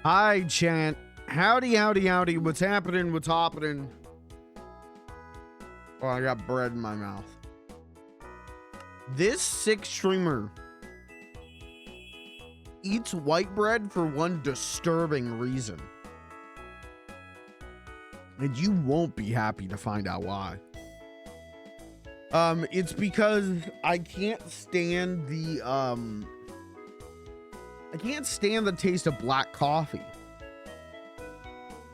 Hi, chat. Howdy, howdy, howdy. What's happening? What's happening? Oh, I got bread in my mouth. This sick streamer eats white bread for one disturbing reason. And you won't be happy to find out why. It's because I can't stand the taste of black coffee.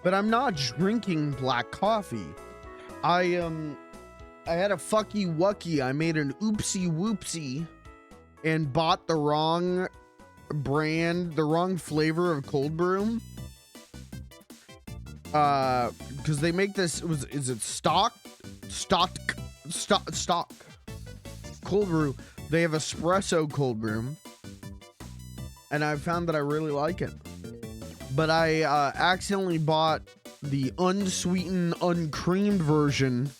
But I'm not drinking black coffee. I had a fucky wucky. I made an oopsie whoopsie and bought the wrong brand, the wrong flavor of cold brew. Because they make this, is it stock cold brew? They have espresso cold brew, and I found that I really like it. But I accidentally bought the unsweetened, uncreamed version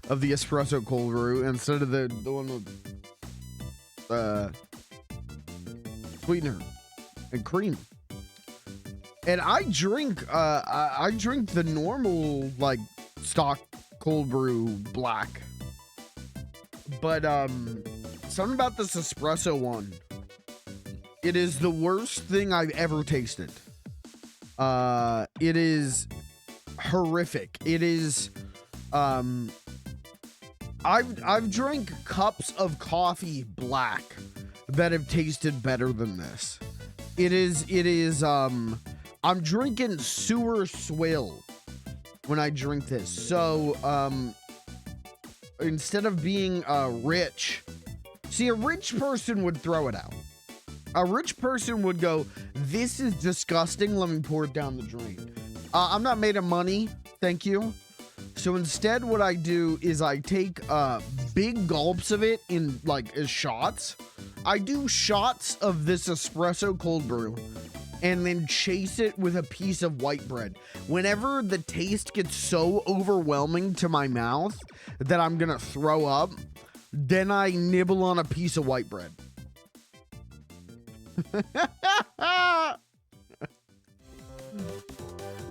of the espresso cold brew instead of the one with sweetener and cream. And I drink the normal like stock cold brew black. But something about this espresso one, it is the worst thing I've ever tasted. It is horrific. It is I've drank cups of coffee black that have tasted better than this. It is I'm drinking sewer swill when I drink this. So instead of being rich, see, a rich person would throw it out. A rich person would go, this is disgusting, let me pour it down the drain. I'm not made of money, thank you. So instead what I do is I take big gulps of it in like as shots. I do shots of this espresso cold brew and then chase it with a piece of white bread. Whenever the taste gets so overwhelming to my mouth that I'm gonna throw up, then I nibble on a piece of white bread.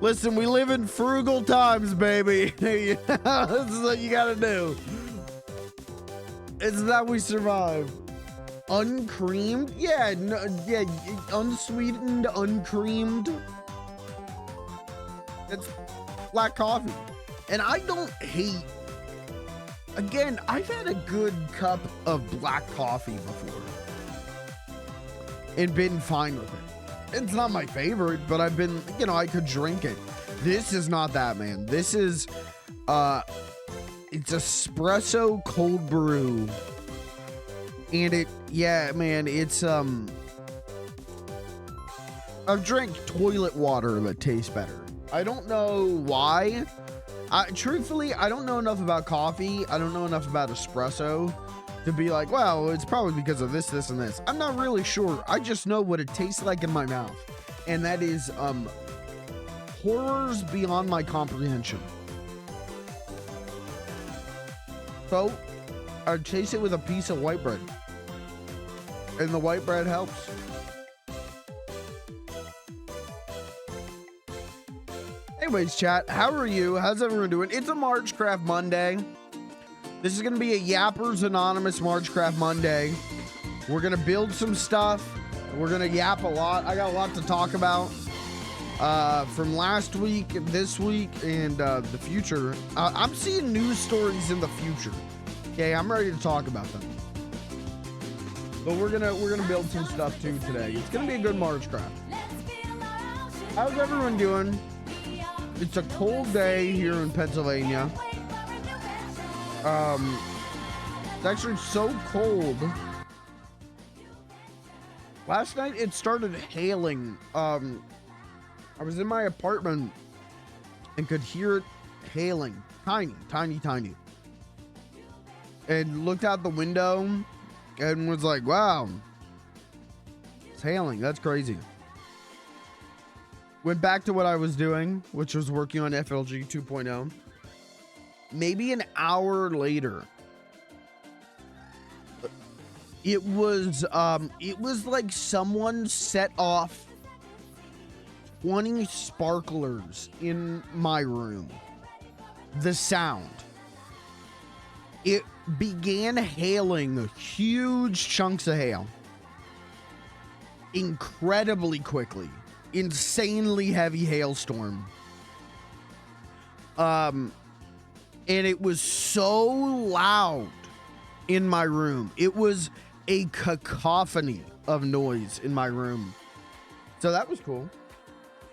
Listen, we live in frugal times, baby. This is what you gotta do. It's that we survive. Uncreamed? Yeah, no, yeah, unsweetened, uncreamed. It's black coffee. And I don't hate. Again, I've had a good cup of black coffee before and been fine with it. It's not my favorite, but I've been, you know, I could drink it. This is not that, man. This is, it's espresso cold brew. And it, yeah, man, it's, I've drank toilet water that tastes better. I don't know why. Truthfully, I don't know enough about coffee. I don't know enough about espresso to be like, well, it's probably because of this, this, and this. I'm not really sure. I just know what it tastes like in my mouth. And that is horrors beyond my comprehension. So I chase it with a piece of white bread. And the white bread helps. Anyways, chat, how are you? How's everyone doing? It's a Margecraft Monday. This is going to be a Yappers Anonymous Margecraft Monday. We're going to build some stuff. We're going to yap a lot. I got a lot to talk about from last week, this week, and the future. I'm seeing news stories in the future. Okay, I'm ready to talk about them. But we're gonna build some stuff too today. It's gonna be a good Margecraft. How's everyone doing? It's a cold day here in Pennsylvania. It's actually so cold. Last night it started hailing. I was in my apartment and could hear it hailing. Tiny, tiny, tiny. And looked out the window and was like, wow, it's hailing. That's crazy. Went back to what I was doing, which was working on FLG 2.0. Maybe an hour later, it was like someone set off 20 sparklers in my room. The sound. It began hailing huge chunks of hail. Incredibly quickly. Insanely heavy hailstorm. And it was so loud in my room. It was a cacophony of noise in my room. So that was cool.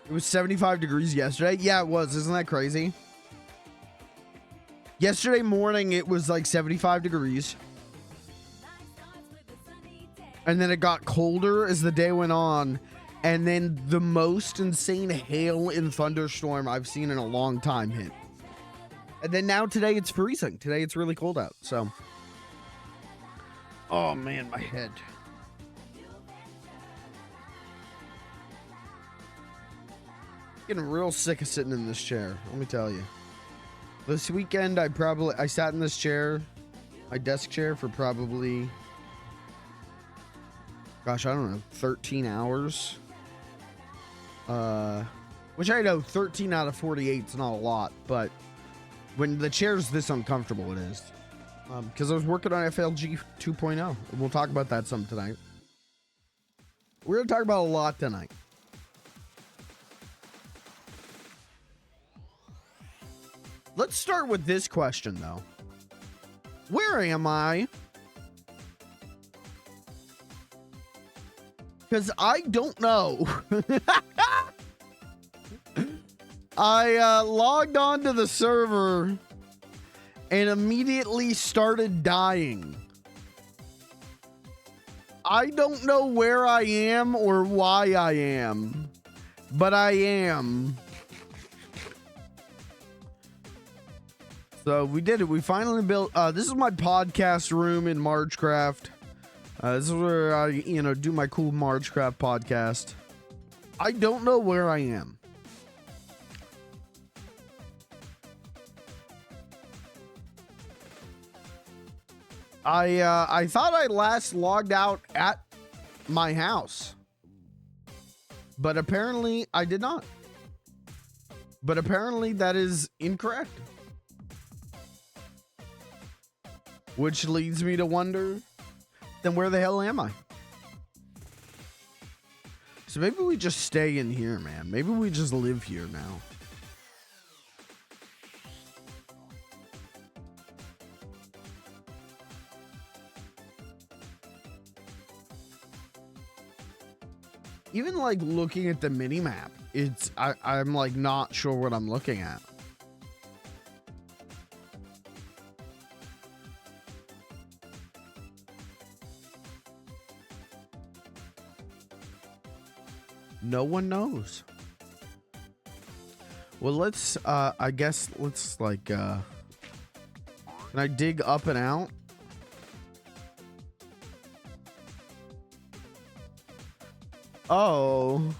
It was 75 degrees yesterday. Yeah, it was. Isn't that crazy? Yesterday morning, it was like 75 degrees. And then it got colder as the day went on. And then the most insane hail and thunderstorm I've seen in a long time hit. And then now today it's freezing. Today it's really cold out. So. Oh man, my head. Getting real sick of sitting in this chair. Let me tell you. This weekend, I sat in this chair, my desk chair, for probably, gosh, I don't know, 13 hours. Which I know 13 out of 48 is not a lot, but when the chair's this uncomfortable, it is. Because I was working on FLG 2.0, and we'll talk about that some tonight. We're going to talk about a lot tonight. Let's start with this question, though. Where am I? Because I don't know. I logged on to the server and immediately started dying. I don't know where I am or why I am, but I am. So we did it. We finally built. This is my podcast room in Margecraft. This is where I, do my cool Margecraft podcast. I don't know where I am. I thought I last logged out at my house, but apparently I did not. But apparently that is incorrect. Which leads me to wonder, then where the hell am I? So maybe we just stay in here, man. Maybe we just live here now. Even like looking at the mini map, I'm like not sure what I'm looking at. No one knows. Well, let's, I guess let's like, can I dig up and out? Oh, all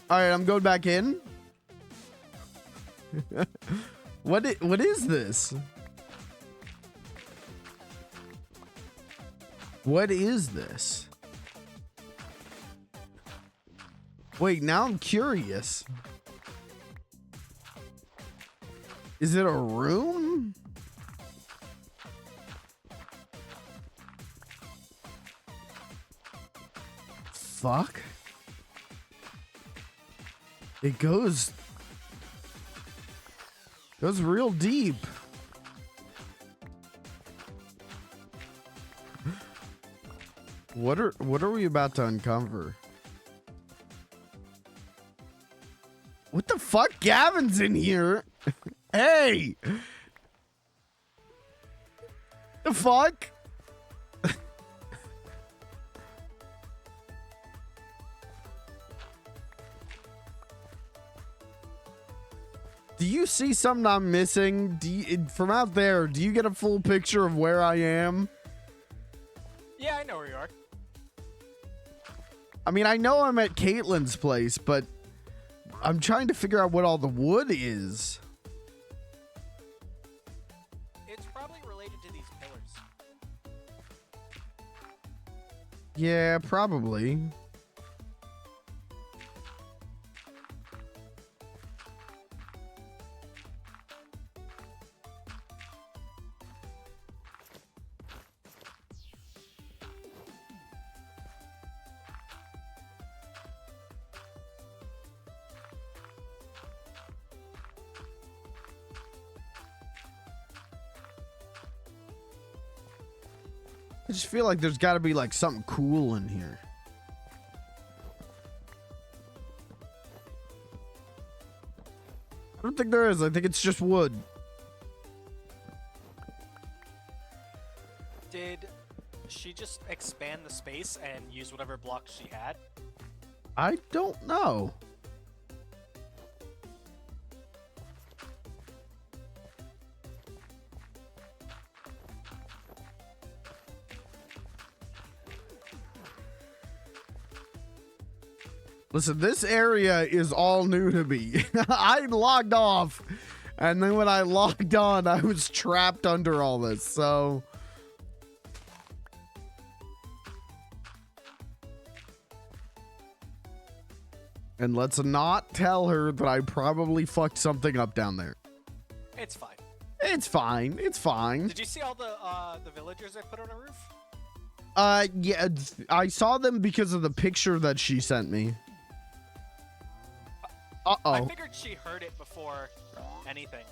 right. I'm going back in. What is this? What is this? Wait, now I'm curious. Is it a room? Fuck. It goes real deep. What are we about to uncover? What the fuck? Gavin's in here. Hey. The fuck? Do you see something I'm missing? From out there, do you get a full picture of where I am? Yeah, I know where you are. I mean, I know I'm at Caitlin's place, but I'm trying to figure out what all the wood is. It's probably related to these pillars. Yeah, probably. just feel like there's got to be like something cool in here. I don't think there is. I think it's just wood. Did she just expand the space and use whatever blocks she had? I don't know. Listen, this area is all new to me. I logged off, and then when I logged on, I was trapped under all this, so... And let's not tell her that I probably fucked something up down there. It's fine. It's fine. It's fine. Did you see all the villagers I put on a roof? Yeah, I saw them because of the picture that she sent me. I figured she heard it before anything.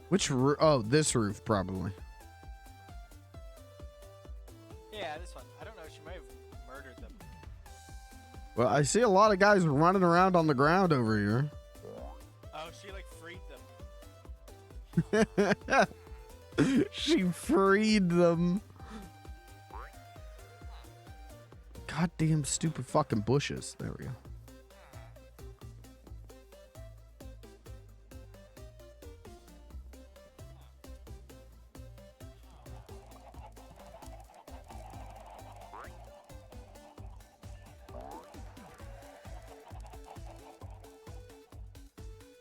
Which roof? Oh, this roof, probably. Yeah, this one. I don't know. She might have murdered them. Well, I see a lot of guys running around on the ground over here. Oh, she like freed them. She freed them. Goddamn stupid fucking bushes. There we go.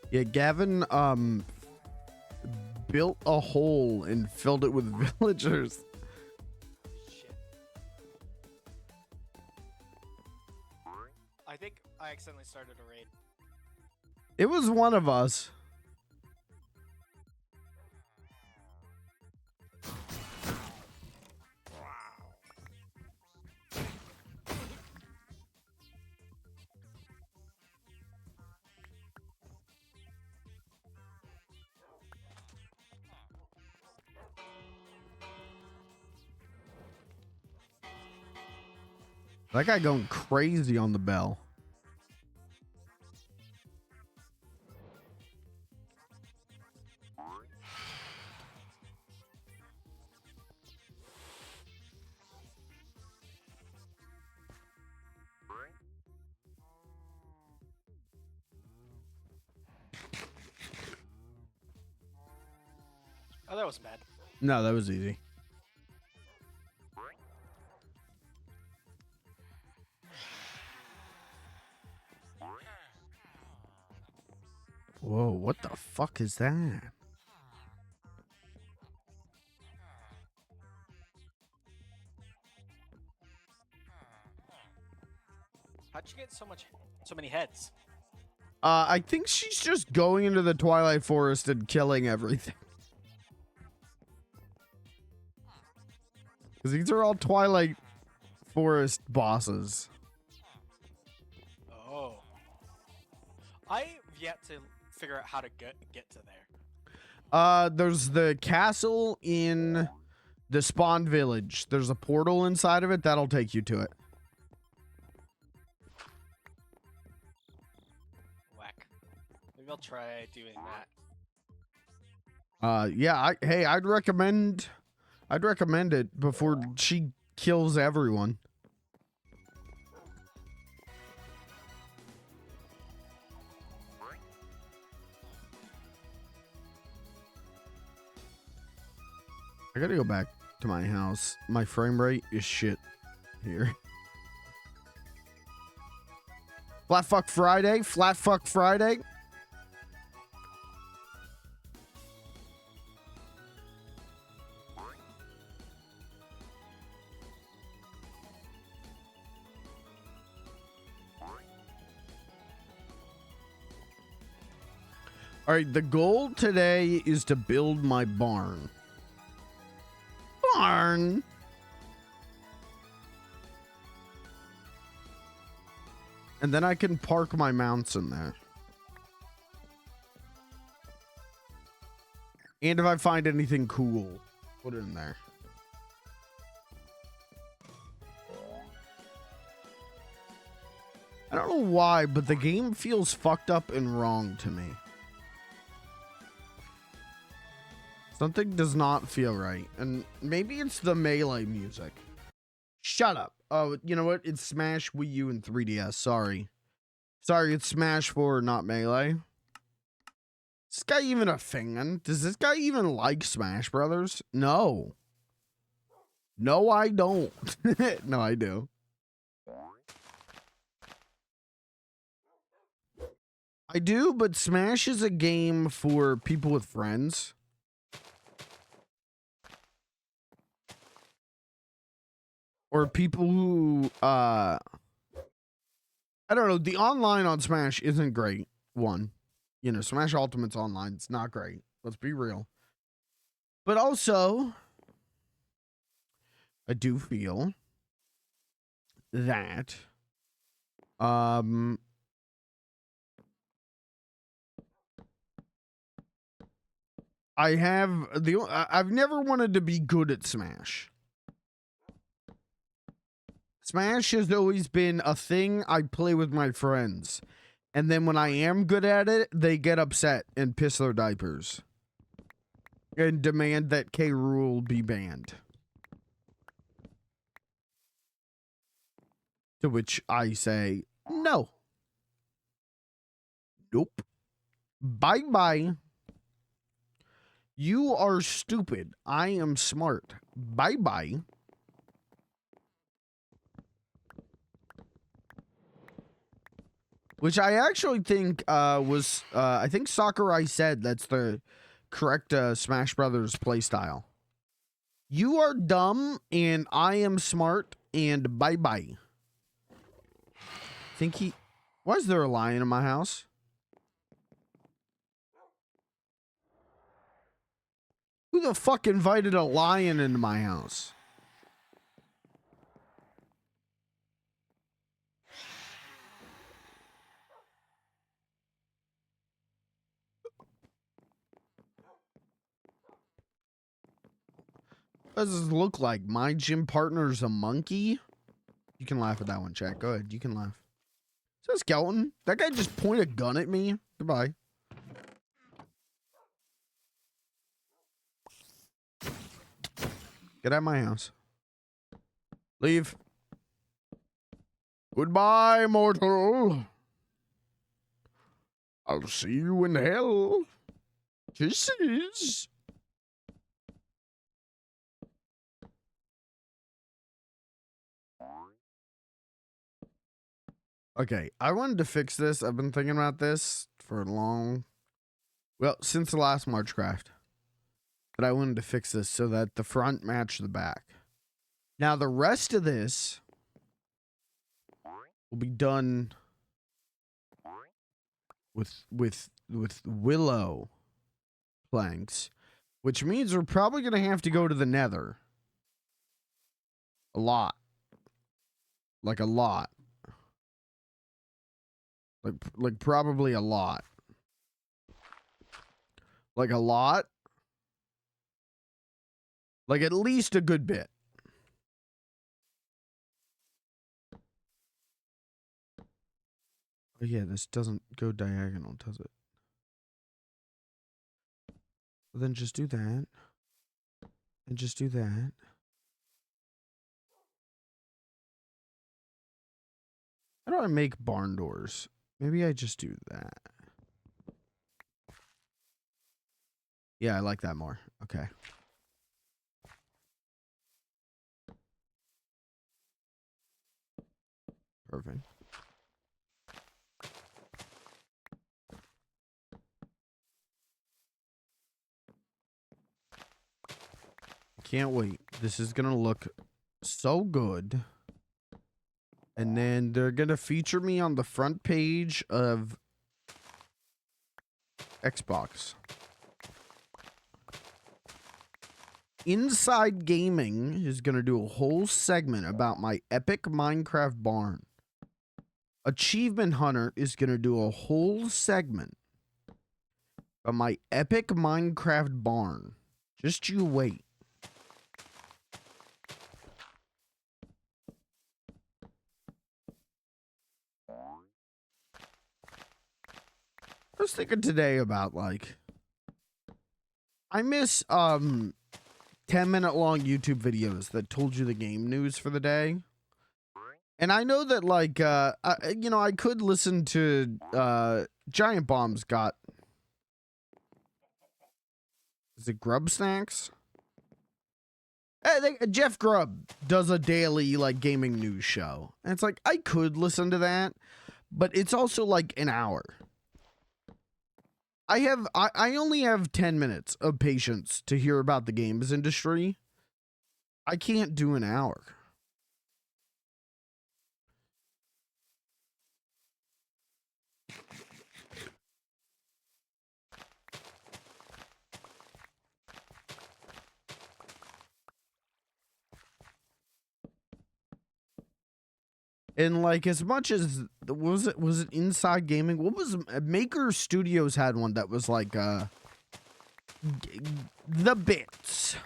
Yeah, Gavin built a hole and filled it with villagers. Shit. I think I accidentally started a raid. It was one of us. That guy going crazy on the bell. Oh, that was bad. No, that was easy. Whoa, what the fuck is that? How'd you get so many heads? I think she's just going into the Twilight Forest and killing everything. Because these are all Twilight Forest bosses. Oh. I've yet to figure out how to get to there. There's the castle in the spawn village. There's a portal inside of it that'll take you to it. Whack. Maybe I'll try doing that. Yeah, I'd recommend it before she kills everyone. I gotta go back to my house. My frame rate is shit here. Flat fuck Friday. Flat fuck Friday. All right, the goal today is to build my barn. Barn. And then I can park my mounts in there. And if I find anything cool, put it in there. I don't know why, but the game feels fucked up and wrong to me. Something does not feel right. And maybe it's the Melee music. Shut up. Oh, you know what? It's Smash, Wii U, and 3DS. Sorry. Sorry, it's Smash 4, not Melee. Is this guy even a fan? Does this guy even like Smash Brothers? No. No, I don't. No, I do. I do, but Smash is a game for people with friends. Or people who, I don't know, the online on Smash isn't great, one. You know, Smash Ultimate's online, it's not great. Let's be real. But also, I do feel that, I've never wanted to be good at Smash. Smash has always been a thing I play with my friends. And then when I am good at it, they get upset and piss their diapers. And demand that K. Rool be banned. To which I say, no. Nope. Bye-bye. You are stupid. I am smart. Bye-bye. Which I actually think was, I think Sakurai said that's the correct Smash Brothers playstyle. You are dumb and I am smart and bye-bye. Think he... Why is there a lion in my house? Who the fuck invited a lion into my house? What does this look like? My gym partner's a monkey? You can laugh at that one, chat. Go ahead. You can laugh. Is that a skeleton? That guy just pointed a gun at me? Goodbye. Get out of my house. Leave. Goodbye, mortal. I'll see you in hell. Kisses. Okay, I wanted to fix this. I've been thinking about this for since the last Margecraft. But I wanted to fix this so that the front matched the back. Now the rest of this will be done with willow planks, which means we're probably gonna have to go to the Nether. A lot. Like a lot. Like probably a lot. Like a lot. Like at least a good bit. Oh yeah, this doesn't go diagonal, does it? Well, then just do that. And just do that. How do I make barn doors? Maybe I just do that. Yeah, I like that more. Okay. Perfect. Can't wait. This is gonna look so good. And then they're gonna feature me on the front page of Xbox. Inside Gaming is gonna do a whole segment about my epic Minecraft barn. Achievement Hunter is gonna do a whole segment about my epic Minecraft barn. Just you wait. was thinking today about, like, I miss 10-minute long YouTube videos that told you the game news for the day. And I know that, like, you know, I could listen to Giant Bomb's got, is it Grub Snacks? Jeff Grubb does a daily, like, gaming news show. And it's like, I could listen to that, but it's also like an hour. I only have 10 minutes of patience to hear about the games industry. I can't do an hour. And like, as much as was it Inside Gaming? What was Maker Studios had one that was like the bits,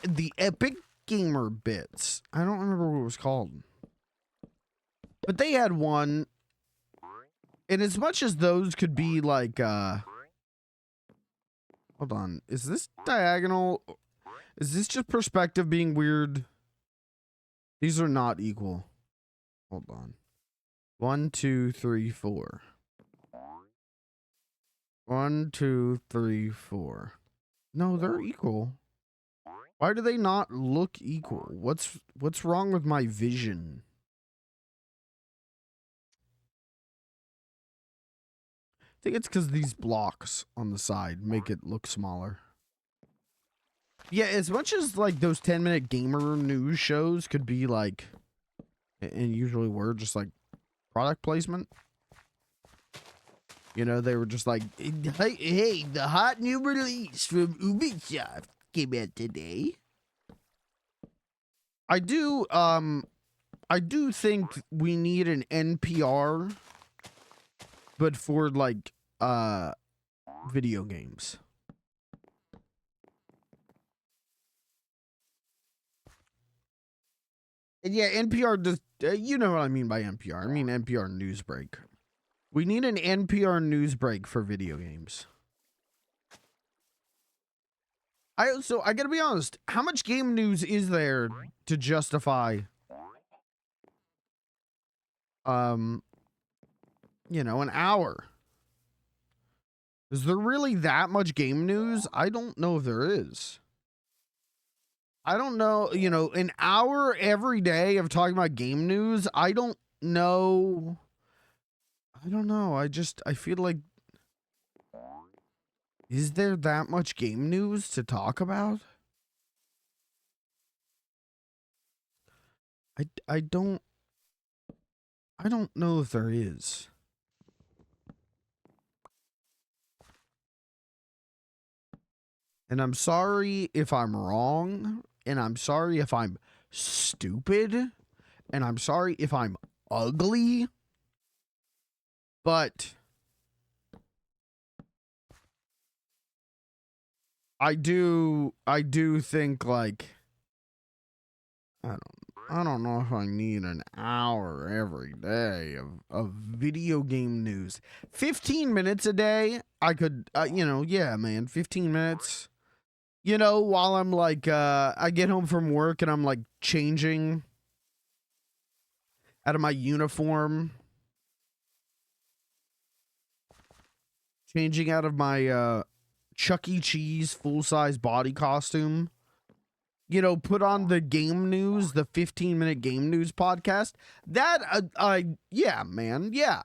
the Epic Gamer bits. I don't remember what it was called, but they had one. And as much as those could be like, hold on, is this diagonal? Is this just perspective being weird? These are not equal. Hold on. 1, 2, 3, 4. 1, 2, 3, 4. No, they're equal. Why do they not look equal? What's wrong with my vision? I think it's because these blocks on the side make it look smaller. Yeah, as much as like those 10-minute gamer news shows could be like, and usually were just like product placement. You know, they were just like, hey, the hot new release from Ubisoft came out today. I do think we need an NPR, but for like video games. And yeah, NPR does, you know what I mean by NPR. I mean NPR news break. We need an NPR news break for video games. I gotta be honest, how much game news is there to justify you know, an hour? Is there really that much game news? I don't know if there is. I don't know, you know, an hour every day of talking about game news, I don't know. I feel like, is there that much game news to talk about? I don't know if there is. And I'm sorry if I'm wrong, and I'm sorry if I'm stupid, and I'm sorry if I'm ugly, but I do think, like, I don't know if I need an hour every day of video game news. 15 minutes a day, I could, you know, yeah, man, 15 minutes. You know, while I'm like, I get home from work and I'm like changing out of my uniform. Changing out of my Chuck E. Cheese full-size body costume. You know, put on the game news, the 15-minute game news podcast. That, yeah, man, yeah.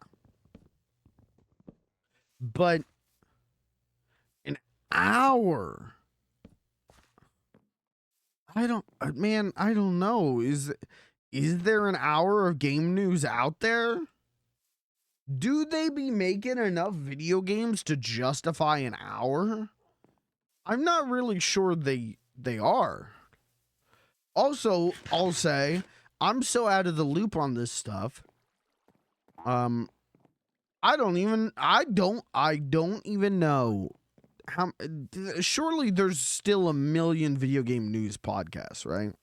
But an hour. I don't know. Is there an hour of game news out there? Do they be making enough video games to justify an hour? I'm not really sure they are. Also, I'll say, I'm so out of the loop on this stuff. I don't even know how. Surely there's still a million video game news podcasts, right?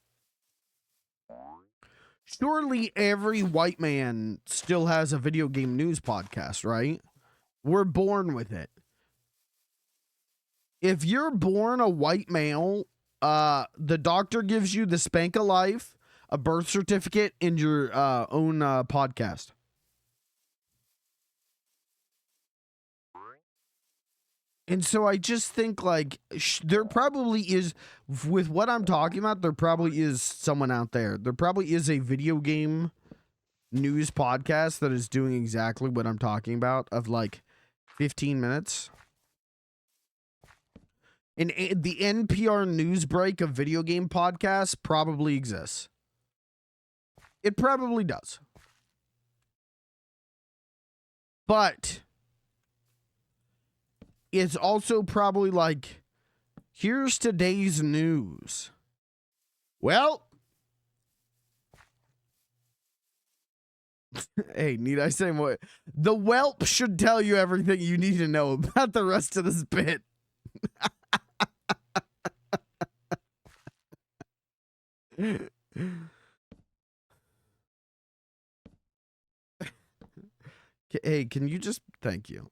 Surely every white man still has a video game news podcast, right? We're born with it. If you're born a white male, the doctor gives you the spank of life, a birth certificate, and your own podcast. And so I just think like there probably is, with what I'm talking about, there probably is someone out there. There probably is a video game news podcast that is doing exactly what I'm talking about, of like 15 minutes. And the NPR news break of video game podcasts probably exists. It probably does. But it's also probably like, here's today's news. Well, hey, need I say more? The whelp should tell you everything you need to know about the rest of this bit. Hey, can you just, thank you.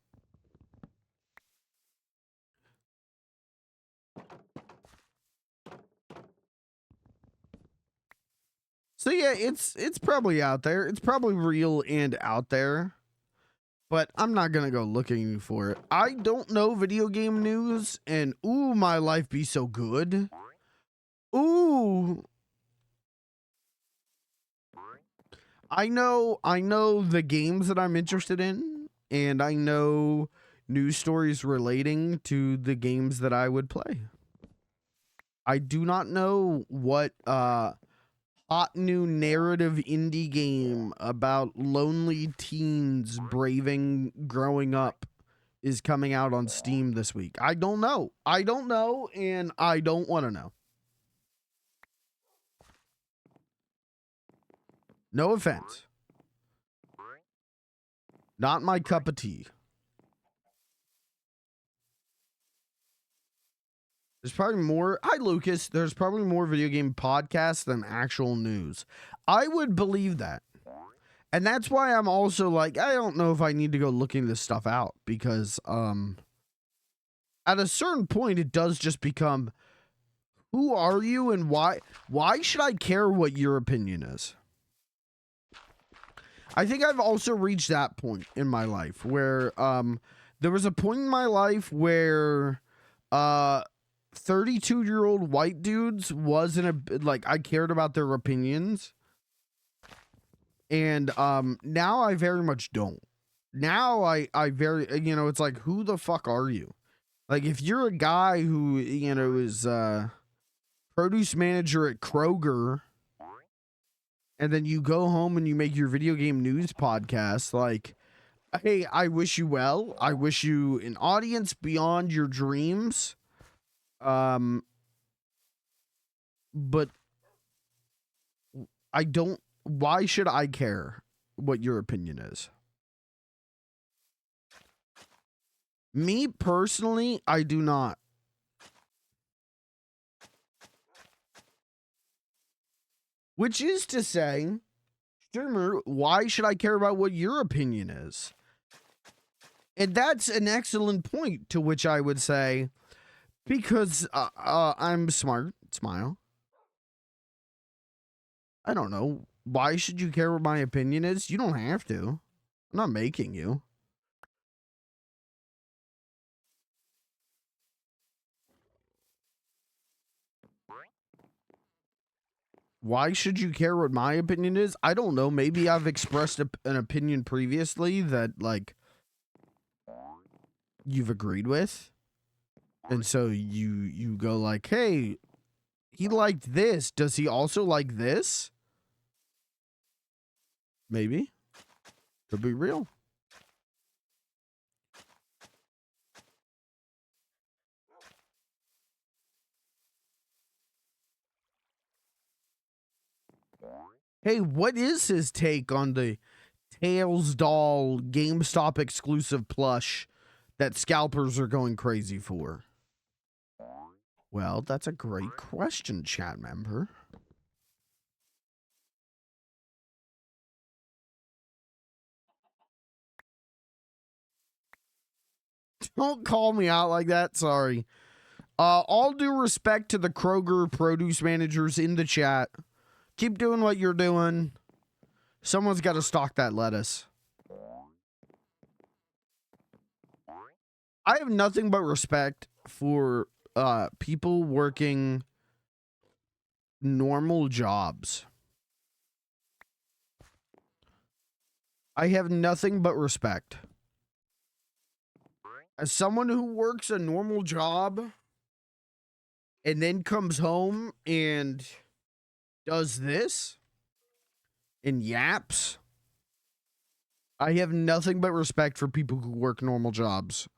So yeah, it's probably out there. It's probably real and out there. But I'm not gonna go looking for it. I don't know video game news, and ooh, my life be so good. Ooh. I know the games that I'm interested in, and I know news stories relating to the games that I would play. I do not know what hot new narrative indie game about lonely teens braving growing up is coming out on Steam this week. I don't know. I don't know, and I don't want to know. No offense. Not my cup of tea. There's probably more. Hi, Lucas. There's probably more video game podcasts than actual news. I would believe that. And that's why I'm also like, I don't know if I need to go looking this stuff out, because at a certain point it does just become, who are you and why should I care what your opinion is? I think I've also reached that point in my life where there was a point in my life where 32-year-old white dudes wasn't like, I cared about their opinions. And now I very much don't. Now I very, it's like, who the fuck are you? Like, if you're a guy who, is produce manager at Kroger, and then you go home and you make your video game news podcast, like, hey, I wish you well. I wish you an audience beyond your dreams. But I don't, why should I care what your opinion is? Me personally, I do not. Which is to say, streamer, why should I care about what your opinion is? And that's an excellent point, to which I would say, because I'm smart, smile. I don't know. Why should you care what my opinion is? You don't have to. I'm not making you. Why should you care what my opinion is? I don't know. Maybe I've expressed an opinion previously that, like, you've agreed with. And so you go like, hey, he liked this. Does he also like this? Maybe. Could be real. Hey, what is his take on the Tails doll GameStop exclusive plush that scalpers are going crazy for? Well, that's a great question, chat member. Don't call me out like that. Sorry. All due respect to the Kroger produce managers in the chat. Keep doing what you're doing. Someone's got to stock that lettuce. I have nothing but respect for people working normal jobs. I have nothing but respect. As someone who works a normal job and then comes home and does this and yaps, I have nothing but respect for people who work normal jobs.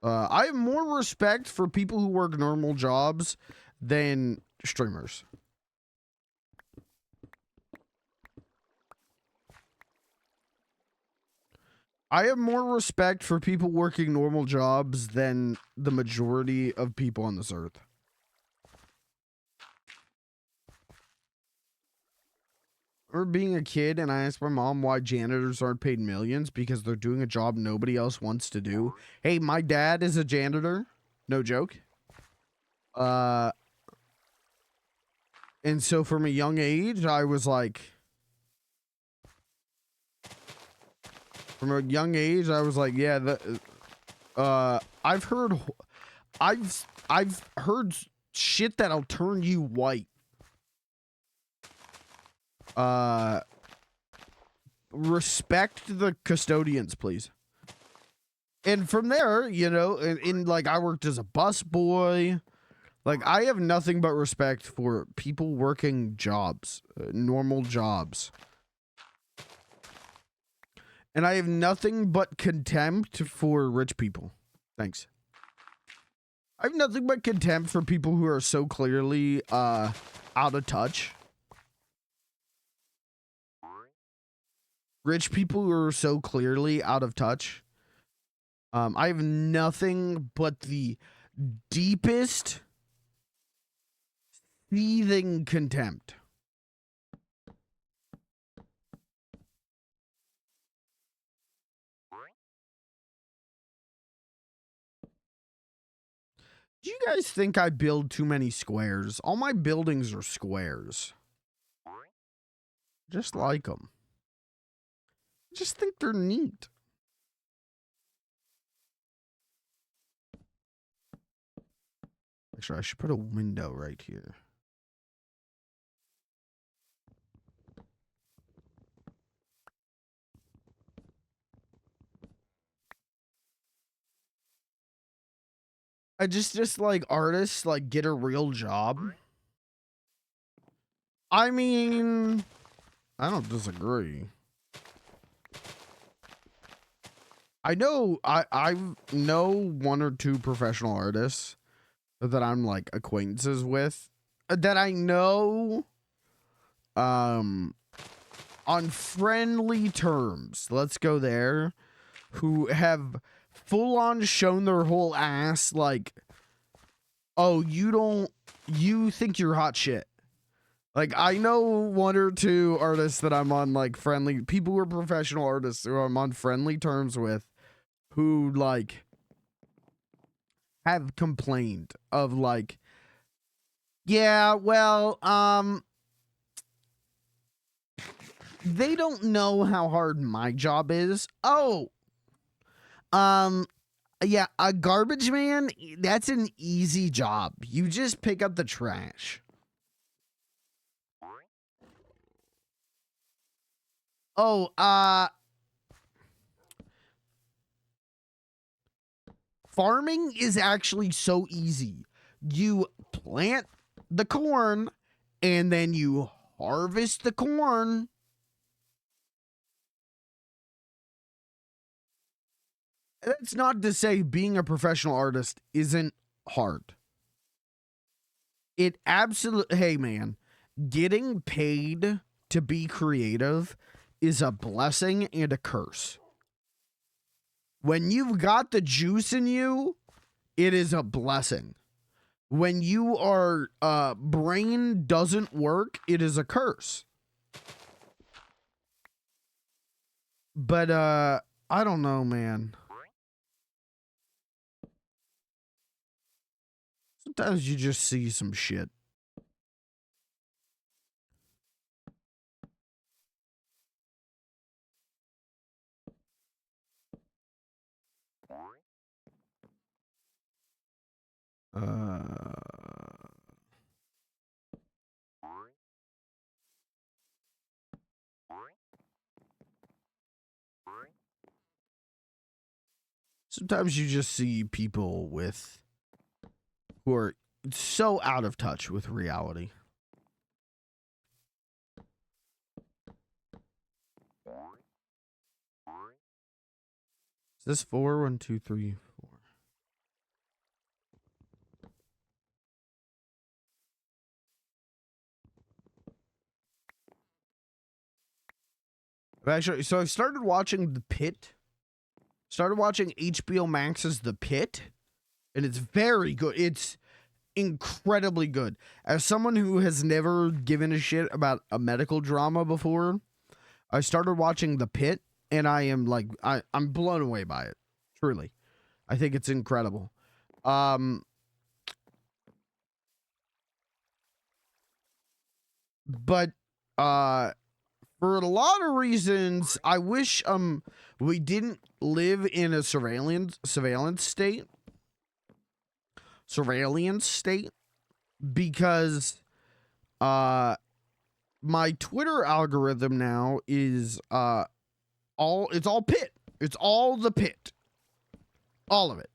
I have more respect for people who work normal jobs than streamers. I have more respect for people working normal jobs than the majority of people on this earth. Or being a kid and I asked my mom why janitors aren't paid millions because they're doing a job nobody else wants to do. Hey, my dad is a janitor. No joke. And so from a young age, I was like, yeah, I've heard shit that'll turn you white. Respect the custodians, please. And from there, you know, in like I worked as a bus boy. Like I have nothing but respect for people working jobs, normal jobs. And I have nothing but contempt for rich people. Thanks. I have nothing but contempt for people who are so clearly out of touch. Rich people who are so clearly out of touch. I have nothing but the deepest seething contempt. Do you guys think I build too many squares? All my buildings are squares. Just like them. Just think they're neat. Actually, I should put a window right here. I just like artists like get a real job. I mean, I don't disagree. I know I know one or two professional artists that I'm like acquaintances with that I know on friendly terms. Let's go there. Who have full on shown their whole ass like, oh, you think you're hot shit. Like I know one or two artists that I'm on like friendly, people who are professional artists who I'm on friendly terms with who like have complained of like, yeah, well, they don't know how hard my job is. Oh, yeah, a garbage man, that's an easy job. You just pick up the trash. Oh, farming is actually so easy. You plant the corn and then you harvest the corn. That's not to say being a professional artist isn't hard. It absolutely, hey man, getting paid to be creative is a blessing and a curse. When you've got the juice in you, it is a blessing. When you are brain doesn't work, it is a curse. But I don't know, man. Sometimes you just see some shit. Sometimes you just see people who are so out of touch with reality. Is this 4? 1, 2, 3, 4. Actually, so I started watching The Pit. Started watching HBO Max's The Pit, and it's very good. It's incredibly good. As someone who has never given a shit about a medical drama before, I started watching The Pit, and I am like, I'm blown away by it. Truly. I think it's incredible. But for a lot of reasons, I wish we didn't live in a surveillance state. Surveillance state, because my Twitter algorithm now is it's all Pit. It's all The Pit. All of it.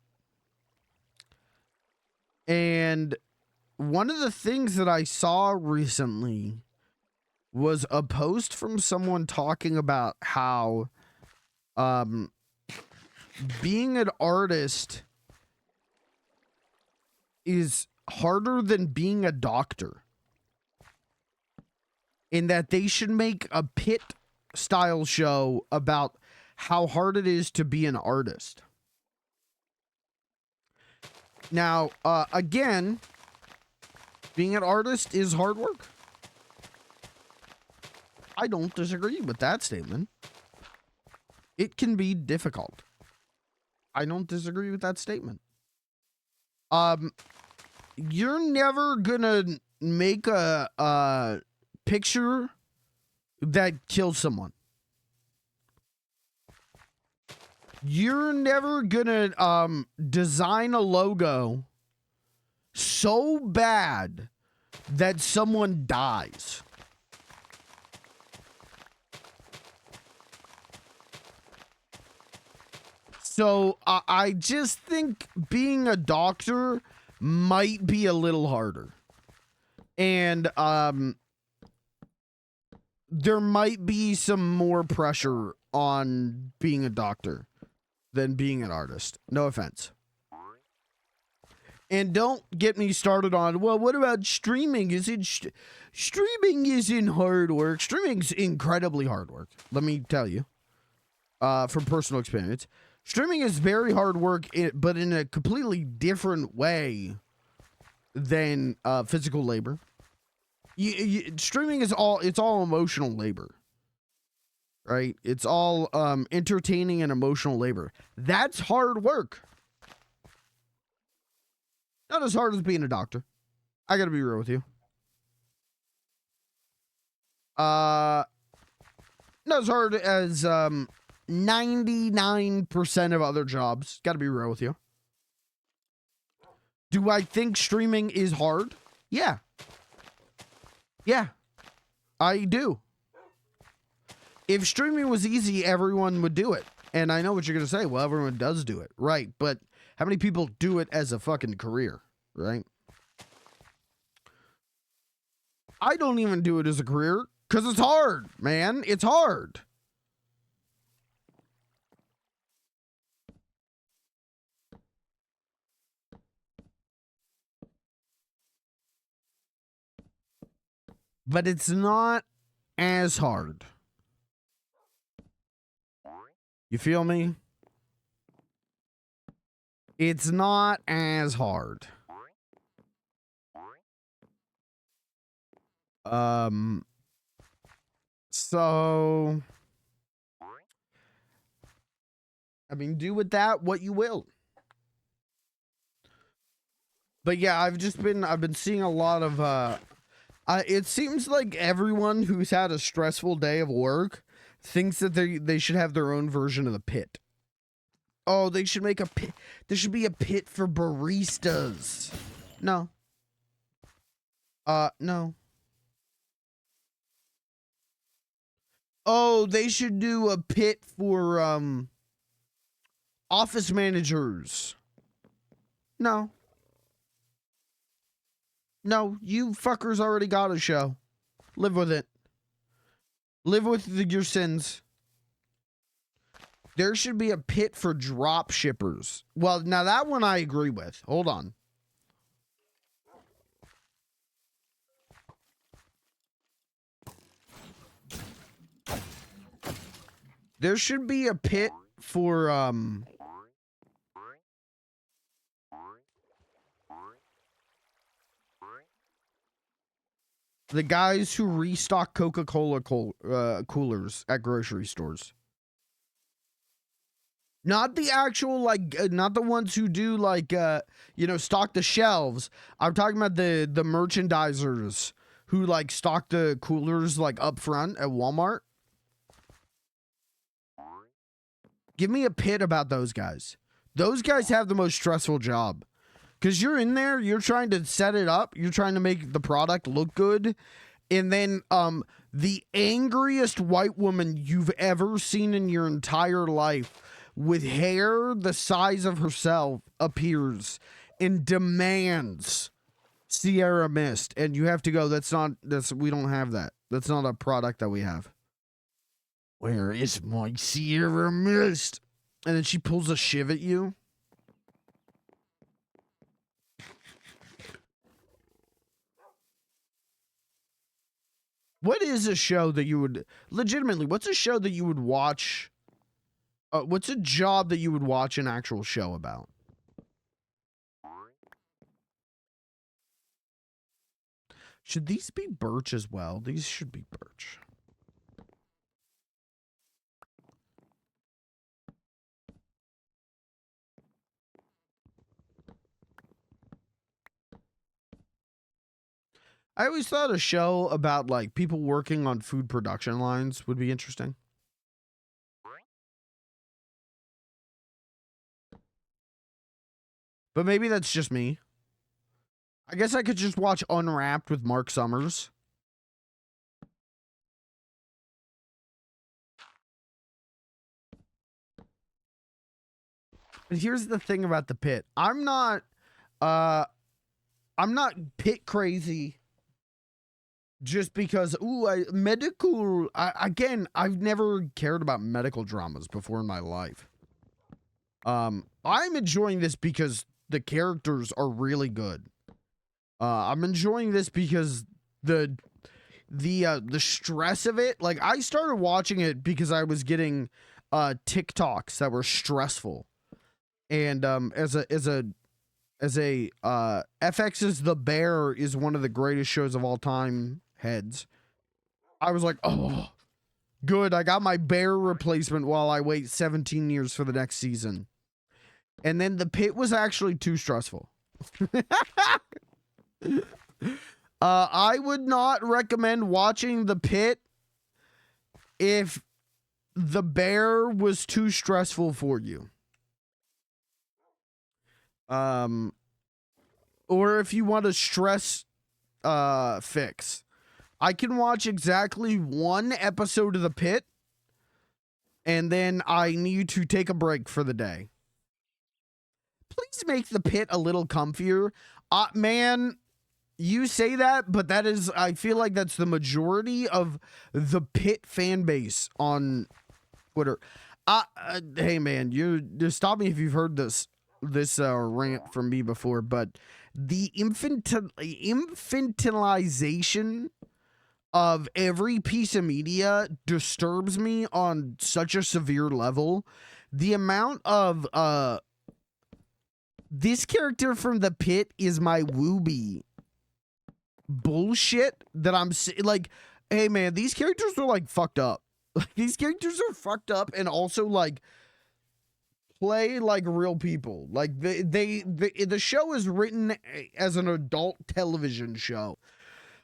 And one of the things that I saw recently was a post from someone talking about how being an artist is harder than being a doctor, in that they should make a Pit style show about how hard it is to be an artist. Now, again, being an artist is hard work. I don't disagree with that statement. It can be difficult. I don't disagree with that statement. You're never gonna make a picture that kills someone. You're never gonna design a logo so bad that someone dies. So I just think being a doctor might be a little harder. And there might be some more pressure on being a doctor than being an artist. No offense. And don't get me started on, well, what about streaming? Streaming isn't hard work. Streaming's incredibly hard work. Let me tell you, from personal experience. Streaming is very hard work, but in a completely different way than physical labor. Streaming is all emotional labor, right? It's all entertaining and emotional labor. That's hard work. Not as hard as being a doctor. I gotta be real with you. Not as hard as 99% of other jobs. Gotta be real with you. Do I think streaming is hard? Yeah. Yeah, I do. If streaming was easy, everyone would do it. And I know what you're going to say. Well, everyone does do it. Right. But how many people do it as a fucking career? Right. I don't even do it as a career because it's hard, man. It's hard. But it's not as hard. You feel me? It's not as hard. So I mean, do with that what you will. But yeah, I've been seeing a lot of it seems like everyone who's had a stressful day of work thinks that they should have their own version of the pit. Oh, they should make a pit. There should be a pit for baristas. No. No. Oh, they should do a pit for office managers. No. No, you fuckers already got a show. Live with it. Live with your sins. There should be a pit for drop shippers. Well, now that one I agree with. Hold on. There should be a pit for the guys who restock Coca-Cola coolers at grocery stores. Not the actual, like, not the ones who do, like, you know, stock the shelves. I'm talking about the merchandisers who, like, stock the coolers, like, up front at Walmart. Give me a pit about those guys. Those guys have the most stressful job. Because you're in there, you're trying to set it up, you're trying to make the product look good, and then the angriest white woman you've ever seen in your entire life with hair the size of herself appears and demands Sierra Mist, and you have to go, we don't have that. That's not a product that we have. Where is my Sierra Mist? And then she pulls a shiv at you. What is a show that you would, legitimately, what's a show that you would watch? What's a job that you would watch an actual show about? Should these be Birch as well? These should be Birch. I always thought a show about, like, people working on food production lines would be interesting. But maybe that's just me. I guess I could just watch Unwrapped with Mark Summers. But here's the thing about the pit. I'm not pit crazy just because, again, I've never cared about medical dramas before in my life. I'm enjoying this because the characters are really good. I'm enjoying this because the stress of it, like, I started watching it because I was getting TikToks that were stressful. And as a FX's The Bear is one of the greatest shows of all time heads. I was like, oh, good. I got my bear replacement while I wait 17 years for the next season. And then the pit was actually too stressful. I would not recommend watching the pit if the bear was too stressful for you. Or if you want a stress fix. I can watch exactly one episode of the pit, and then I need to take a break for the day. Please make the pit a little comfier. Man, you say that, but that is, I feel like that's the majority of the pit fan base on Twitter. Hey man, you just stop me if you've heard this rant from me before, but the infantilization of every piece of media disturbs me on such a severe level. The amount of this character from the pit is my Wooby bullshit that I'm like, hey man, these characters are like fucked up. Like, these characters are fucked up, and also like play like real people. Like the show is written as an adult television show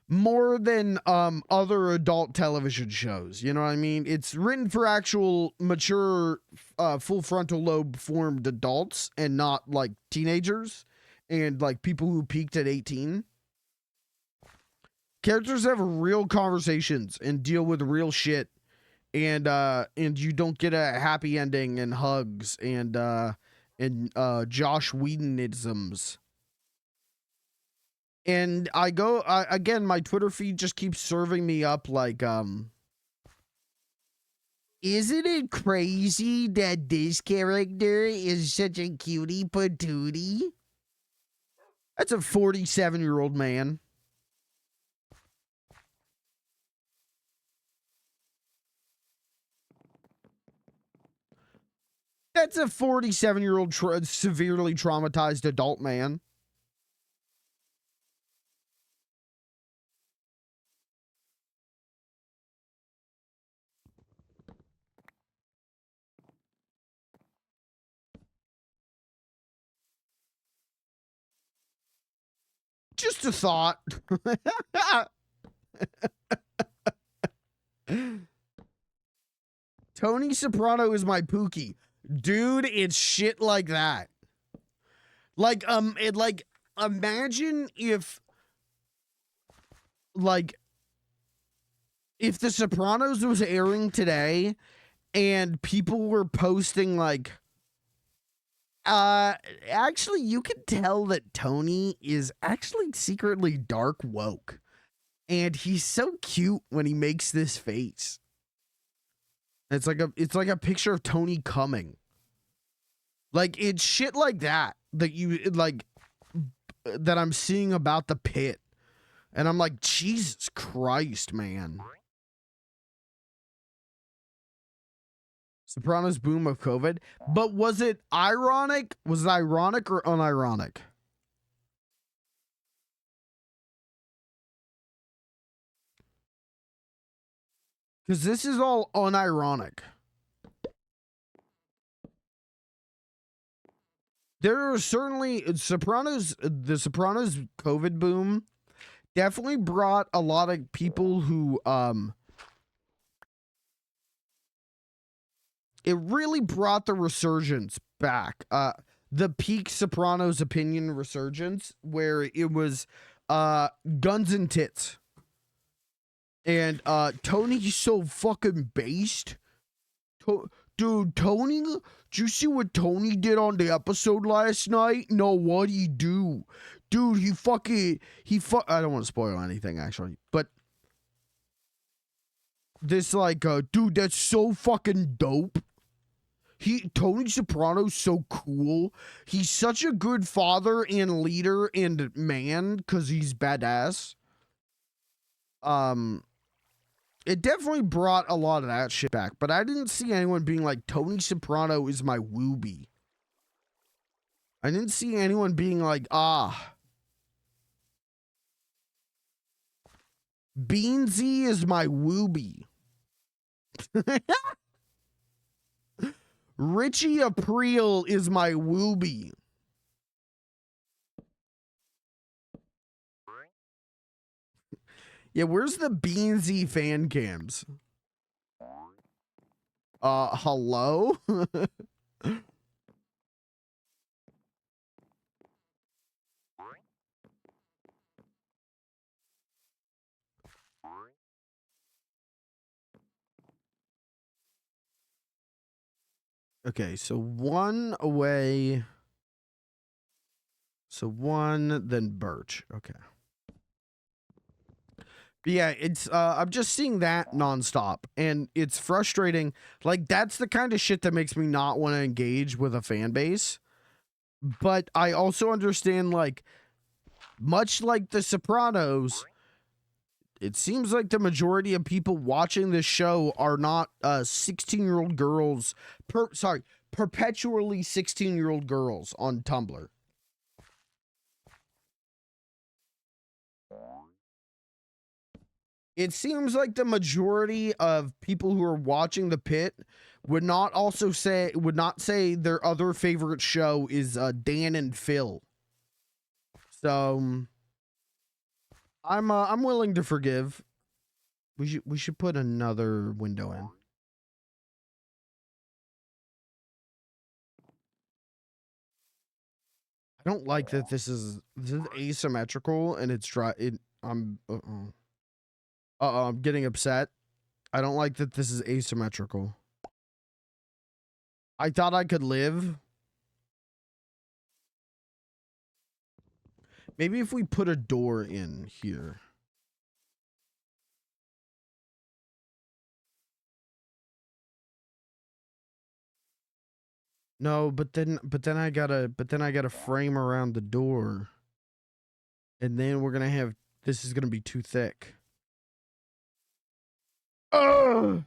more than other adult television shows. You know what I mean? It's written for actual mature full frontal lobe formed adults and not like teenagers and like people who peaked at 18. Characters have real conversations and deal with real shit, and you don't get a happy ending and hugs and Josh Whedonisms. And again, my Twitter feed just keeps serving me up like isn't it crazy that this character is such a cutie patootie? That's a 47-year-old man. That's a 47-year-old severely traumatized adult man. Just a thought. Tony Soprano is my Pookie. Dude, it's shit like that. Like, imagine if, like, if The Sopranos was airing today and people were posting, like, actually, you can tell that Tony is actually secretly dark woke. And he's so cute when he makes this face. It's like a picture of Tony coming. Like, it's shit like that that I'm seeing about the pit. And I'm like, Jesus Christ, man. Sopranos boom of COVID. But was it ironic? Was it ironic or unironic? Because this is all unironic. There are certainly the Sopranos COVID boom definitely brought a lot of people who it really brought the resurgence back. The peak Sopranos opinion resurgence where it was guns and tits. And Tony's so fucking based. Dude, Tony, did you see what Tony did on the episode last night? No, what'd he do? Dude, I don't want to spoil anything, actually. But this, like, dude, that's so fucking dope. Tony Soprano's so cool. He's such a good father and leader and man because he's badass. It definitely brought a lot of that shit back, but I didn't see anyone being like, Tony Soprano is my wooby. I didn't see anyone being like, Beansy is my wooby. Richie April is my wooby. Yeah, where's the Beansy fan cams? Hello? Okay, so one away. So one, then Birch. Okay. But yeah, it's I'm just seeing that nonstop, and it's frustrating. Like, that's the kind of shit that makes me not want to engage with a fan base. But I also understand, like, much like The Sopranos, it seems like the majority of people watching this show are not 16-year-old girls. Perpetually 16-year-old girls on Tumblr. It seems like the majority of people who are watching the pit would not say their other favorite show is Dan and Phil. So I'm willing to forgive. We should put another window in. I don't like that this is asymmetrical and it's dry. I'm getting upset. I don't like that this is asymmetrical. I thought I could live. Maybe if we put a door in here. No, but then I gotta frame around the door. And then we're gonna have, this is gonna be too thick. Ugh!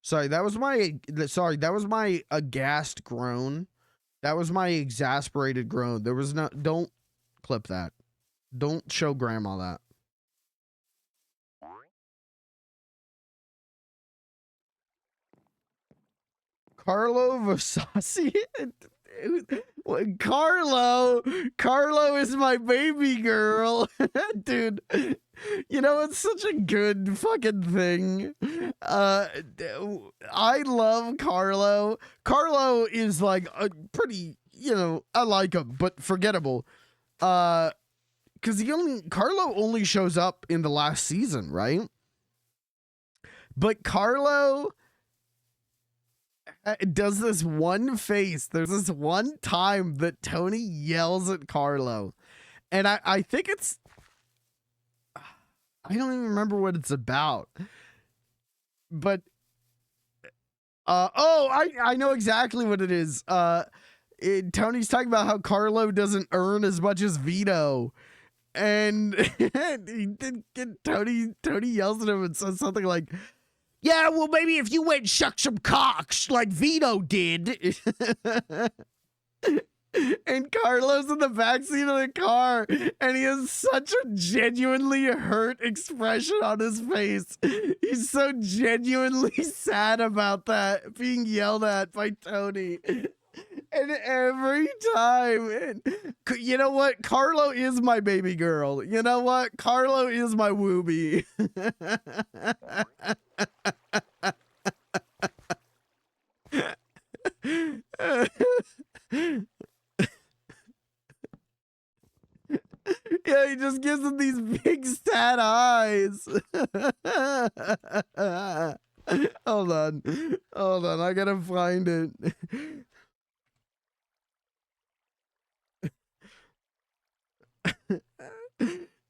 Sorry, that was my aghast groan. That was my exasperated groan. There was no, don't clip that. Don't show grandma that. Carlo Versace? Carlo is my baby girl. Dude, you know, it's such a good fucking thing. I love Carlo. Carlo is like a pretty, you know, I like him, but forgettable. Because Carlo only shows up in the last season, right? But Carlo does this one face. There's this one time that Tony yells at Carlo. And I think it's, I don't even remember what it's about. But, I know exactly what it is. Tony's talking about how Carlo doesn't earn as much as Vito. And Tony yells at him and says something like, yeah, well, maybe if you went and shucked some cocks like Vito did. And Carlo's in the backseat of the car, and he has such a genuinely hurt expression on his face. He's so genuinely sad about that, being yelled at by Tony. And every time, and you know what? Carlo is my baby girl. You know what? Carlo is my wooby. Yeah, he just gives him these big sad eyes. Hold on. I gotta find it.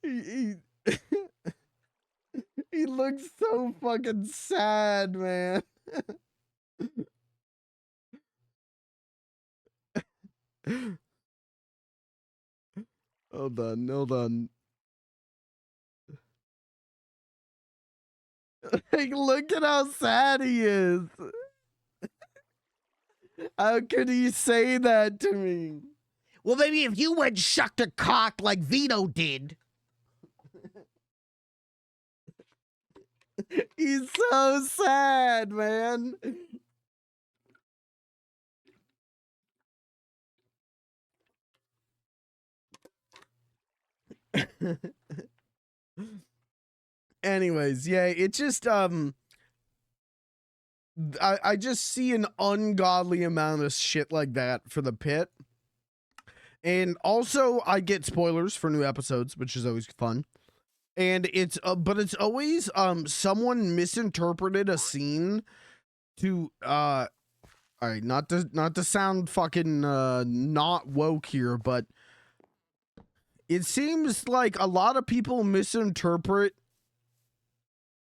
he he looks so fucking sad, man. Hold on. Like, look at how sad he is. How could he say that to me? Well, maybe if you went shucked a cock like Vito did. He's so sad, man. Anyways, yeah, it just I just see an ungodly amount of shit like that for the pit. And also I get spoilers for new episodes, which is always fun. And it's but it's always someone misinterpreted a scene to all right, not to sound fucking not woke here, but it seems like a lot of people misinterpret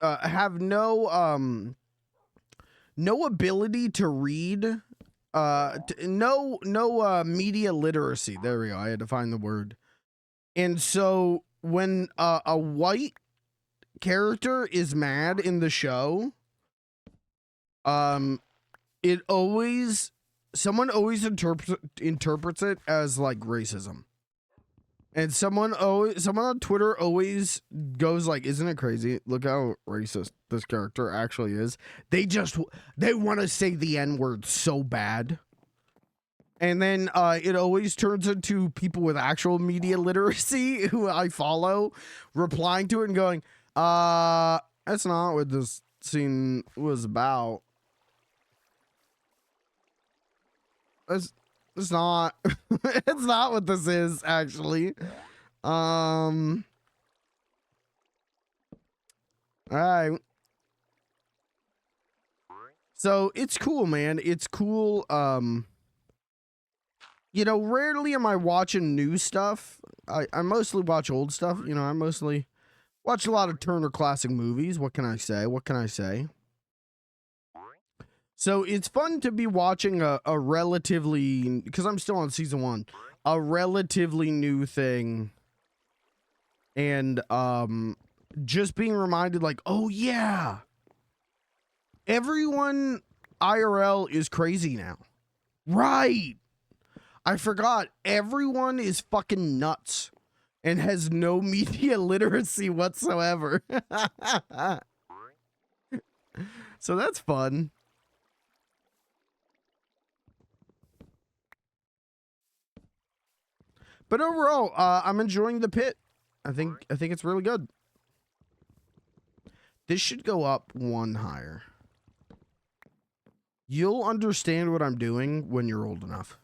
have no ability to read, no media literacy. There we go. I had to find the word. And so when a white character is mad in the show, someone always interprets it as like racism. And someone on Twitter always goes like, "Isn't it crazy? Look how racist this character actually is." They want to say the N-word so bad. And then it always turns into people with actual media literacy who I follow replying to it and going, that's not what this scene was about. It's not. It's not what this is, actually. All right. So it's cool, man. It's cool. You know, rarely am I watching new stuff. I mostly watch old stuff. You know, I mostly watch a lot of Turner Classic Movies. What can I say? What can I say? So it's fun to be watching a relatively, because I'm still on season 1, a relatively new thing. And just being reminded like, oh yeah, everyone IRL is crazy now. Right. I forgot. Everyone is fucking nuts and has no media literacy whatsoever. So that's fun. But overall, I'm enjoying the pit. I think it's really good. This should go up 1 higher. You'll understand what I'm doing when you're old enough.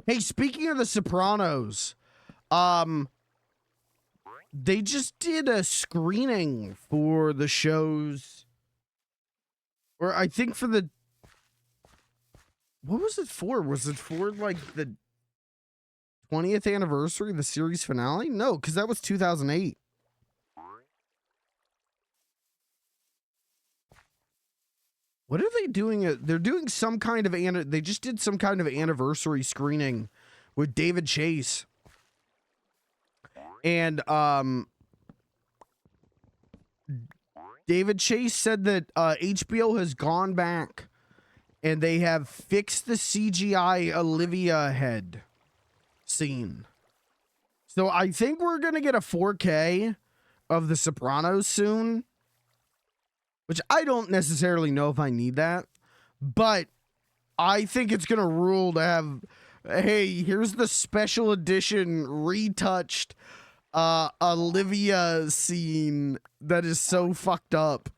Hey, speaking of The Sopranos, they just did a screening for the shows, or I think for the, what was it for? Was it for like the 20th anniversary of the series finale? No, because that was 2008. What are they doing? They're doing some kind of, they just did some kind of anniversary screening with David Chase. And David Chase said that HBO has gone back and they have fixed the CGI Olivia head scene. So I think we're going to get a 4K of The Sopranos soon. Which I don't necessarily know if I need that, but I think it's going to rule to have, hey, here's the special edition retouched Olivia scene that is so fucked up.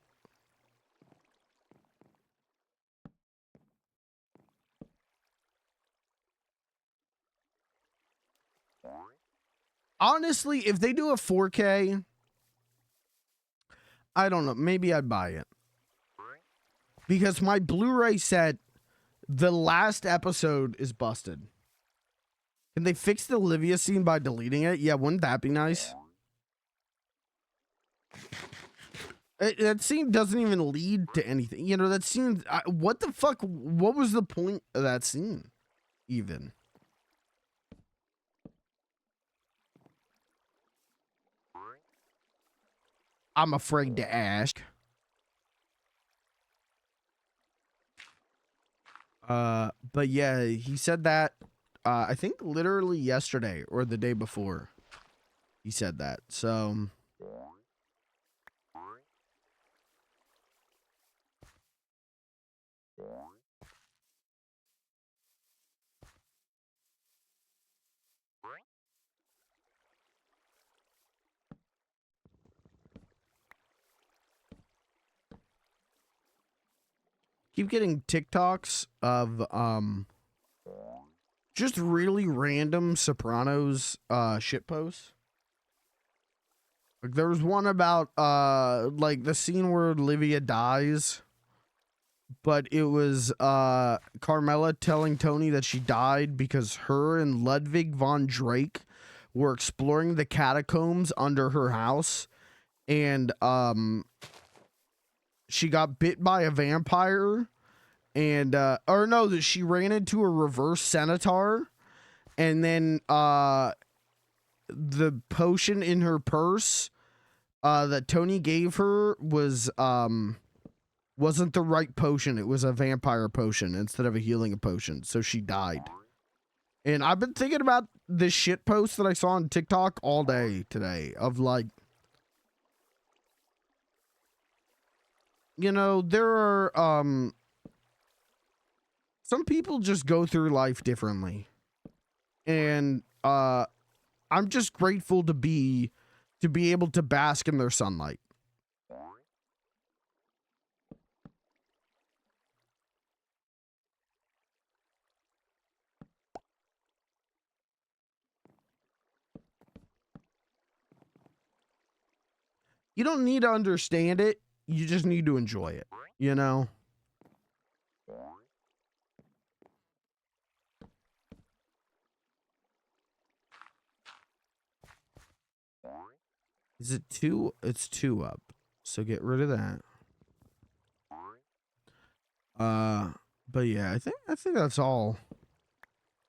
Honestly, if they do a 4K, I don't know. Maybe I'd buy it. Because my Blu-ray set, the last episode is busted. Can they fix the Olivia scene by deleting it? Yeah, wouldn't that be nice? That scene doesn't even lead to anything. You know, that scene, what the fuck? What was the point of that scene, even? I'm afraid to ask. But yeah, he said that, I think literally yesterday or the day before he said that. So keep getting TikToks of just really random Sopranos shit posts. Like there was one about like the scene where Olivia dies, but it was Carmela telling Tony that she died because her and Ludwig von Drake were exploring the catacombs under her house, and she got bit by a vampire, and or no, that she ran into a reverse centaur, and then the potion in her purse that Tony gave her was wasn't the right potion. It was a vampire potion instead of a healing potion, so she died. And I've been thinking about this shit post that I saw on TikTok all day today of like, you know, there are some people just go through life differently. And I'm just grateful to be able to bask in their sunlight. You don't need to understand it. You just need to enjoy it, you know? Is it 2? It's 2 up. So get rid of that. But yeah, I think that's all. I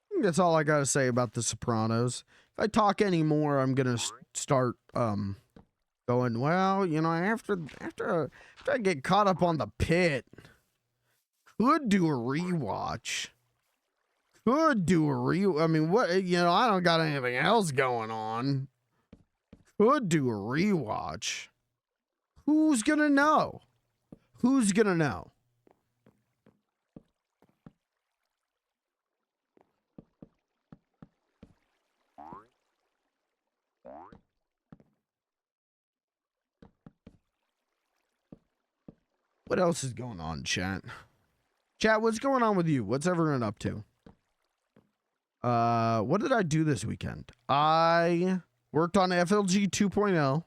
think that's all I gotta say about The Sopranos. If I talk anymore, I'm gonna start going, well, you know, after I get caught up on the pit, could do a rewatch. I mean, what, you know, I don't got anything else going on. Could do a rewatch. Who's gonna know? Who's gonna know? What else is going on, chat? Chat, what's going on with you? What's everyone up to? What did I do this weekend? I worked on FLG 2.0.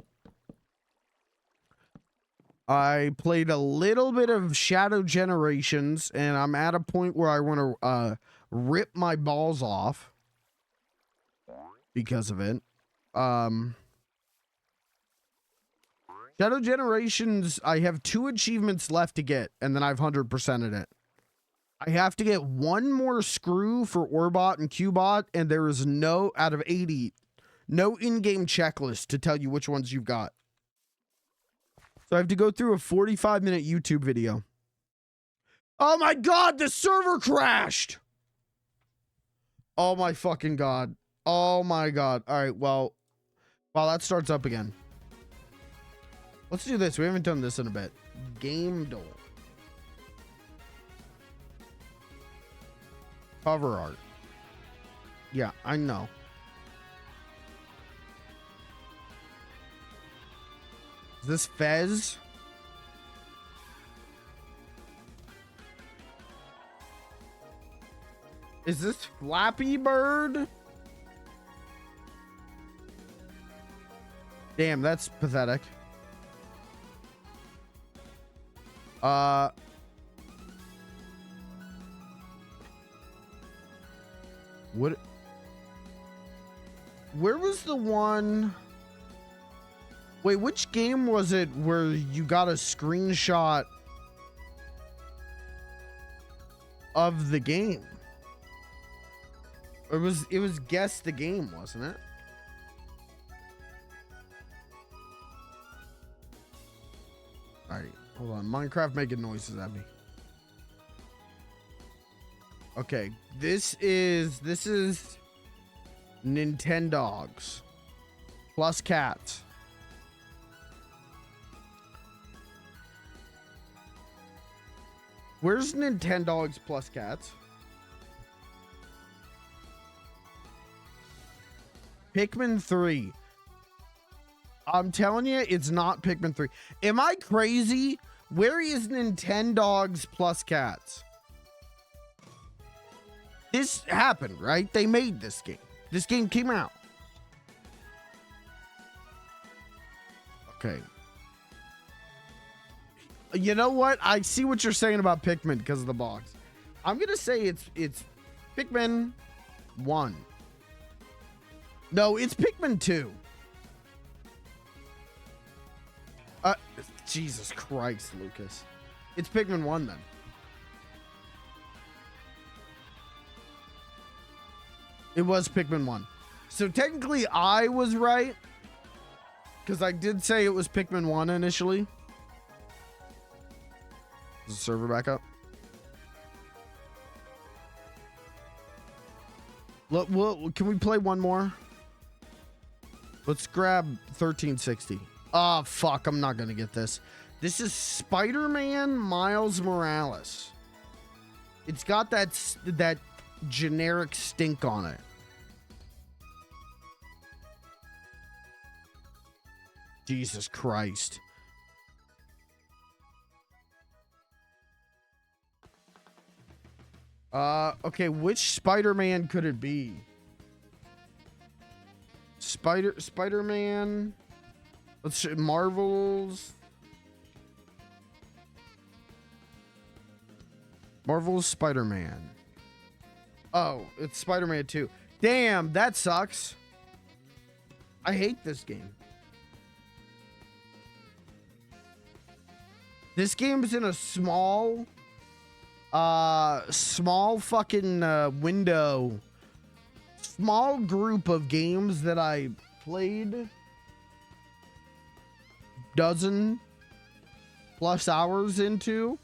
I played a little bit of Shadow Generations, and I'm at a point where I want to rip my balls off because of it. Shadow Generations, I have 2 achievements left to get, and then I've 100%ed it. I have to get 1 more screw for Orbot and Qbot, and there is no, out of 80, no in-game checklist to tell you which ones you've got. So I have to go through a 45-minute YouTube video. Oh my god, the server crashed! Oh my fucking god. Oh my god. Alright, well, while that starts up again. Let's do this. We haven't done this in a bit. Game door. Cover art. Yeah, I know. Is this Fez? Is this Flappy Bird? Damn, that's pathetic. What? Where was the one? Wait, which game was it where you got a screenshot of the game? It was guess the game, wasn't it? All right, hold on. Minecraft making noises at me. Okay, this is Nintendogs plus cats. Where's Nintendogs plus cats? Pikmin 3. I'm telling you, it's not Pikmin 3. Am I crazy? Where is Nintendogs plus cats? This happened, right? They made this game. This game came out. Okay. You know what? I see what you're saying about Pikmin because of the box. I'm gonna say it's Pikmin 1. No, it's Pikmin 2. Jesus Christ, Lucas. It's Pikmin 1 then. It was Pikmin 1. So technically I was right, because I did say it was Pikmin 1 initially. Is the server back up? Can we play one more? Let's grab 1360. Oh, fuck. I'm not going to get this. This is Spider-Man Miles Morales. It's got that generic stink on it. Jesus Christ. Okay, which Spider-Man could it be? Spider-Man. Let's see, Marvel's Spider-Man. Oh, it's Spider-Man 2. Damn, that sucks. I hate this game. This game's in a small fucking window. Small group of games that I played dozen plus hours into,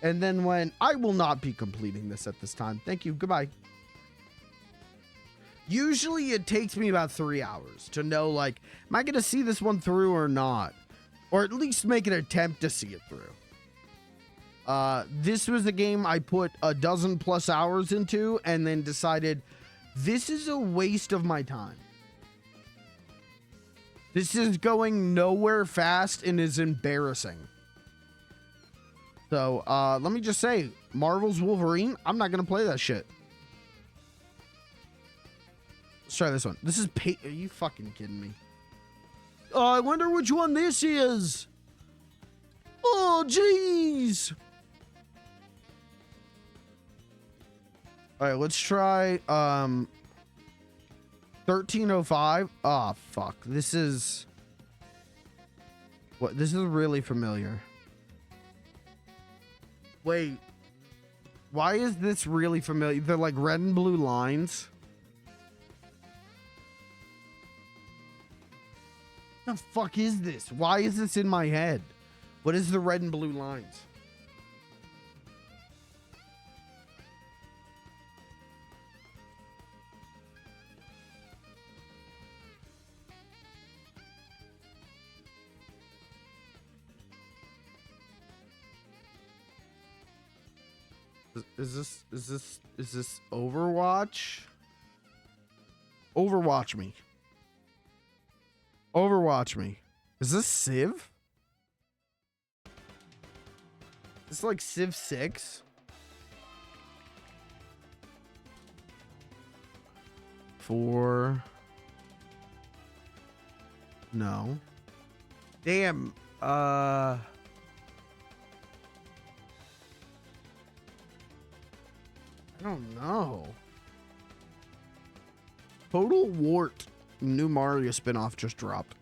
and then when I will not be completing this at this time. Thank you. Goodbye. Usually it takes me about 3 hours to know, like, am I going to see this one through or not? Or at least make an attempt to see it through. This was a game I put a dozen plus hours into and then decided this is a waste of my time. This is going nowhere fast and is embarrassing. So, let me just say, Marvel's Wolverine, I'm not going to play that shit. Let's try this one. This is Are you fucking kidding me? Oh, I wonder which one this is. Oh, jeez. All right, let's try 1305. Oh, fuck. This is what? This is really familiar. Wait. Why is this really familiar? They're like red and blue lines. What the fuck is this? Why is this in my head? What is the red and blue lines? Is this Overwatch? Overwatch me. Overwatch me. Is this Civ? It's like Civ 6. 4. No. Damn. I don't know. Total Wart. New Mario spinoff just dropped.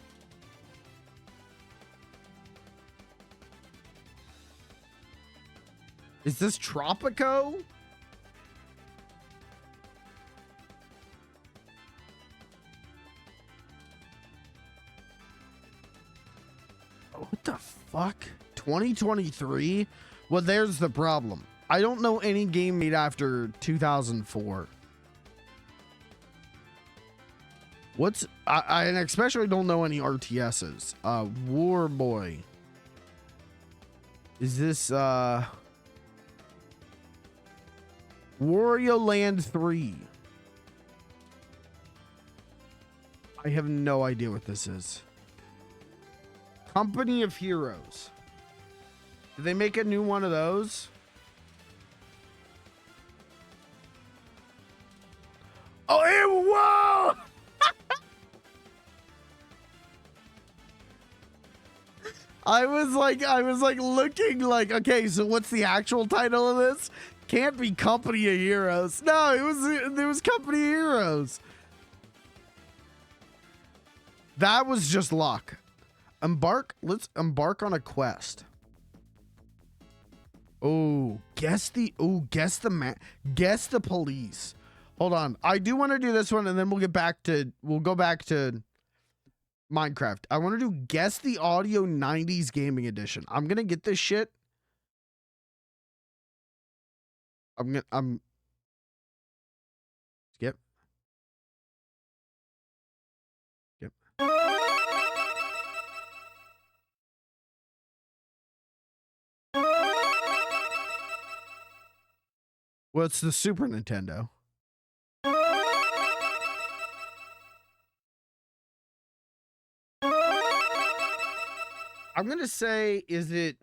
Is this Tropico? What the fuck? 2023? Well, there's the problem. I don't know any game made after 2004. I especially don't know any RTSs. War Boy. Is this Wario Land 3? I have no idea what this is. Company of Heroes. Did they make a new one of those? Oh, whoa! I was like looking like, okay, so what's the actual title of this? Can't be Company of Heroes. No, it was Company of Heroes. That was just luck. Let's embark on a quest. Oh, guess the police. Hold on. I do want to do this one and then we'll go back to Minecraft. I want to do guess the audio 90s gaming edition. I'm going to get this shit. I'm skip. Well, it's the Super Nintendo. I'm gonna say, is it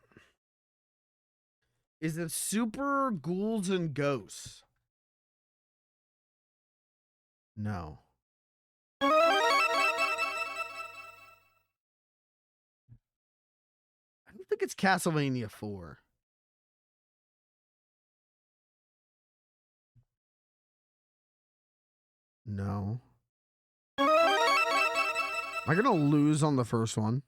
Super Ghouls and Ghosts? No. I don't think it's Castlevania 4. No. Am I gonna lose on the first one?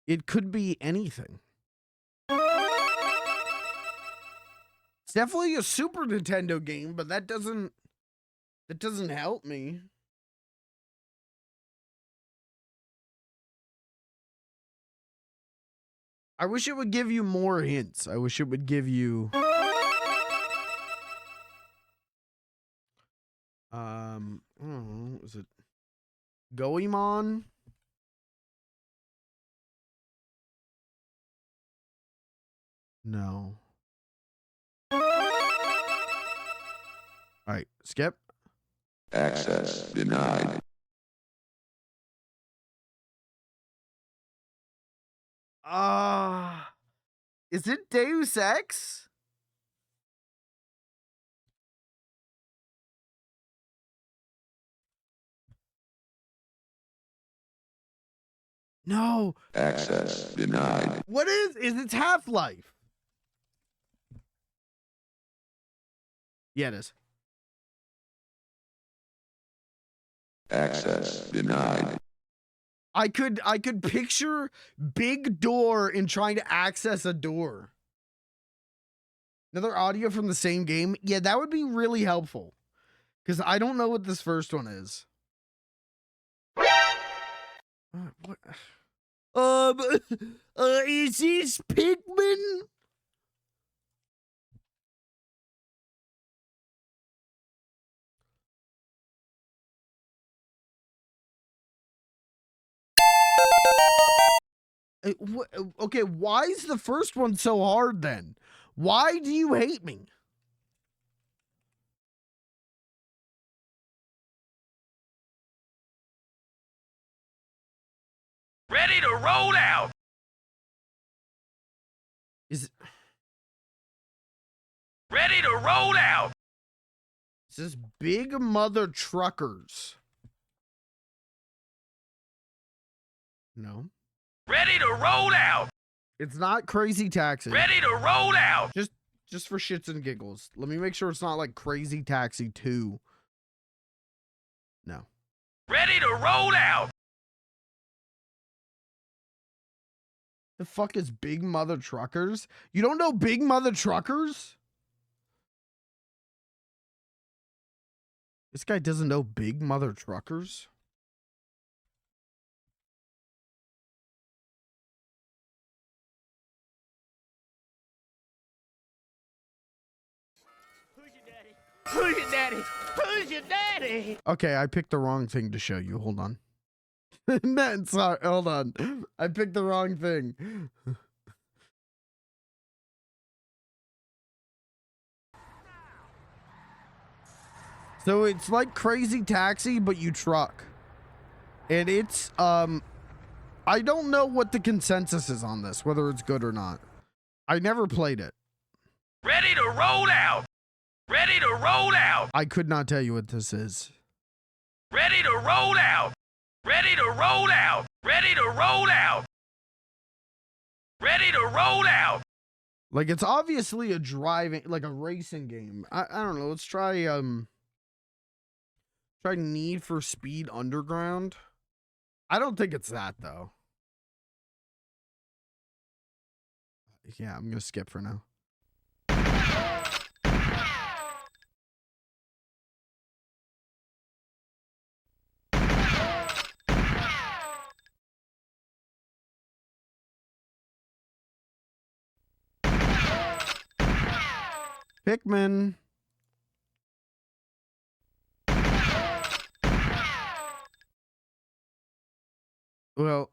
It could be anything. It's definitely a Super Nintendo game, but that doesn't help me. I wish it would give you more hints. I wish it would give you I don't know, is it Goemon? No. All right, skip. Access denied. Is it Deus Ex? No. Access denied. What is it's Half-Life? Yeah, it is. Access denied. I could picture big door in trying to access a door. Another audio from the same game? Yeah, that would be really helpful. Because I don't know what this first one is. What? Is this Pikmin? Okay, why is the first one so hard then? Why do you hate me? Ready to roll out. Is Ready to roll out. this Big Mother Truckers? No. Ready to roll out. It's not Crazy Taxi. Ready to roll out. Just for shits and giggles. Let me make sure it's not like Crazy Taxi 2. No. Ready to roll out. The fuck is Big Mother Truckers? You don't know Big Mother Truckers? This guy doesn't know Big Mother Truckers? Who's your daddy? Who's your daddy? Who's your daddy? Okay, I picked the wrong thing to show you. Hold on. No, sorry, hold on. I picked the wrong thing. So it's like Crazy Taxi, but you truck. And it's, I don't know what the consensus is on this, whether it's good or not. I never played it. Ready to roll out. Ready to roll out. I could not tell you what this is. Ready to roll out. Ready to roll out. Ready to roll out. Ready to roll out. Like, it's obviously a driving, like a racing game. I don't know. Let's try Need for Speed Underground. I don't think it's that, though. Yeah, I'm gonna skip for now. Pikmin. Well,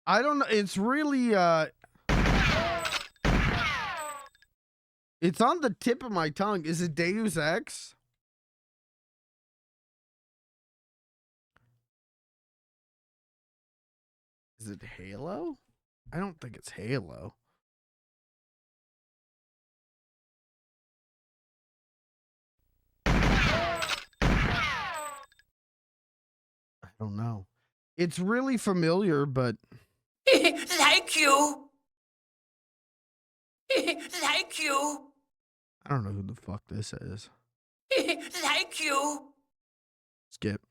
I don't know. It's really it's on the tip of my tongue. Is it Deus Ex? Is it Halo? I don't think it's Halo. I don't know. It's really familiar, but Thank you. Thank you. I don't know who the fuck this is. Thank you. Skip.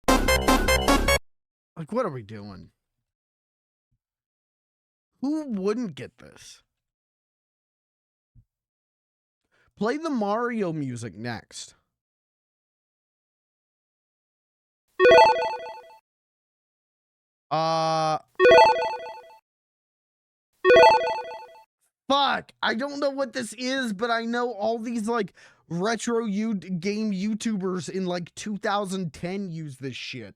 Like, what are we doing? Who wouldn't get this? Play the Mario music next. Fuck. I don't know what this is, but I know all these like retro game YouTubers in like 2010 use this shit.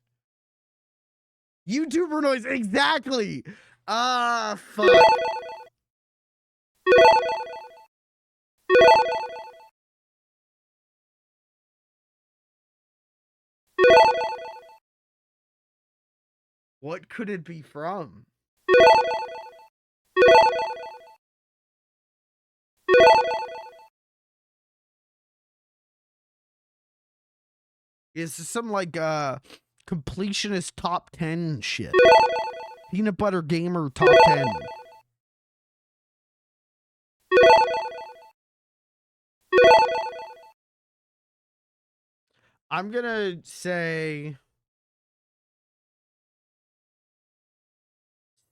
YouTuber noise, exactly. Fuck. What could it be from? Is this some like completionist top 10 shit? Peanut Butter Gamer top 10. I'm gonna say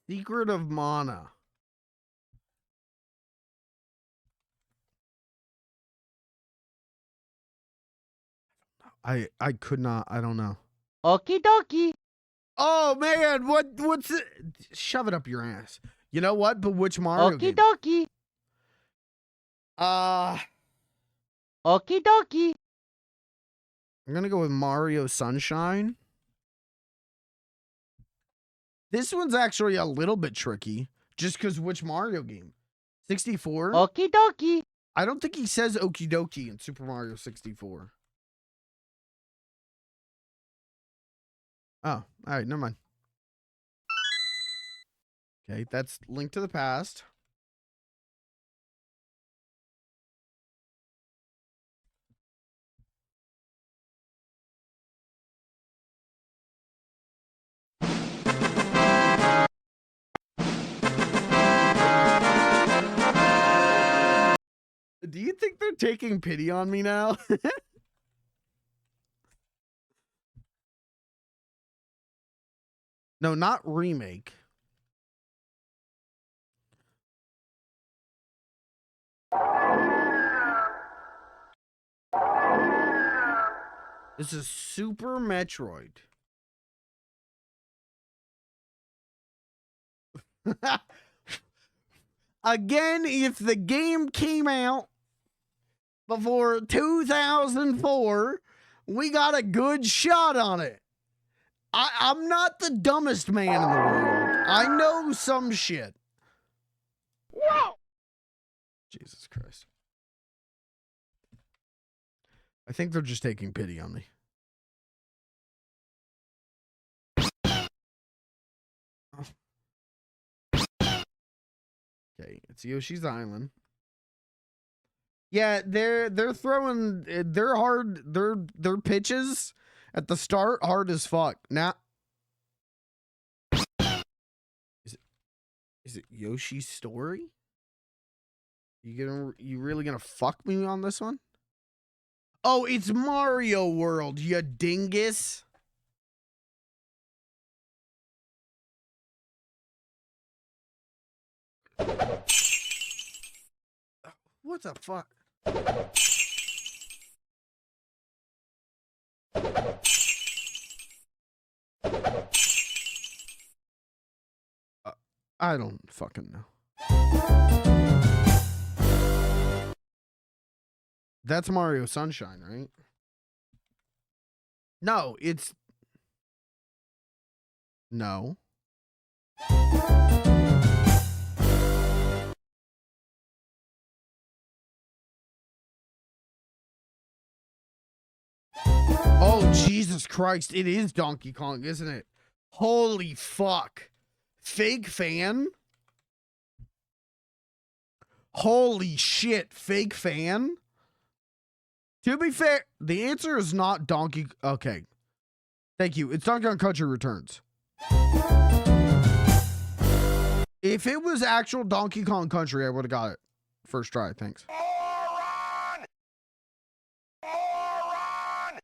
Secret of Mana. I could not. I don't know. Okie dokie. Oh man, what's it? Shove it up your ass. You know what? But which Mario Okie game? dokie. Okie dokie. I'm gonna go with Mario Sunshine. This one's actually a little bit tricky, just because which Mario game? 64? Okie dokie. I don't think he says okie dokie in Super Mario 64. Oh, all right, never mind. Okay, that's Link to the Past. Do you think they're taking pity on me now? No, not remake. This is Super Metroid. Again, if the game came out before 2004, we got a good shot on it. I'm not the dumbest man in the world. I know some shit. Whoa. Jesus Christ. I think they're just taking pity on me. Okay, it's Yoshi's Island. Yeah, they're throwing they're hard. Their pitches at the start hard as fuck. Now, is it Yoshi's Story? You really gonna fuck me on this one? Oh, it's Mario World, you dingus. What the fuck? I don't fucking know. That's Mario Sunshine, right? No, it's no. Oh, Jesus Christ. It is Donkey Kong, isn't it? Holy fuck. Fake fan? Holy shit. Fake fan? To be fair, the answer is not Donkey. Okay. Thank you. It's Donkey Kong Country Returns. If it was actual Donkey Kong Country, I would have got it. First try. Thanks. Moron! Moron!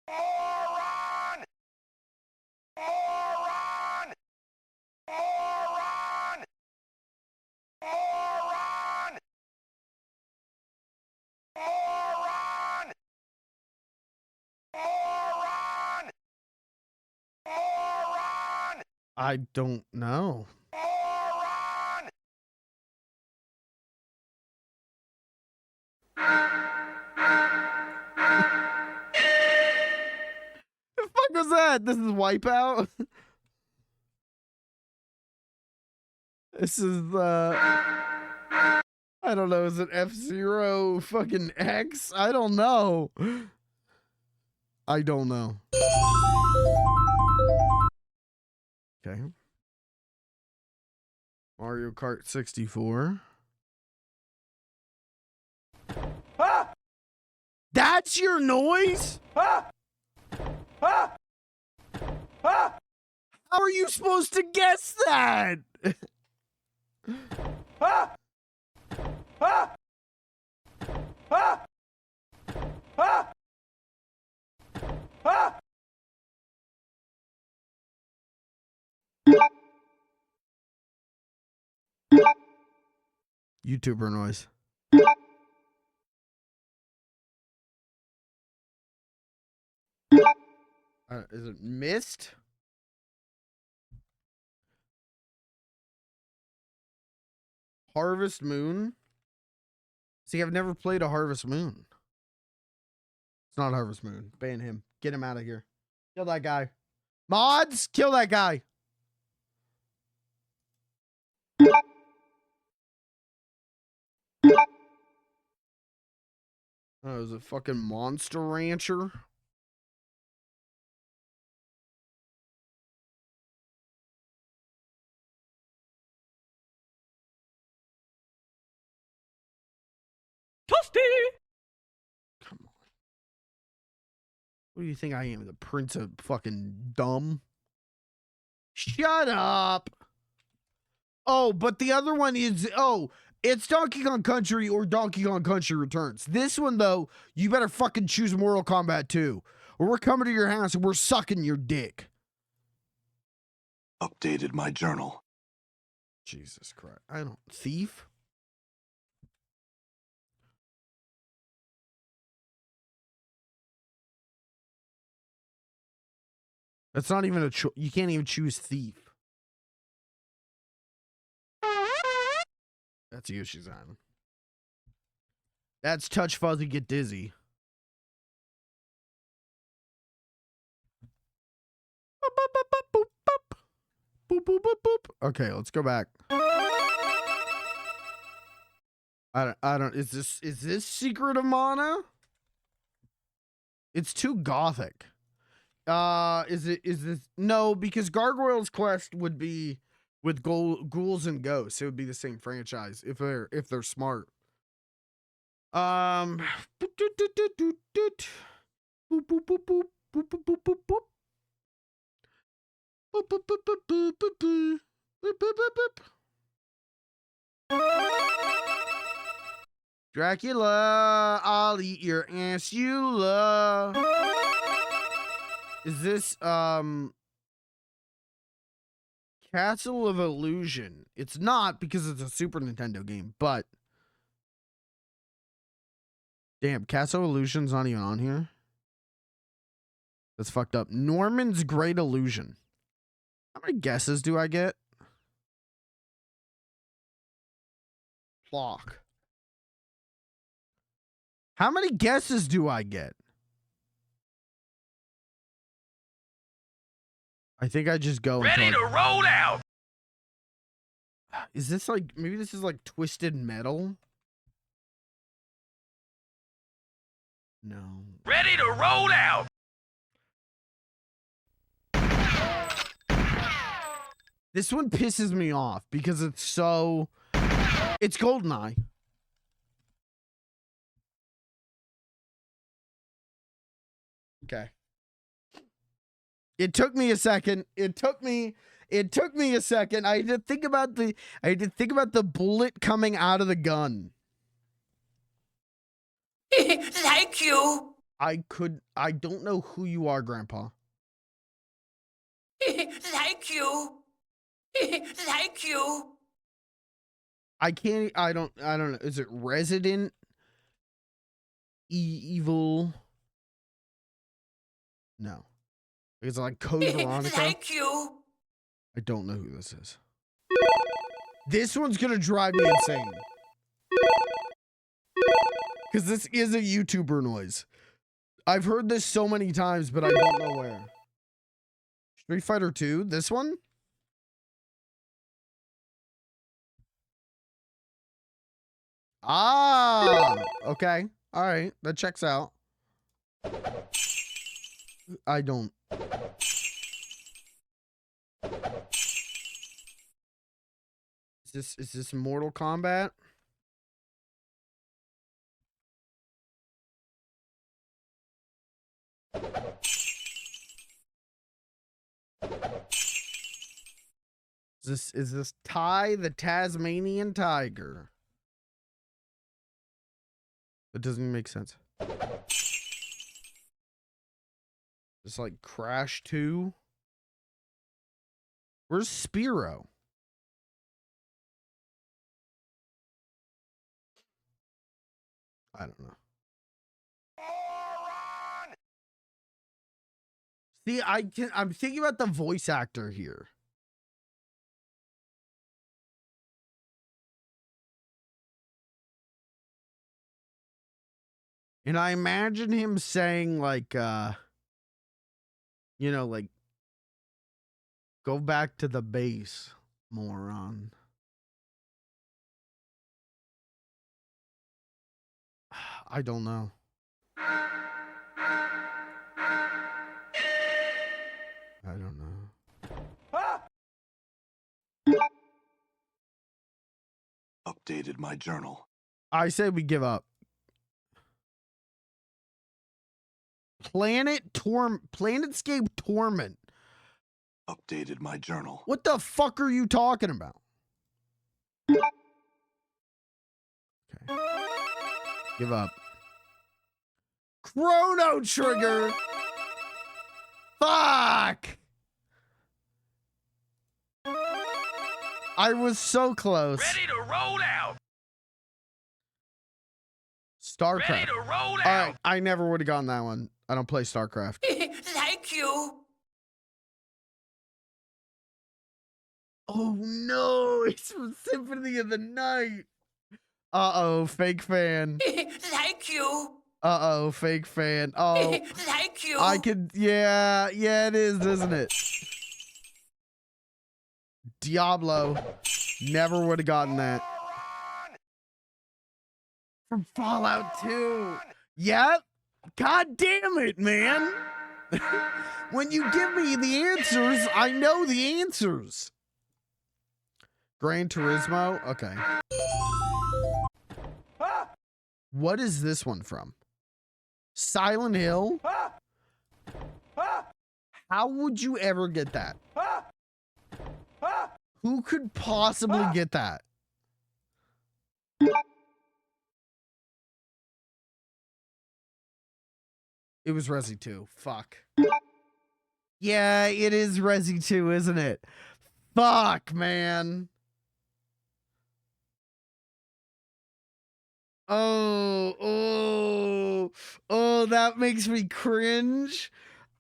Moron! Moron! Moron! Moron! Moron! Moron! Moron! I don't know. Moron! The fuck was that? This is Wipeout? This is, I don't know. Is it F-Zero fucking X? I don't know. I don't know. Okay. Mario Kart 64. Ah! That's your noise? Ah! Ah! Ah! How are you supposed to guess that? Ah! Ah! Ah! Ah! Ah! YouTuber noise. Is it Mist? Harvest Moon? See, I've never played a Harvest Moon. It's not Harvest Moon. Ban him. Get him out of here. Kill that guy. Mods, kill that guy. Oh, it was a fucking Monster Rancher. Toasty! Come on. What do you think I am? The Prince of fucking dumb? Shut up. Oh, but the other one is, it's Donkey Kong Country or Donkey Kong Country Returns. This one, though, you better fucking choose Mortal Kombat 2. Or we're coming to your house and we're sucking your dick. Updated my journal. Jesus Christ. I don't. Thief? That's not even a choice. You can't even choose Thief. That's Yoshi's Island. That's Touch Fuzzy Get Dizzy. Boop, boop, boop, boop. Okay, let's go back. I don't, is this Secret of Mana? It's too gothic. Is this, no, because Gargoyle's Quest would be with ghouls and ghosts. It would be the same franchise if they're smart. Boop, boop, boop, boop, boop, boop, boop, boop, boop, boop. Boop, boop, boop, boop, boop, boop, boop. Boop, boop, boop, boop. Dracula, I'll eat your ass, you love. Is this, Castle of Illusion? It's not because it's a Super Nintendo game, but damn, Castle of Illusion's not even on here. That's fucked up. Norman's Great Illusion. How many guesses do I get? Clock. How many guesses do I get? I think I just go Ready until to roll out. Is this like, maybe this is like Twisted Metal? No. Ready to roll out. This one pisses me off because it's so... It's GoldenEye. Okay. It took me a second. It took me a second. I had to think about the bullet coming out of the gun. Thank you. I don't know who you are, Grandpa. Thank you. Thank you. I don't know. Is it Resident Evil? No. Is it like Code Veronica? Thank you. I don't know who this is. This one's gonna drive me insane. Because this is a YouTuber noise. I've heard this so many times, but I don't know where. Street Fighter 2? This one? Ah! Okay. Alright. That checks out. I don't... Is this Mortal Kombat? Is this Ty the Tasmanian Tiger? That doesn't make sense. It's like Crash 2. Where's Spyro? I don't know. See, I'm thinking about the voice actor here. And I imagine him saying like you know, like, go back to the base, moron. I don't know. I don't know. Updated my journal. I say we give up. Planetscape Torment. Updated my journal. What the fuck are you talking about? Okay. Give up. Chrono Trigger. Fuck. I was so close. Ready to roll out. StarCraft. Ready to roll All out. right, I never would have gotten that one. I don't play StarCraft. Thank you. Oh no, it's from Symphony of the Night. Uh-oh, fake fan. Thank you. Uh-oh, fake fan. Oh, Thank you. I could, yeah, it is, isn't it? Diablo. Never would have gotten that. From Fallout 2. Yep. God damn it, man. When you give me the answers, I know the answers. Gran Turismo? Okay. What is this one from? Silent Hill? How would you ever get that? Who could possibly get that? It was Resi 2. Fuck. Yeah, it is Resi 2, isn't it? Fuck, man. Oh, that makes me cringe.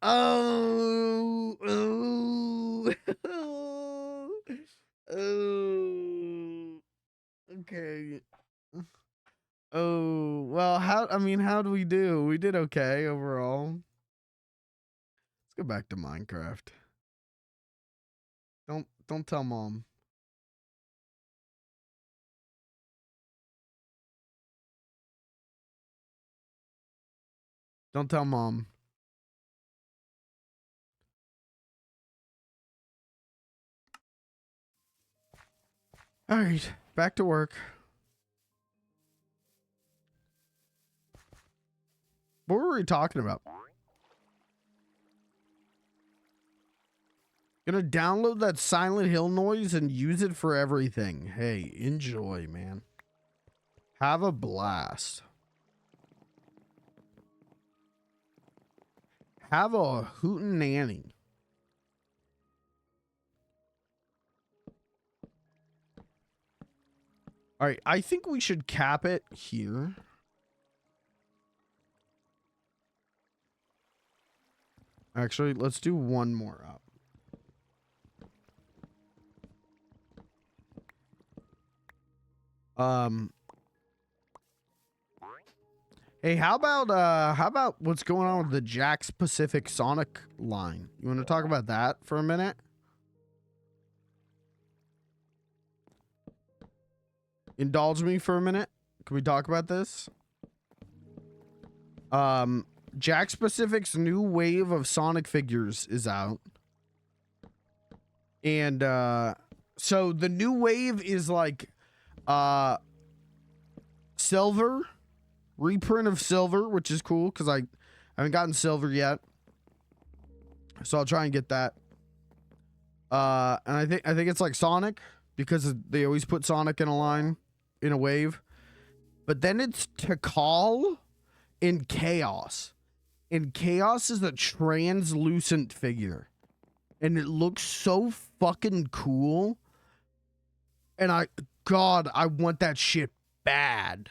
Oh. Okay. Oh, well, how do we do? We did okay overall. Let's go back to Minecraft. Don't tell mom. Don't tell mom. All right, back to work. What were we talking about? Gonna download that Silent Hill noise and use it for everything. Hey, enjoy, man. Have a blast. Have a hootin' nanny. All right, I think we should cap it here. Actually, let's do one more up. Hey, how about what's going on with the Jack's Pacific Sonic line? You want to talk about that for a minute? Indulge me for a minute. Can we talk about this? Jack's Pacific's new wave of Sonic figures is out. And so the new wave is like Silver, reprint of Silver, which is cool because I haven't gotten Silver yet. So I'll try and get that. And I think it's like Sonic because they always put Sonic in a line, in a wave. But then it's Tikal in Chaos. And Chaos is a translucent figure. And it looks so fucking cool. And God, I want that shit bad.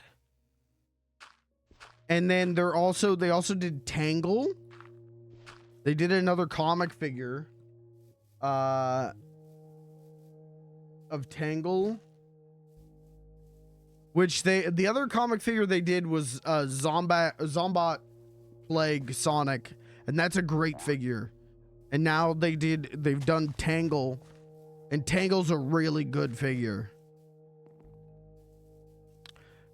And then they also did Tangle. They did another comic figure of Tangle. Which the other comic figure they did was Zombot Plague Sonic, and that's a great figure. And now they've done Tangle, and Tangle's a really good figure.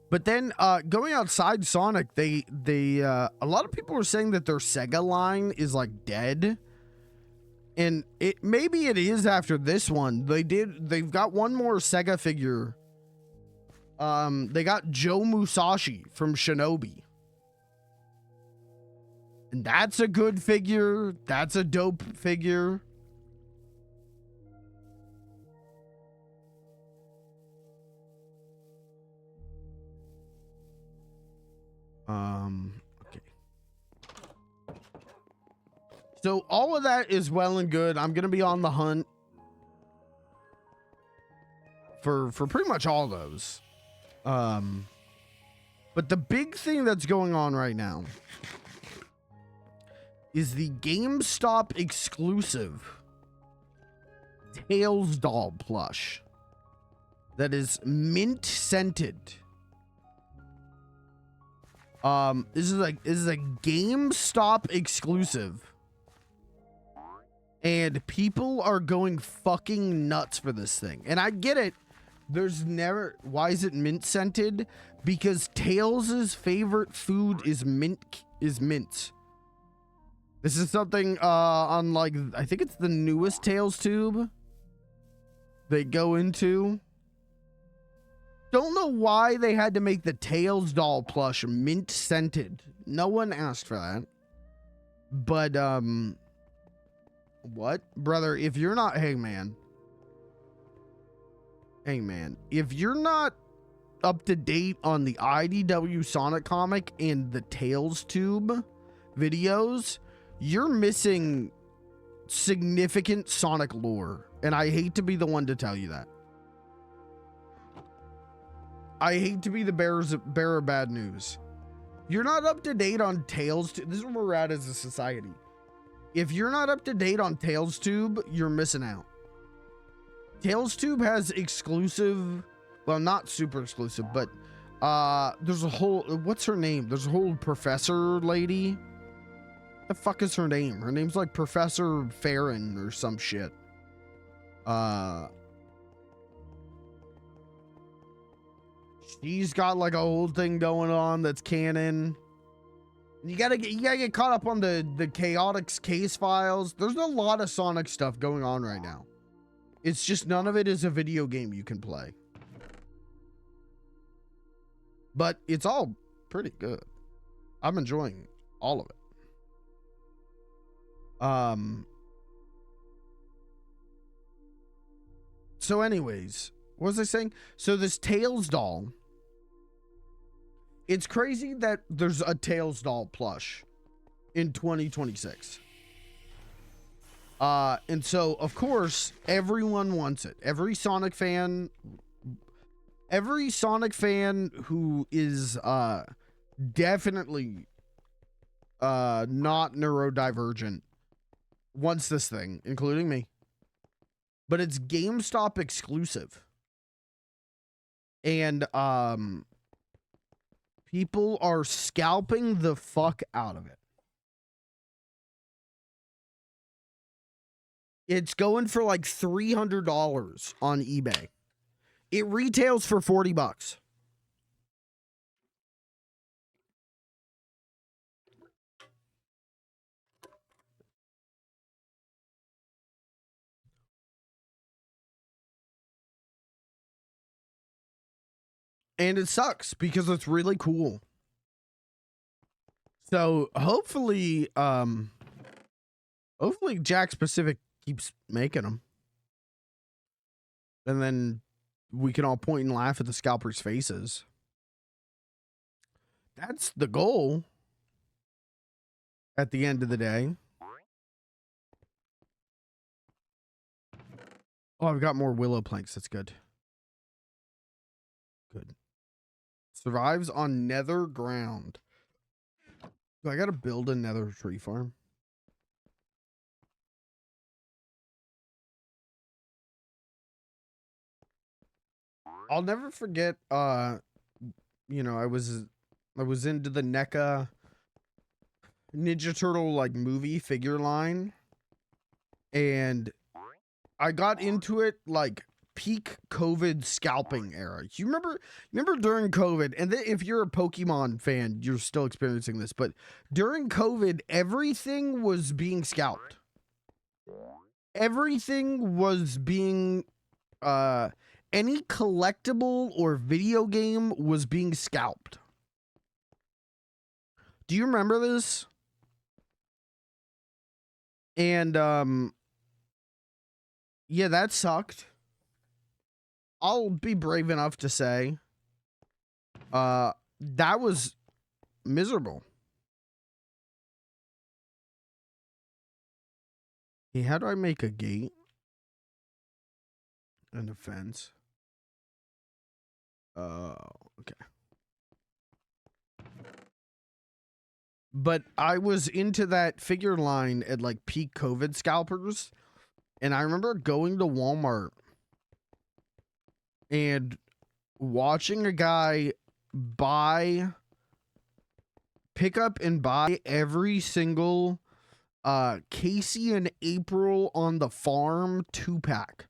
But then going outside Sonic, a lot of people were saying that their Sega line is like dead. And maybe it is after this one. They've got one more Sega figure. They got Joe Musashi from Shinobi. And that's a good figure. That's a dope figure. Okay. So all of that is well and good. I'm going to be on the hunt for pretty much all those. But the big thing that's going on right now is the GameStop exclusive Tails doll plush that is mint scented. This is a GameStop exclusive, and people are going fucking nuts for this thing. And I get it. Why is it mint scented? Because Tails' favorite food is mint. This is something on, like, I think it's the newest Tails tube they go into. Don't know why they had to make the Tails doll plush mint scented. No one asked for that. But what? Brother, if you're not, hey man, if you're not up to date on the IDW Sonic comic and the Tails tube videos, you're missing significant Sonic lore. And I hate to be the one to tell you that. I hate to be the bearer of bad news. You're not up to date on Tails. This is where we're at as a society. If you're not up to date on Tails Tube, you're missing out. Tails Tube has exclusive, well, not super exclusive, but there's a whole, what's her name? There's a whole professor lady. The fuck is her name? Her name's like Professor Farron or some shit. She's got like a whole thing going on that's canon. You gotta get caught up on the Chaotix case files. There's a lot of Sonic stuff going on right now. It's just none of it is a video game you can play. But it's all pretty good. I'm enjoying all of it. So anyways, what was I saying? So this Tails doll. It's crazy that there's a Tails doll plush in 2026. And so of course everyone wants it. Every Sonic fan who is definitely not neurodivergent wants this thing, including me. But it's GameStop exclusive. And people are scalping the fuck out of it. It's going for like $300 on eBay. It retails for $40. And it sucks because it's really cool. So hopefully Jack Pacific keeps making them. And then we can all point and laugh at the scalpers' faces. That's the goal at the end of the day. Oh, I've got more willow planks. That's good. Good. Survives on nether ground. I gotta build a nether tree farm. I'll never forget, you know, I was into the NECA Ninja Turtle like movie figure line, and I got into it like peak COVID scalping era. You remember during COVID, and if you're a Pokemon fan, you're still experiencing this, but during COVID, everything was being scalped. Everything was being, any collectible or video game was being scalped. Do you remember this? And, yeah, that sucked. I'll be brave enough to say, that was miserable. Hey, how do I make a gate and a fence? Okay. But I was into that figure line at like peak COVID scalpers, and I remember going to Walmart and watching a guy pick up and buy every single Casey and April on the Farm 2-pack.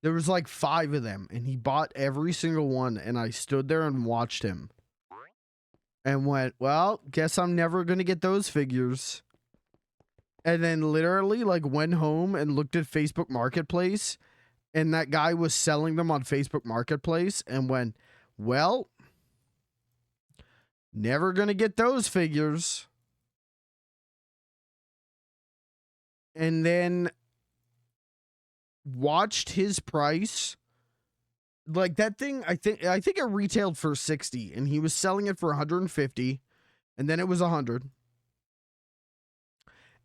There was like 5 of them, and he bought every single one, and I stood there and watched him and went, well, guess I'm never going to get those figures. And then literally like went home and looked at Facebook Marketplace, and that guy was selling them on Facebook Marketplace, and went, well, never going to get those figures. And then watched his price. Like that thing, I think it retailed for 60, and he was selling it for 150, and then it was 100.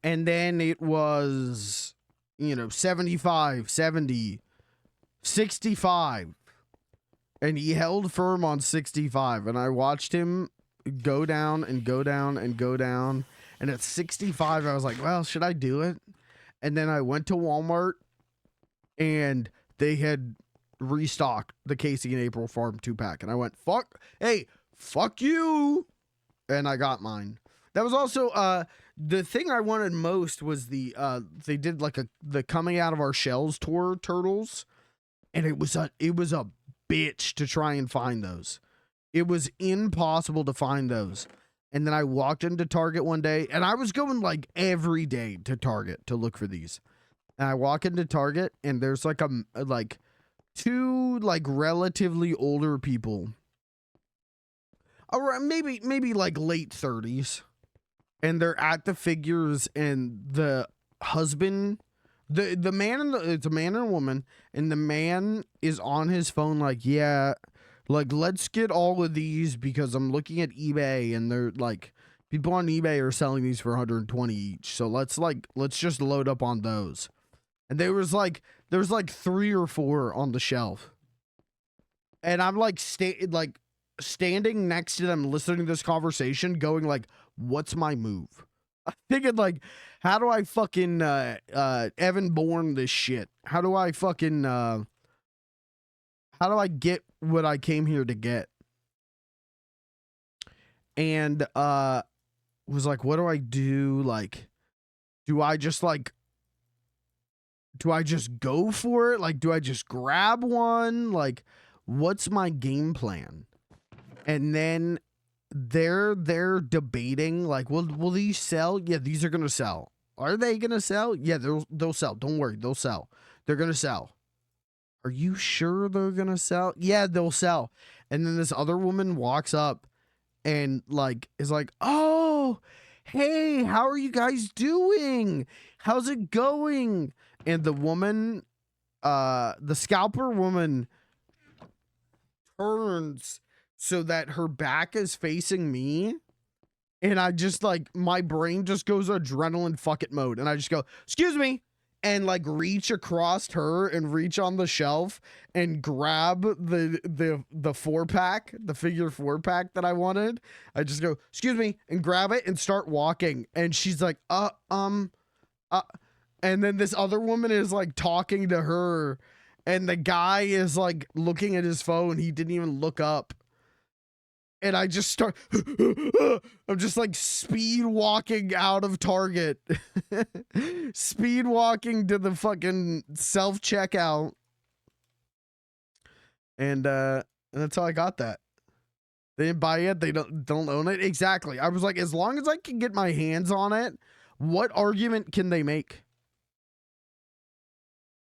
And then it was, 75, 70, 65. And he held firm on 65, and I watched him go down and go down and go down. And at 65, I was like, well, should I do it? And then I went to Walmart, and they had restocked the Casey and April Farm 2-pack. And I went, fuck you. And I got mine. That was also the thing I wanted most was the they did like the coming out of our shells tour turtles, and it was a bitch to try and find those. It was impossible to find those. And then I walked into Target one day, and I was going like every day to Target to look for these. And I walk into Target, and there's like two like relatively older people, around maybe like late 30s, and they're at the figures, and the husband, the man and it's a man and a woman, and the man is on his phone like, yeah, like, let's get all of these because I'm looking at eBay, and they're like, people on eBay are selling these for 120 each, so let's just load up on those. And there was like 3 or 4 on the shelf, and I'm like standing next to them, listening to this conversation, going like, what's my move? I'm thinking like, how do I fucking Evan Bourne this shit? How do I fucking how do I get what I came here to get? And was like, what do I do? Like, do I just go for it? Like, do I just grab one? Like, what's my game plan? And then they're debating like, will these sell? Yeah, these are gonna sell. Are they gonna sell? Yeah, they'll sell. Don't worry, they'll sell. They're gonna sell. Are you sure they're gonna sell? Yeah, they'll sell. And then this other woman walks up and like is like, oh, hey, how are you guys doing? How's it going? And the woman, the scalper woman, turns so that her back is facing me, and I just like, my brain just goes adrenaline fuck it mode, and I just go, excuse me, and like reach across her and reach on the shelf and grab the 4-pack, the figure 4-pack that I wanted. I just go, excuse me, and grab it and start walking, and she's like, and then this other woman is like talking to her, and the guy is like looking at his phone. He didn't even look up. And I just start, I'm just like speed walking out of Target, speed walking to the fucking self-checkout. And that's how I got that. They didn't buy it. They don't own it. Exactly. I was like, as long as I can get my hands on it, what argument can they make?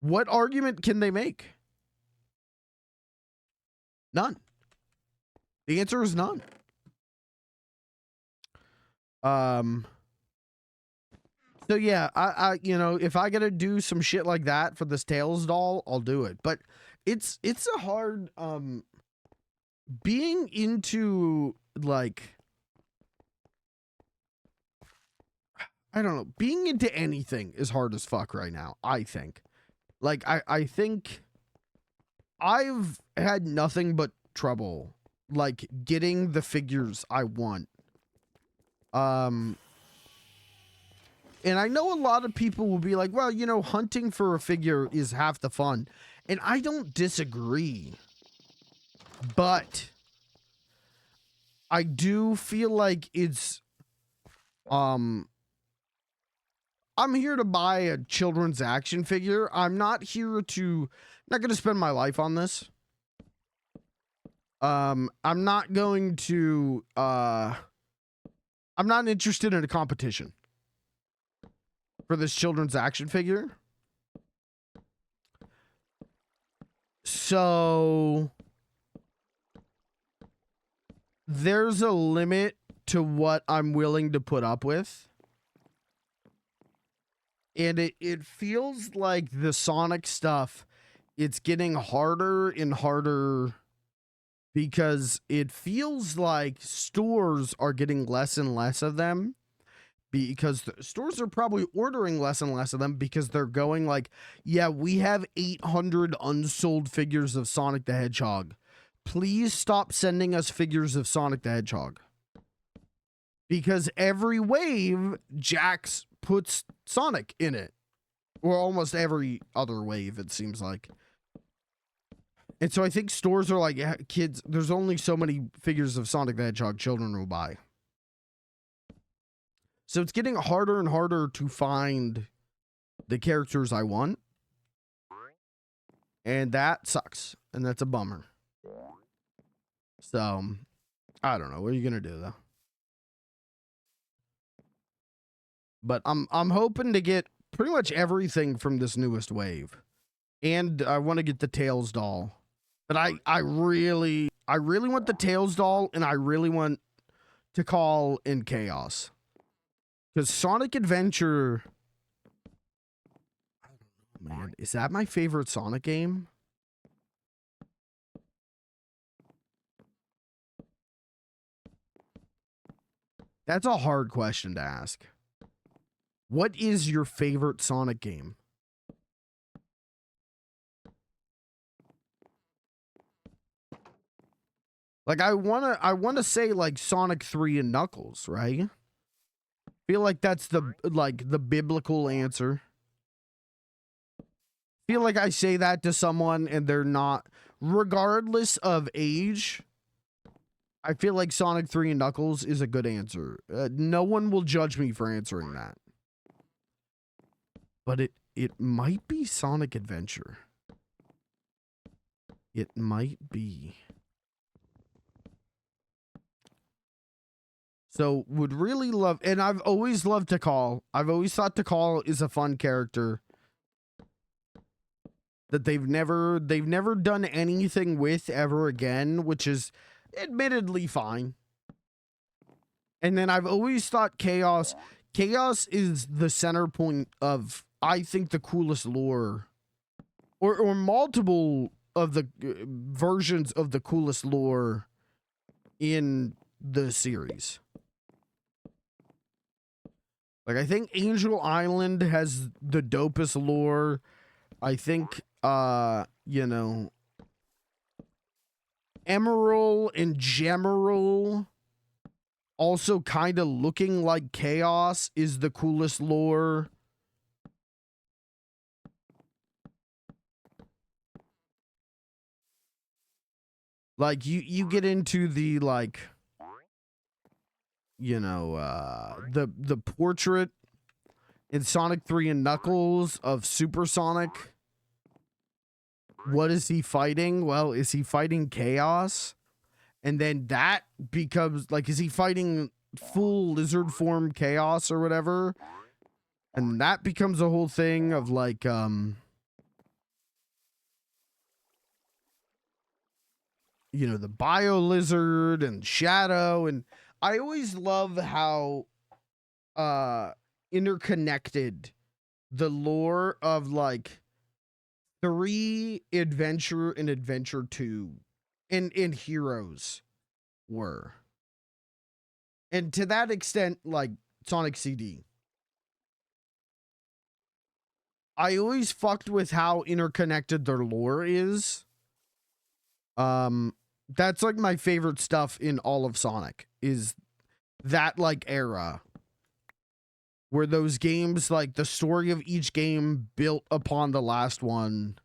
What argument can they make? None. The answer is none. So yeah, I you know, if I gotta do some shit like that for this Tails doll, I'll do it. But it's a hard being into like, I don't know, being into anything is hard as fuck right now, I think. Like I think I've had nothing but trouble like getting the figures I want. And I know a lot of people will be like, well, you know, hunting for a figure is half the fun. And I don't disagree. But I do feel like it's I'm here to buy a children's action figure. I'm not going to spend my life on this. I'm not going to, I'm not interested in a competition for this children's action figure. So there's a limit to what I'm willing to put up with. And it feels like the Sonic stuff, it's getting harder and harder, because it feels like stores are getting less and less of them, because the stores are probably ordering less and less of them because they're going like, yeah, we have 800 unsold figures of Sonic the Hedgehog. Please stop sending us figures of Sonic the Hedgehog. Because every wave, Jax puts Sonic in it. Or almost every other wave, it seems like. And so I think stores are like, yeah, kids, there's only so many figures of Sonic the Hedgehog children will buy. So it's getting harder and harder to find the characters I want. And that sucks. And that's a bummer. So, I don't know. What are you going to do, though? But I'm hoping to get pretty much everything from this newest wave. And I want to get the Tails doll. But I really want the Tails doll, and I really want to call in Chaos. Because Sonic Adventure... Man, is that my favorite Sonic game? That's a hard question to ask. What is your favorite Sonic game? Like, I wanna say like Sonic 3 and Knuckles, right? Feel like that's the biblical answer. Feel like I say that to someone and they're not, regardless of age. I feel like Sonic 3 and Knuckles is a good answer. No one will judge me for answering that. But it might be Sonic Adventure. It might be. So would really love, and I've always loved Tikal. I've always thought Tikal is a fun character that they've never done anything with ever again, which is admittedly fine. And then I've always thought Chaos is the center point of, I think, the coolest lore, or multiple of the versions of the coolest lore in the series. Like, I think Angel Island has the dopest lore. I think, you know, Emerald and Gemerald also kind of looking like Chaos is the coolest lore. Like, you get into the, like, you know, the portrait in Sonic 3 and Knuckles of Super Sonic. What is he fighting? Well, is he fighting Chaos? And then that becomes, like, is he fighting full lizard form Chaos or whatever? And that becomes a whole thing of, like, you know, the Bio Lizard and Shadow. And I always love how interconnected the lore of, like, 3, Adventure, and Adventure 2 and Heroes were. And to that extent, like Sonic CD. I always fucked with how interconnected their lore is. That's like my favorite stuff in all of Sonic, is that, like, era where those games, like, the story of each game built upon the last one.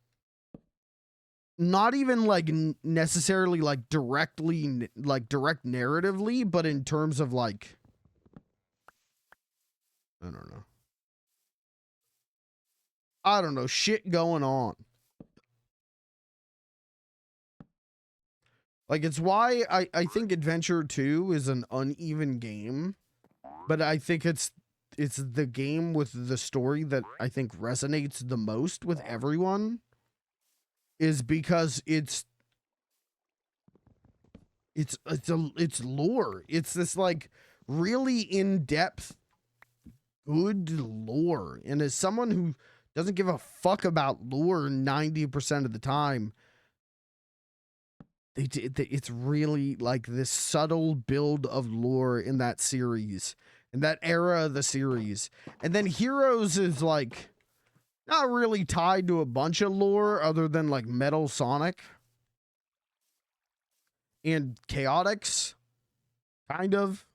Not even, like, necessarily, like, directly, like, direct narratively, but in terms of, like, I don't know, shit going on. Like, it's why I think Adventure 2 is an uneven game, but I think it's the game with the story that I think resonates the most with everyone, is because it's lore. It's this, like, really in-depth, good lore. And as someone who doesn't give a fuck about lore 90% of the time, it's really, like, this subtle build of lore in that series, in that era of the series. And then Heroes is, like, not really tied to a bunch of lore other than, like, Metal Sonic and Chaotix, kind of.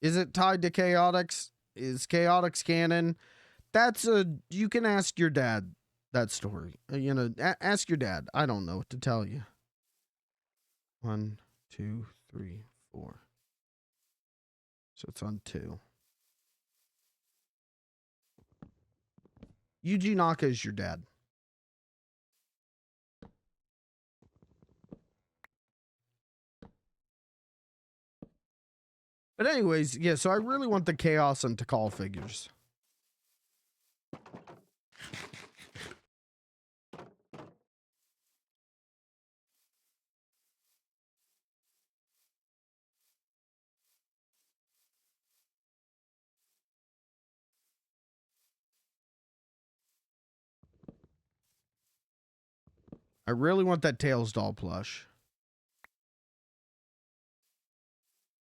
Is it tied to Chaotix? Is Chaotix canon? That's you can ask your dad that story. You know, ask your dad. I don't know what to tell you. 1, 2, 3, 4. So it's on 2. Yuji Naka is your dad. But anyways, yeah, so I really want the Chaos and Tikal figures. I really want that Tails doll plush.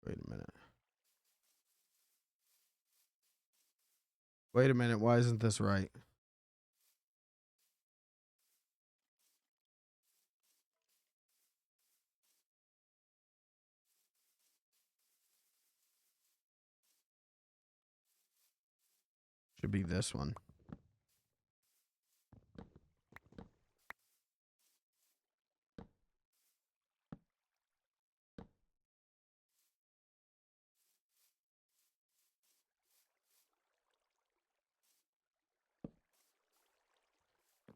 Wait a minute. Wait a minute. Why isn't this right? Should be this one.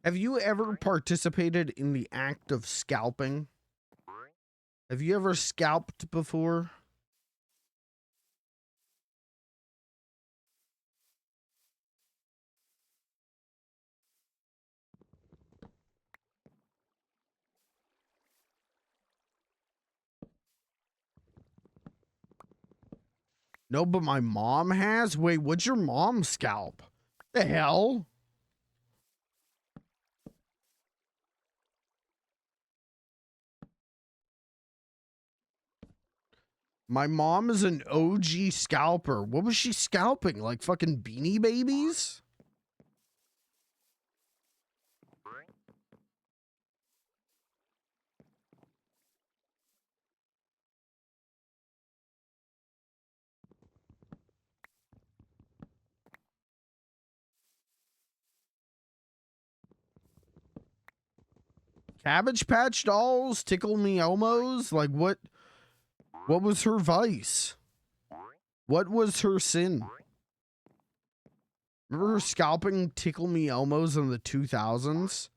Have you ever participated in the act of scalping? Have you ever scalped before? No, but my mom has? Wait, what'd your mom scalp? The hell? My mom is an OG scalper. What was she scalping? Like fucking Beanie Babies? Cabbage Patch Dolls? Tickle Me Elmos? Like what was her vice? What was her sin? Remember her scalping Tickle Me Elmos in the 2000s?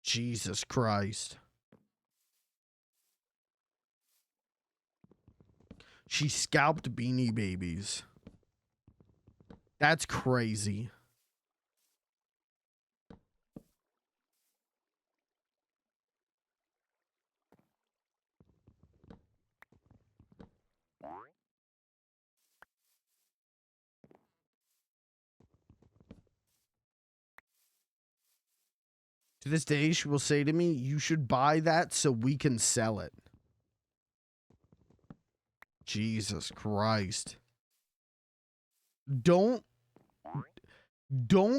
Jesus Christ. She scalped Beanie Babies. That's crazy. To this day, she will say to me, you should buy that so we can sell it. Jesus Christ. Don't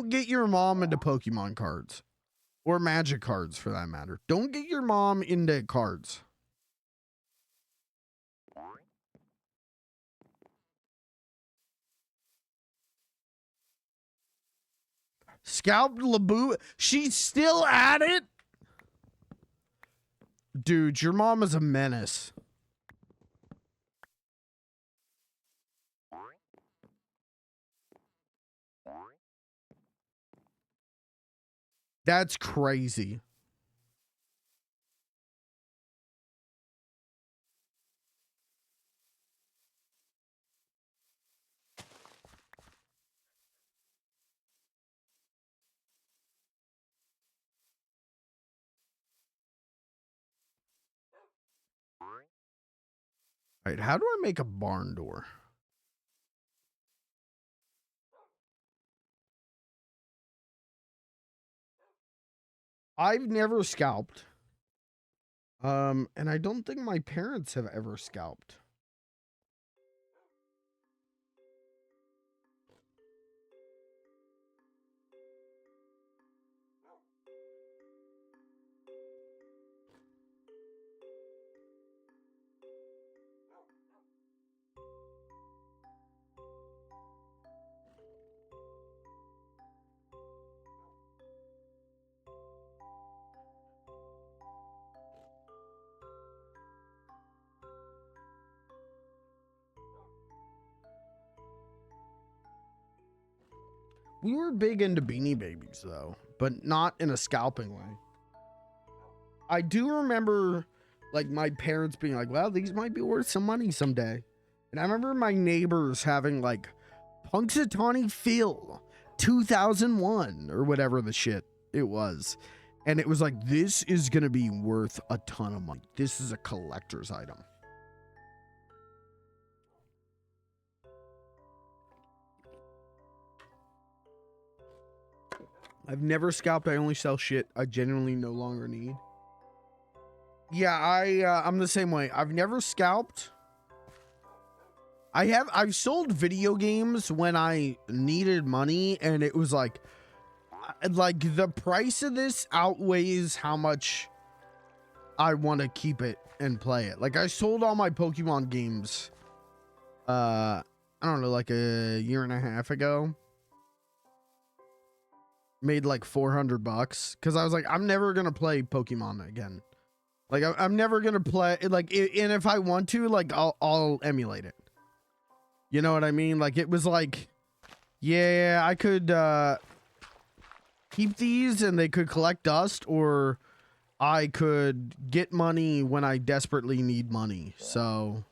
get your mom into Pokemon cards. Or Magic cards, for that matter. Don't get your mom into cards. Scalped Laboo. She's still at it? Dude, your mom is a menace. That's crazy. All right, how do I make a barn door? I've never scalped. And I don't think my parents have ever scalped. We were big into Beanie Babies though, but not in a scalping way. I do remember like my parents being like, well, these might be worth some money someday. And I remember my neighbors having like Punxsutawney Phil 2001 or whatever the shit it was. And it was like, this is going to be worth a ton of money. This is a collector's item. I've never scalped. I only sell shit I genuinely no longer need. Yeah, I'm the same way. I've never scalped. I've sold video games when I needed money, and it was like the price of this outweighs how much I want to keep it and play it. Like I sold all my Pokemon games I don't know, like a year and a half ago. Made like $400 because I was like, I'm never gonna play Pokemon again. Like I'm never gonna play like and if I want to, like I'll emulate it. You know what I mean? Like it was like, yeah, I could keep these and they could collect dust, or I could get money when I desperately need money. So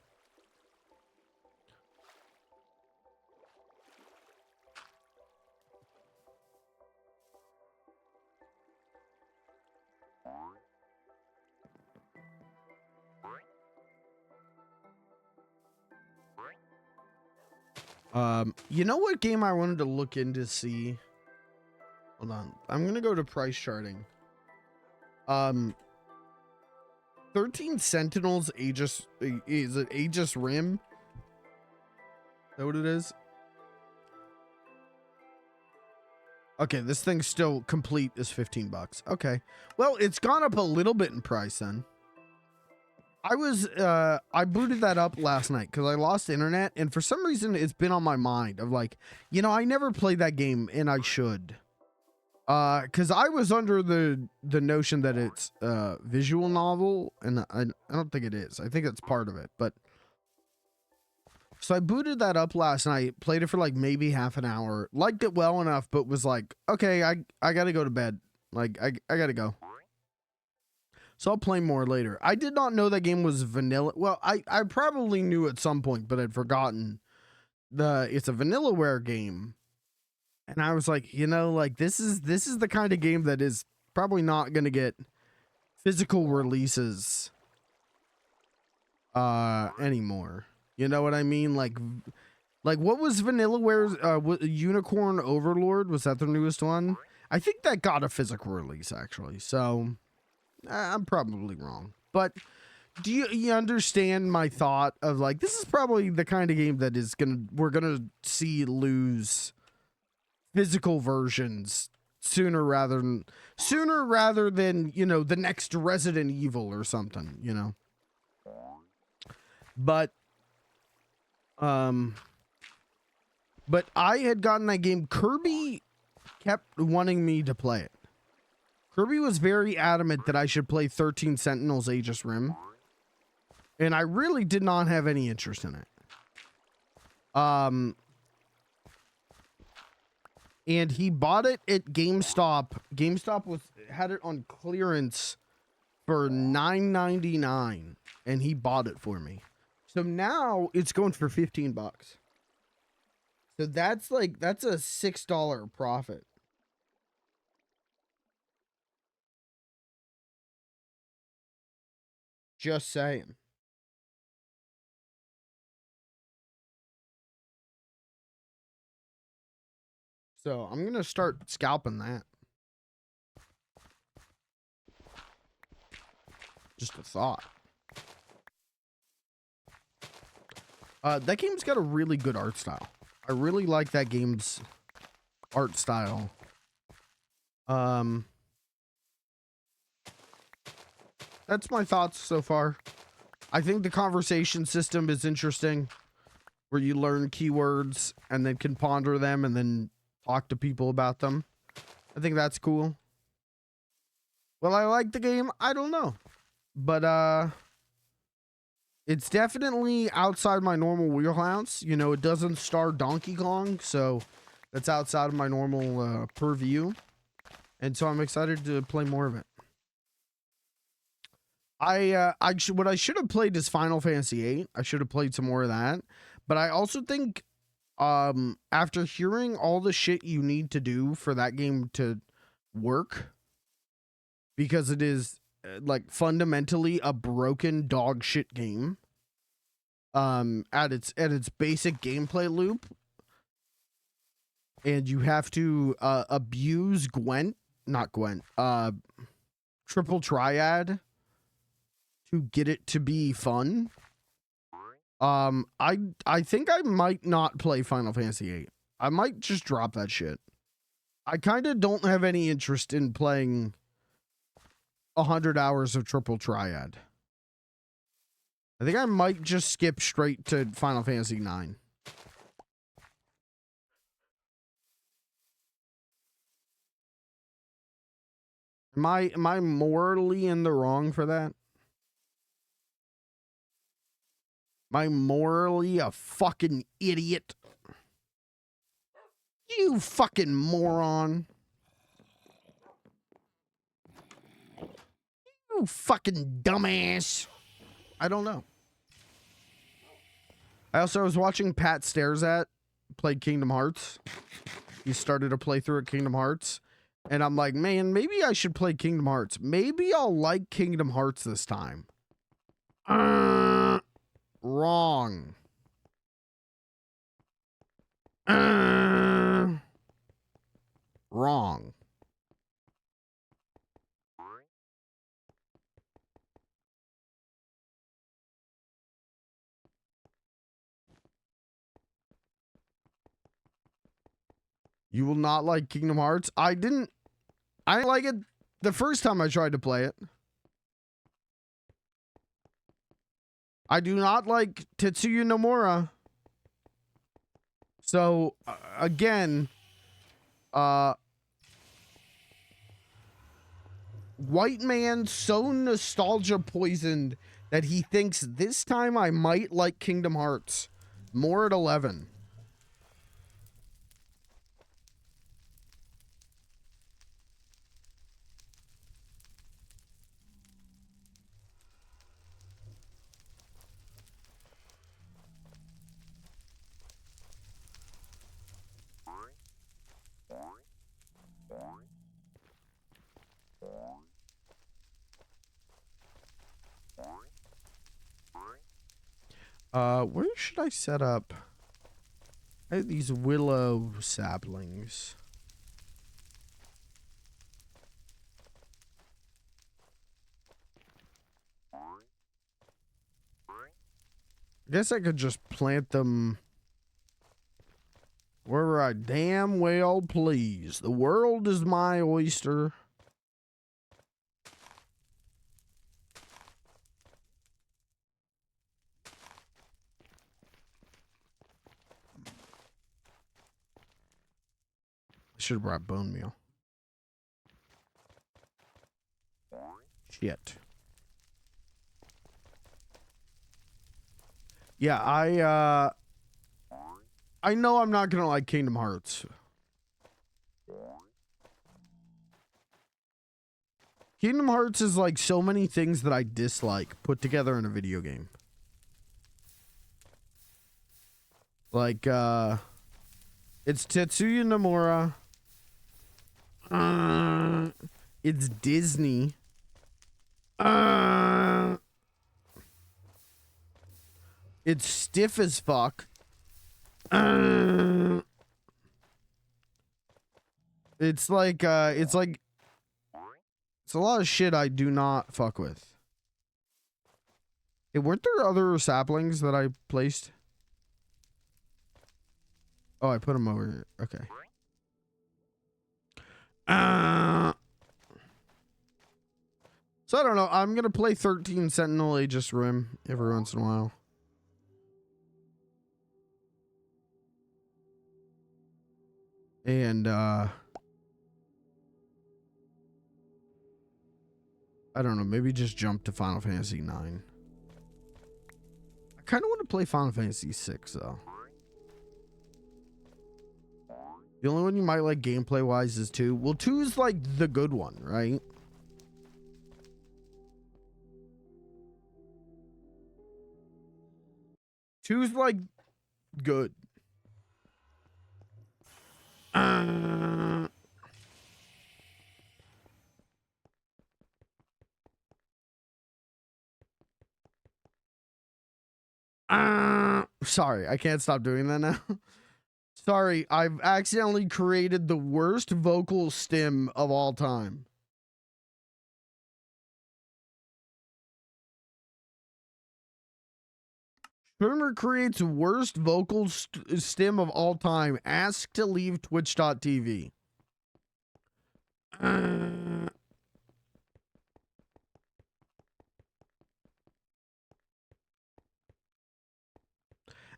you know what game I wanted to look into see? Hold on. I'm going to go to price charting. 13 Sentinels Aegis, is it Aegis Rim? Is that what it is? Okay, this thing's still complete is $15. Okay. Well, it's gone up a little bit in price then. I booted that up last night because I lost internet, and for some reason it's been on my mind of like, you know, I never played that game and I should. Because I was under the notion that it's a visual novel, and I don't think it is. I think that's part of it, but so I booted that up last night, played it for like maybe half an hour, liked it well enough, but was like, okay, I gotta go to bed. Like I gotta go. So I'll play more later. I did not know that game was vanilla. Well, I probably knew at some point, but I'd forgotten it's a Vanillaware game. And I was like, you know, like this is the kind of game that is probably not going to get physical releases anymore. You know what I mean? Like what was Vanillaware's Unicorn Overlord? Was that the newest one? I think that got a physical release actually. So I'm probably wrong, but do you understand my thought of like, this is probably the kind of game that we're gonna see lose physical versions sooner rather than, you know, the next Resident Evil or something, you know. But I had gotten that game. Kirby kept wanting me to play it. Kirby was very adamant that I should play 13 Sentinels Aegis Rim, and I really did not have any interest in it. And he bought it at GameStop. GameStop had it on clearance for $9.99, and he bought it for me. So now it's going for $15. So that's a $6 profit. Just saying. So I'm going to start scalping that. Just a thought. That game's got a really good art style. I really like that game's art style. That's my thoughts so far. I think the conversation system is interesting, where you learn keywords and then can ponder them and then talk to people about them. I think that's cool. Well, I like the game. I don't know. But, it's definitely outside my normal wheelhouse. You know, it doesn't star Donkey Kong, so that's outside of my normal purview. And so I'm excited to play more of it. What I should have played is Final Fantasy VIII. I should have played some more of that. But I also think after hearing all the shit you need to do for that game to work, because it is like fundamentally a broken dog shit game at its basic gameplay loop, and you have to abuse triple triad to get it to be fun. I think I might not play Final Fantasy VIII. I might just drop that shit. I kind of don't have any interest in playing 100 hours of triple triad. I think I might just skip straight to Final Fantasy IX. Am I morally in the wrong for that? Am I morally a fucking idiot? You fucking moron. You fucking dumbass. I don't know. I was watching Pat Stares At play Kingdom Hearts. He started a playthrough at Kingdom Hearts. And I'm like, man, maybe I should play Kingdom Hearts. Maybe I'll like Kingdom Hearts this time. Wrong. Wrong. You will not like Kingdom Hearts. I didn't like it the first time I tried to play it. I do not like Tetsuya Nomura. So, again, white man so nostalgia poisoned that he thinks this time I might like Kingdom Hearts more at 11. Where should I set up? I have these willow saplings. I guess I could just plant them wherever I damn well please. The world is my oyster. Should have brought bone meal. Shit. Yeah, I know I'm not gonna like Kingdom Hearts. Kingdom Hearts is like so many things that I dislike put together in a video game. Like, it's Tetsuya Nomura. It's Disney. It's stiff as fuck. It's like it's a lot of shit I do not fuck with. Hey, weren't there other saplings that I placed? Oh, I put them over here. Okay. So I don't know. I'm gonna play 13 Sentinel Aegis Rim every once in a while. And I don't know, maybe just jump to Final Fantasy 9. I kind of want to play Final Fantasy 6 though. The only one you might like gameplay wise is 2. Well, 2 is like the good one, right? Two's like good. Sorry, I can't stop doing that now. Sorry, I've accidentally created the worst vocal stim of all time. Streamer creates worst vocal stim of all time. Ask to leave twitch.tv.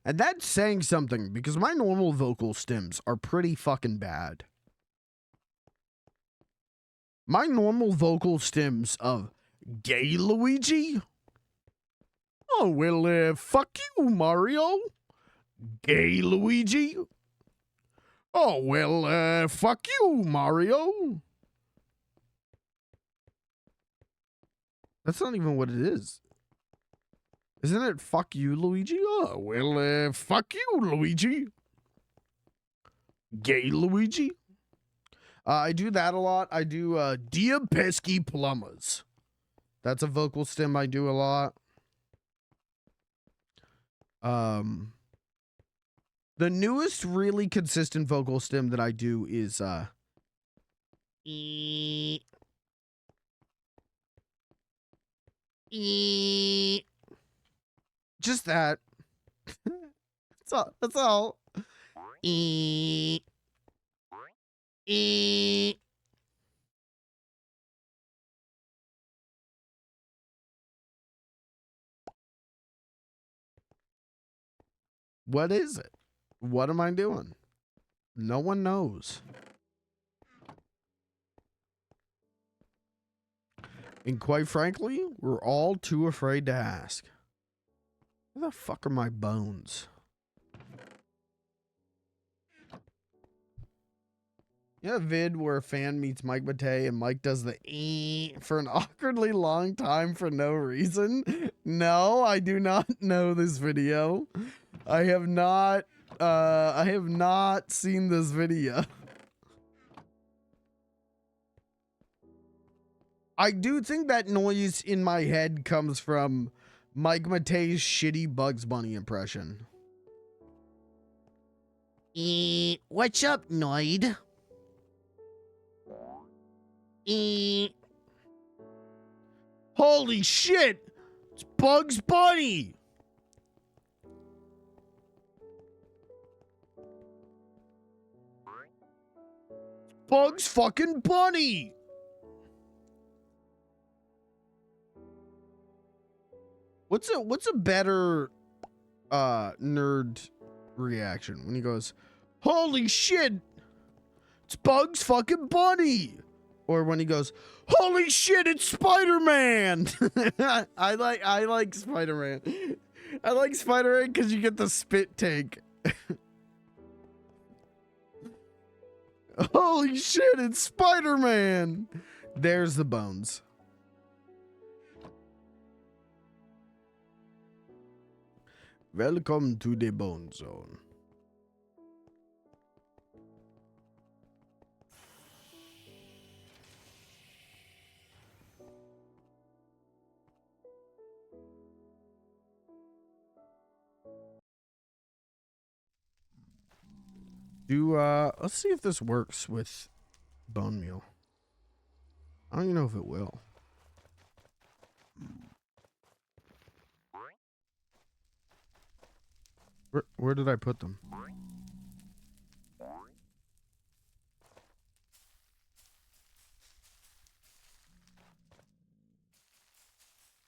And that's saying something because my normal vocal stems are pretty fucking bad. My normal vocal stems of gay Luigi? Oh, well, fuck you, Mario. Gay Luigi? Oh, well, fuck you, Mario. That's not even what it is. Isn't it fuck you, Luigi? Oh, well, fuck you, Luigi. Gay Luigi? I do that a lot. I do, Dia Pesky Plumbers. That's a vocal stem I do a lot. The newest really consistent vocal stem that I do is, just that. That's all. That's all. What is it? What am I doing? No one knows. And quite frankly, we're all too afraid to ask. Where the fuck are my bones? Yeah, vid where a fan meets Mike Matei and Mike does the for an awkwardly long time for no reason. No, I do not know this video. I have not seen this video. I do think that noise in my head comes from Mike Matei's shitty Bugs Bunny impression. What's up, Noid? Holy shit! It's Bugs Bunny! Bugs fucking Bunny! What's a better nerd reaction when he goes, holy shit, it's Bugs fucking Bunny? Or when he goes, holy shit, it's Spider-Man. I like Spider-Man. I like Spider-Man because you get the spit take. Holy shit, it's Spider-Man. There's the bones. Welcome to the Bone Zone. Let's see if this works with bone meal. I don't even know if it will. Where did I put them?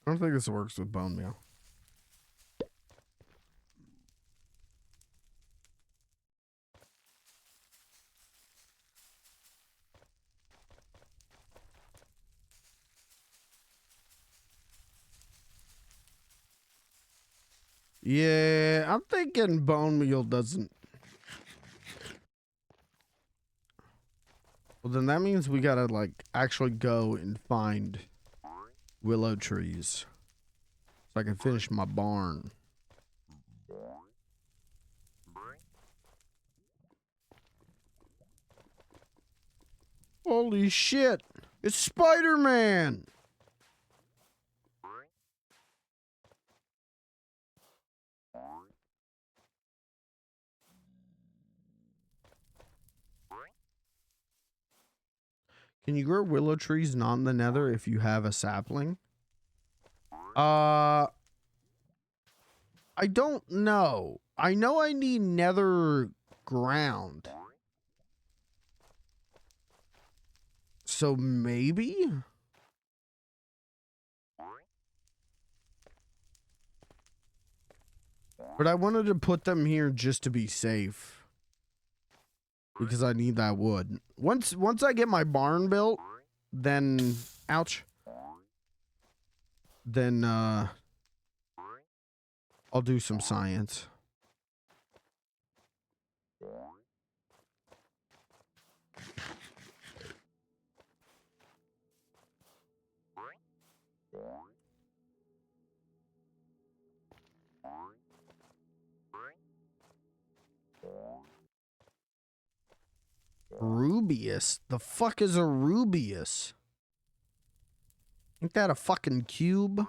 I don't think this works with bone meal. Yeah, I'm thinking bone meal doesn't. Well, then that means we gotta, like, actually go and find willow trees. So I can finish my barn. Holy shit! It's Spider-Man! Can you grow willow trees not in the nether if you have a sapling? I don't know. I know I need nether ground. So maybe? But I wanted to put them here just to be safe. Because I need that wood. Once I get my barn built, then ouch. Then I'll do some science. Rubius? The fuck is a Rubius? Ain't that a fucking cube?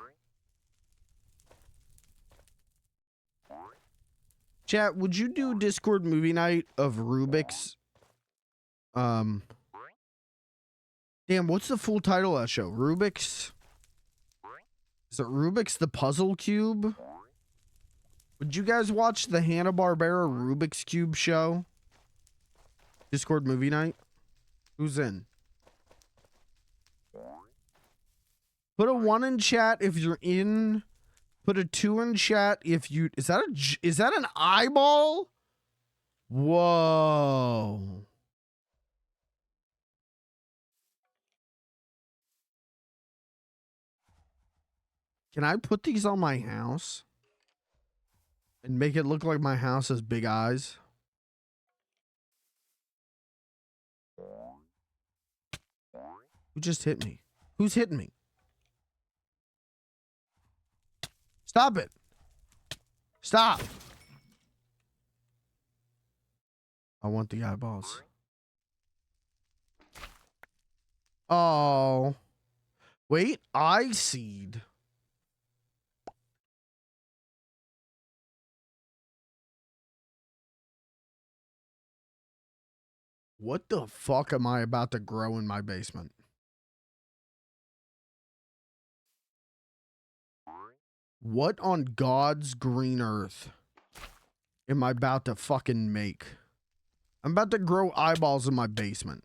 Chat, would you do Discord movie night of Rubik's? Damn, what's the full title of that show? Rubik's? Is it Rubik's the Puzzle Cube? Would you guys watch the Hanna-Barbera Rubik's Cube show? Discord movie night? Who's in? Put a 1 in chat if you're in. Put a 2 in chat if you... Is that an eyeball? Whoa. Can I put these on my house? And make it look like my house has big eyes? Who just hit me? Who's hitting me? Stop it. Stop. I want the eyeballs. Oh. Wait, eye seed. What the fuck am I about to grow in my basement? What on God's green earth am I about to fucking make? I'm about to grow eyeballs in my basement.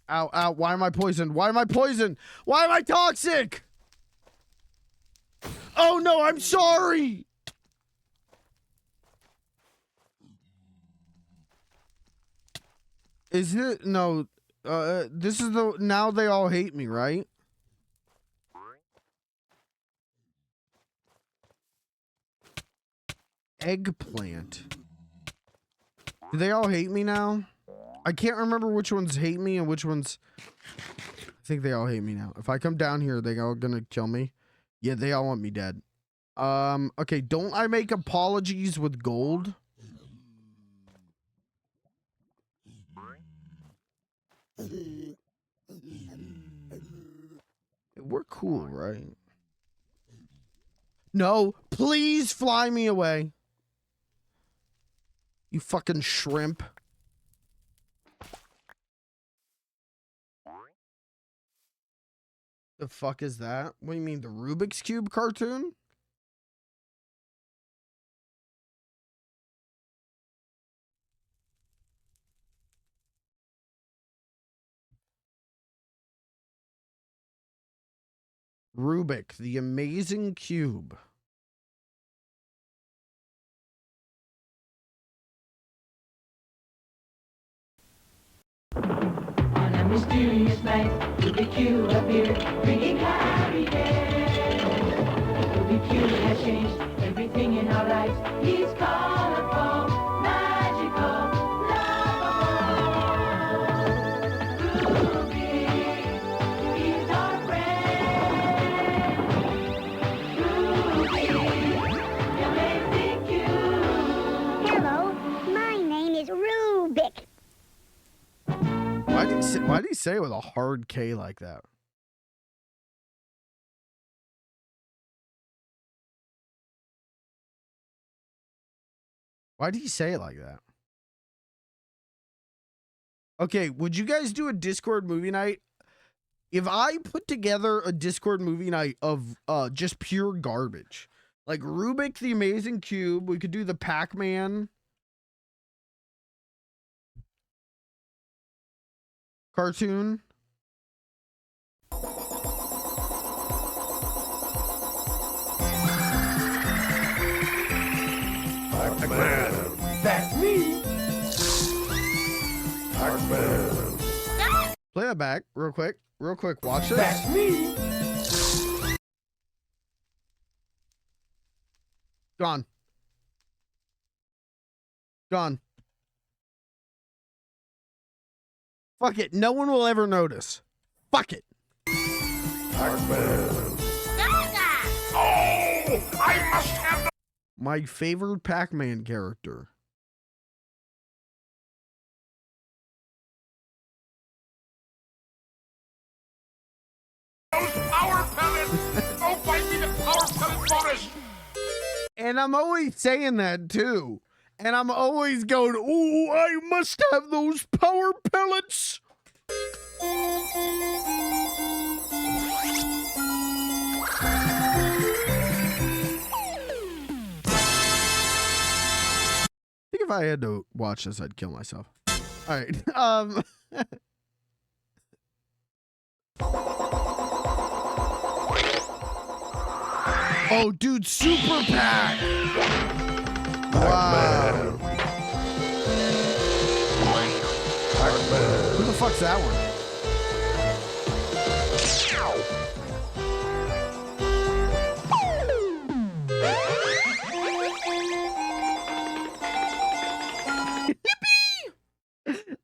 Ow, ow, why am I poisoned? Why am I poisoned? Why am I toxic? Oh no, I'm sorry! Is it? No, this is the, now they all hate me, right? Eggplant. Do they all hate me now? I can't remember which ones hate me and which ones... I think they all hate me now. If I come down here, they all gonna kill me? Yeah, they all want me dead. Okay, don't I make apologies with gold? We're cool, right? No, please fly me away. You fucking shrimp. The fuck is that? What do you mean, the Rubik's Cube cartoon? Rubik, the amazing cube. On a mysterious night, Ruby Q appeared, bringing happiness. Ruby Q has changed everything in our lives. He's colorful, magical, lovable. say it with a hard K like that? Why did he say it like that? Okay, would you guys do a Discord movie night? If I put together a Discord movie night of just pure garbage, like Rubik the Amazing Cube, we could do the Pac-Man cartoon. That's me. Play that back real quick. Real quick. Watch this. That's me. Gone. Gone. Fuck it. No one will ever notice. Fuck it. Oh, I must have the My favorite Pac-Man character. those power pellets. Go find me the power pellet bonus. And I'm always saying that too. And I'm always going, oh, I must have those power pellets. I think if I had to watch this, I'd kill myself. All right. Oh, dude, Super Pack. Wow. Who the fuck's that one?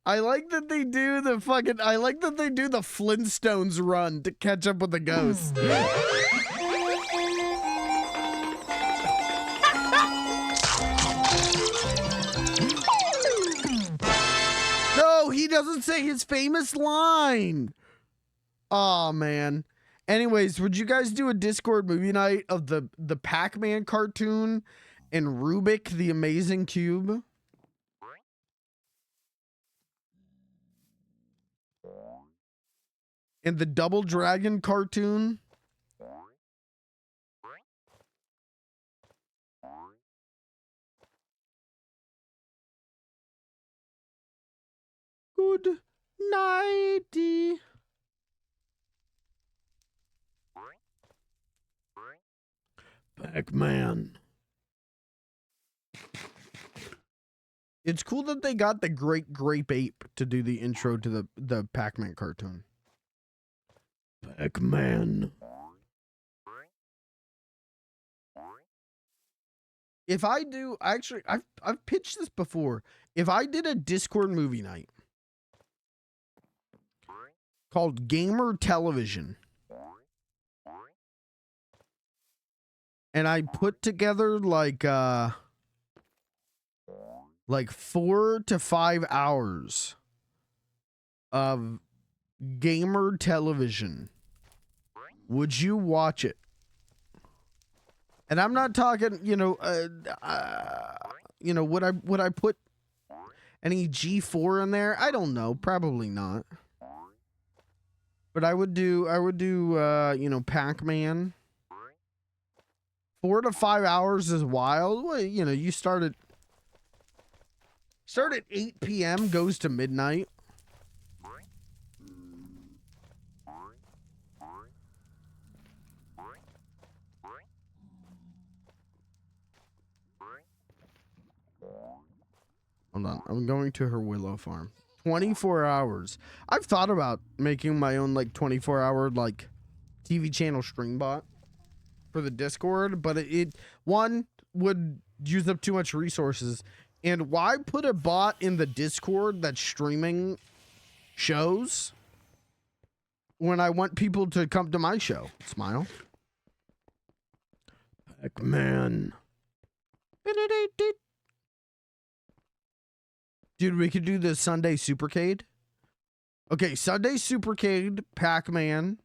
I like that they do the fucking, I like that they do the Flintstones run to catch up with the ghost. No, he doesn't say his famous line. Oh man. Anyways, would you guys do a Discord movie night of the Pac-Man cartoon and Rubik the Amazing Cube? And the Double Dragon cartoon? Good nighty. Pac-Man. It's cool that they got the Great Grape Ape to do the intro to the Pac-Man cartoon. Pac-Man. If I do, actually, I've pitched this before. If I did a Discord movie night called Gamer Television, and I put together like 4 to 5 hours of gamer television, would you watch it? And I'm not talking, would I put any G4 in there? I don't know, probably not. But I would do Pac-Man. 4 to 5 hours is wild. Well, you start at 8 p.m., goes to midnight. Hold on, I'm going to her willow farm. 24 hours. I've thought about making my own 24-hour TV channel stream bot for the Discord, but it one would use up too much resources. And why put a bot in the Discord that's streaming shows when I want people to come to my show? Smile. Pac-Man. Dude, we could do the Sunday Supercade. Okay, Sunday Supercade, Pac-Man,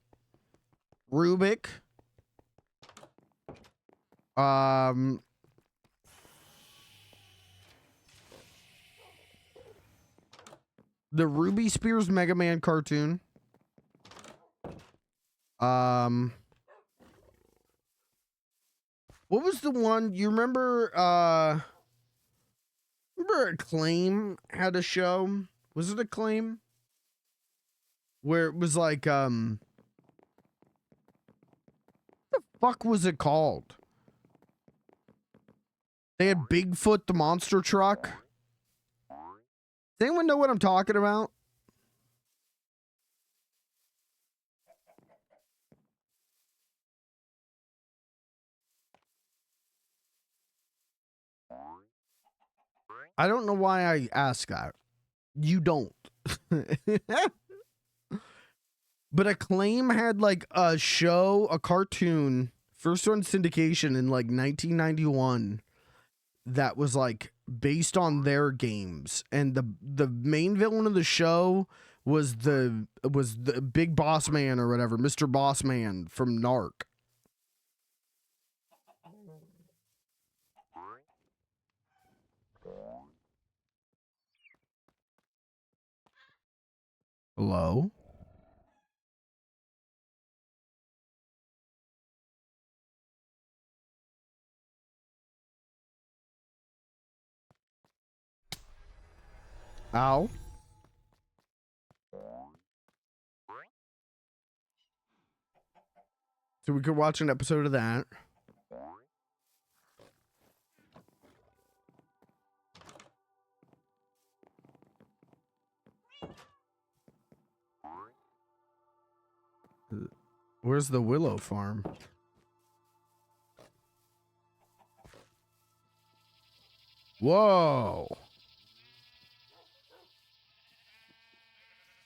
Rubik. The Ruby Spears Mega Man cartoon. What was the one you remember? Remember Acclaim had a show? Was it Acclaim? Where it was like, what the fuck was it called? They had Bigfoot the monster truck. Does anyone know what I'm talking about? I don't know why I ask that. You don't. But Acclaim had like a show, a cartoon, first on syndication in like 1991 that was like based on their games, and the main villain of the show was the big boss man or whatever, Mr. Boss Man from Narc. Hello? Ow. So we could watch an episode of that. Where's the Willow Farm? Whoa.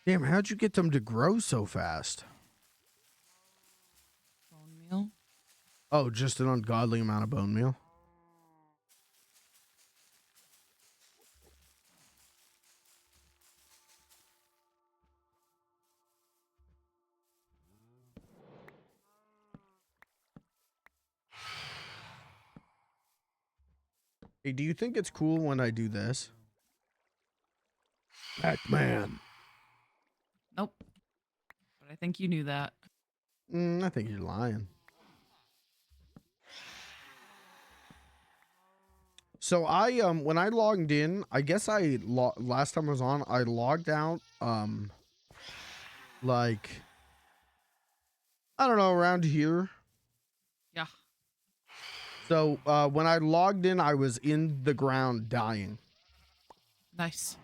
Damn, how'd you get them to grow so fast? Bone meal. Oh, just an ungodly amount of bone meal. Hey, do you think it's cool when I do this? Pac-Man. Nope. But I think you knew that. I think you're lying. So I when I logged in, I guess last time I was on, I logged out like I don't know, around here. Yeah. So when I logged in, I was in the ground dying. Nice.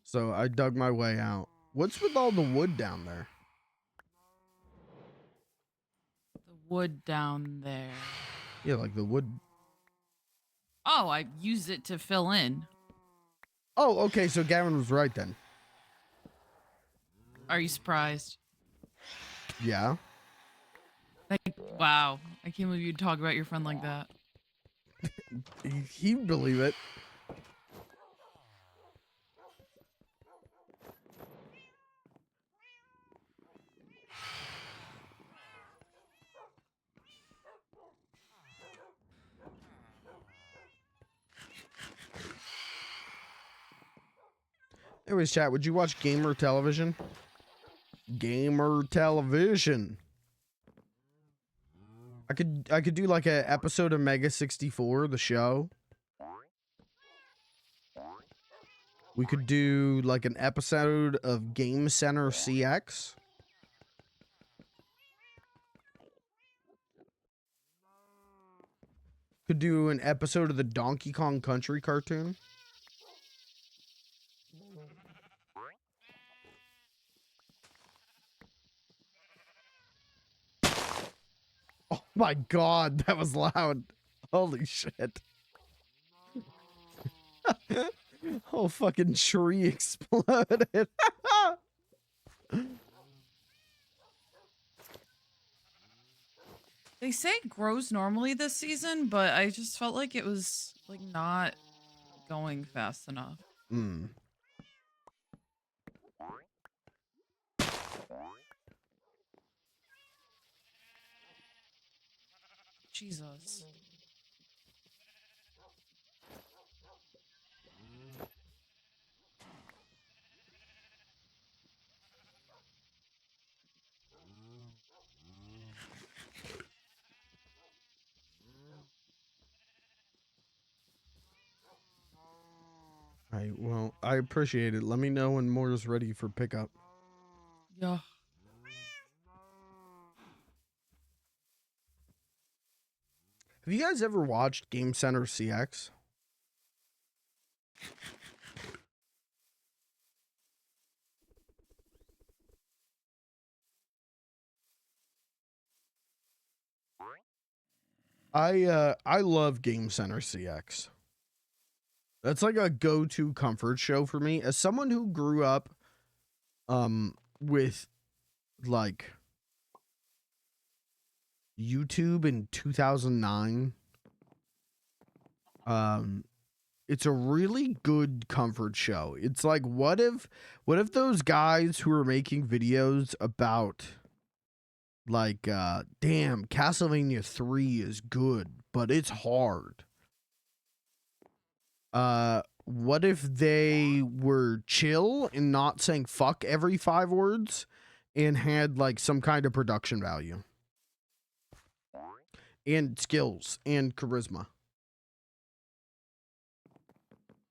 So I dug my way out. What's with all the wood down there? The wood down there. Yeah, like the wood. Oh, I used it to fill in. Oh, okay. So Gavin was right then. Are you surprised? Yeah. Like, wow. I can't believe you'd talk about your friend like that. He'd believe it. Anyways, chat, would you watch Gamer Television? Gamer Television. I could do like a episode of Mega 64, the show. We could do like an episode of Game Center CX. Could do an episode of the Donkey Kong Country cartoon. Oh my god, that was loud. Holy shit. Whole fucking tree exploded. They say it grows normally this season, but I just felt like it was like not going fast enough. Jesus. All right, well, I appreciate it. Let me know when more is ready for pickup. Yeah. Have you guys ever watched Game Center CX? I love Game Center CX. That's like a go-to comfort show for me as someone who grew up with like YouTube in 2009. It's a really good comfort show. It's like what if those guys who are making videos about like damn, Castlevania 3 is good, but it's hard. What if they were chill and not saying fuck every 5 words and had like some kind of production value and skills and charisma?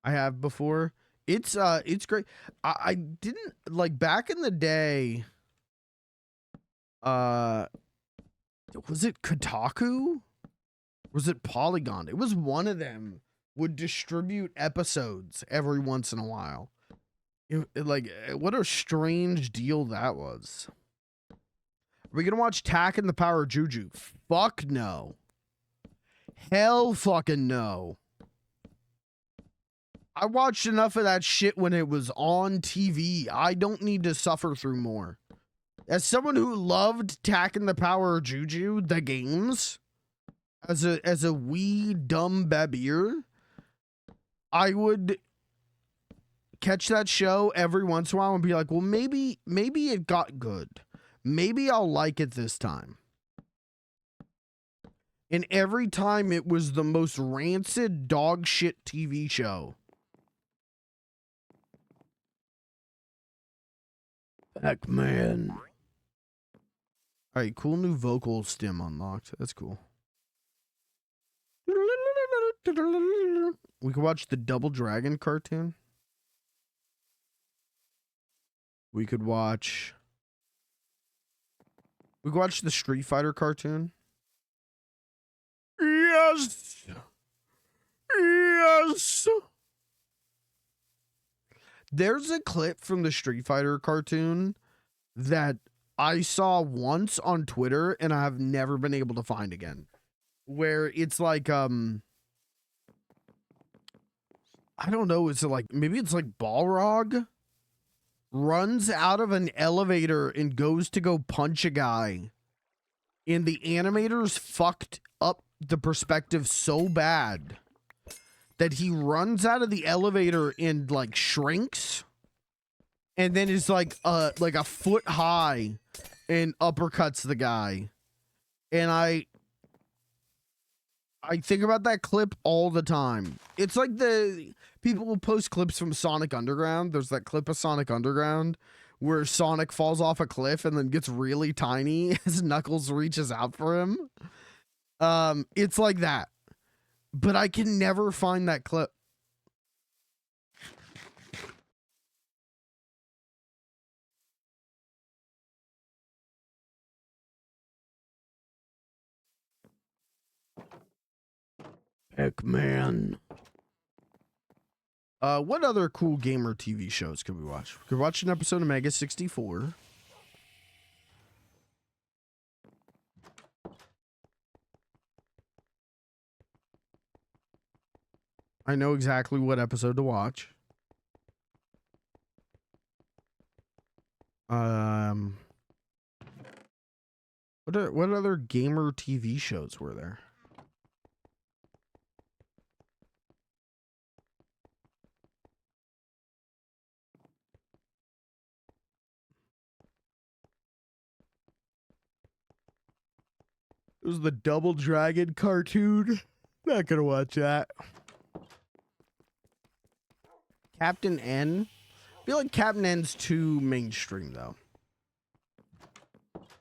I have before. It's great. I didn't like back in the day. Was it Kotaku? Was it Polygon? It was one of them would distribute episodes every once in a while. Like, what a strange deal that was. Are we gonna watch Tack and the Power of Juju? Fuck no. Hell fucking no. I watched enough of that shit when it was on TV. I don't need to suffer through more. As someone who loved Tack and the Power of Juju, the games, as a wee dumb babier, I would catch that show every once in a while and be like, well, maybe it got good. Maybe I'll like it this time. And every time it was the most rancid dog shit TV show. Heck, man. All right, cool new vocal stem unlocked. That's cool. We could watch the Double Dragon cartoon. We could watch the Street Fighter cartoon. Yes. Yes. There's a clip from the Street Fighter cartoon that I saw once on Twitter and I have never been able to find again. Where it's like, I don't know, is it like, maybe it's like Balrog runs out of an elevator and goes to go punch a guy. And the animators fucked up the perspective so bad that he runs out of the elevator and like shrinks and then is like a foot high and uppercuts the guy. And I think about that clip all the time. It's like the people will post clips from Sonic Underground. There's that clip of Sonic Underground where Sonic falls off a cliff and then gets really tiny as Knuckles reaches out for him. It's like that. But I can never find that clip. Heck, man. What other cool gamer TV shows could we watch? We could watch an episode of Mega 64. I know exactly what episode to watch. What other gamer TV shows were there? It was the Double Dragon cartoon. Not gonna watch that. Captain N. I feel like Captain N's too mainstream though.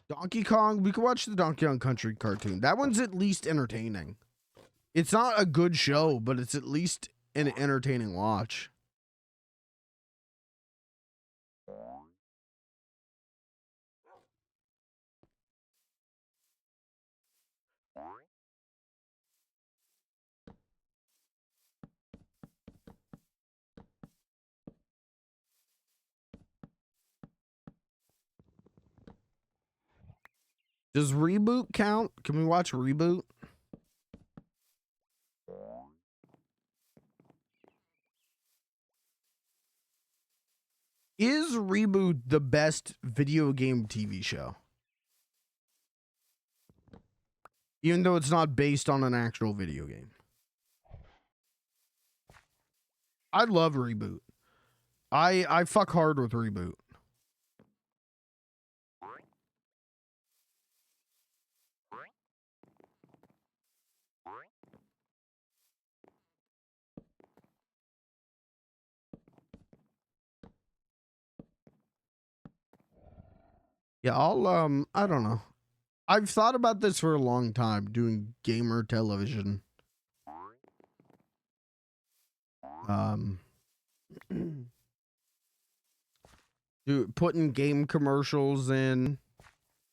Donkey Kong. We could watch the Donkey Kong Country cartoon. That one's at least entertaining. It's not a good show, but it's at least an entertaining watch. Does Reboot count? Can we watch Reboot? Is Reboot the best video game TV show? Even though it's not based on an actual video game. I love Reboot. I fuck hard with Reboot. Yeah, I don't know. I've thought about this for a long time, doing gamer television. Putting game commercials in,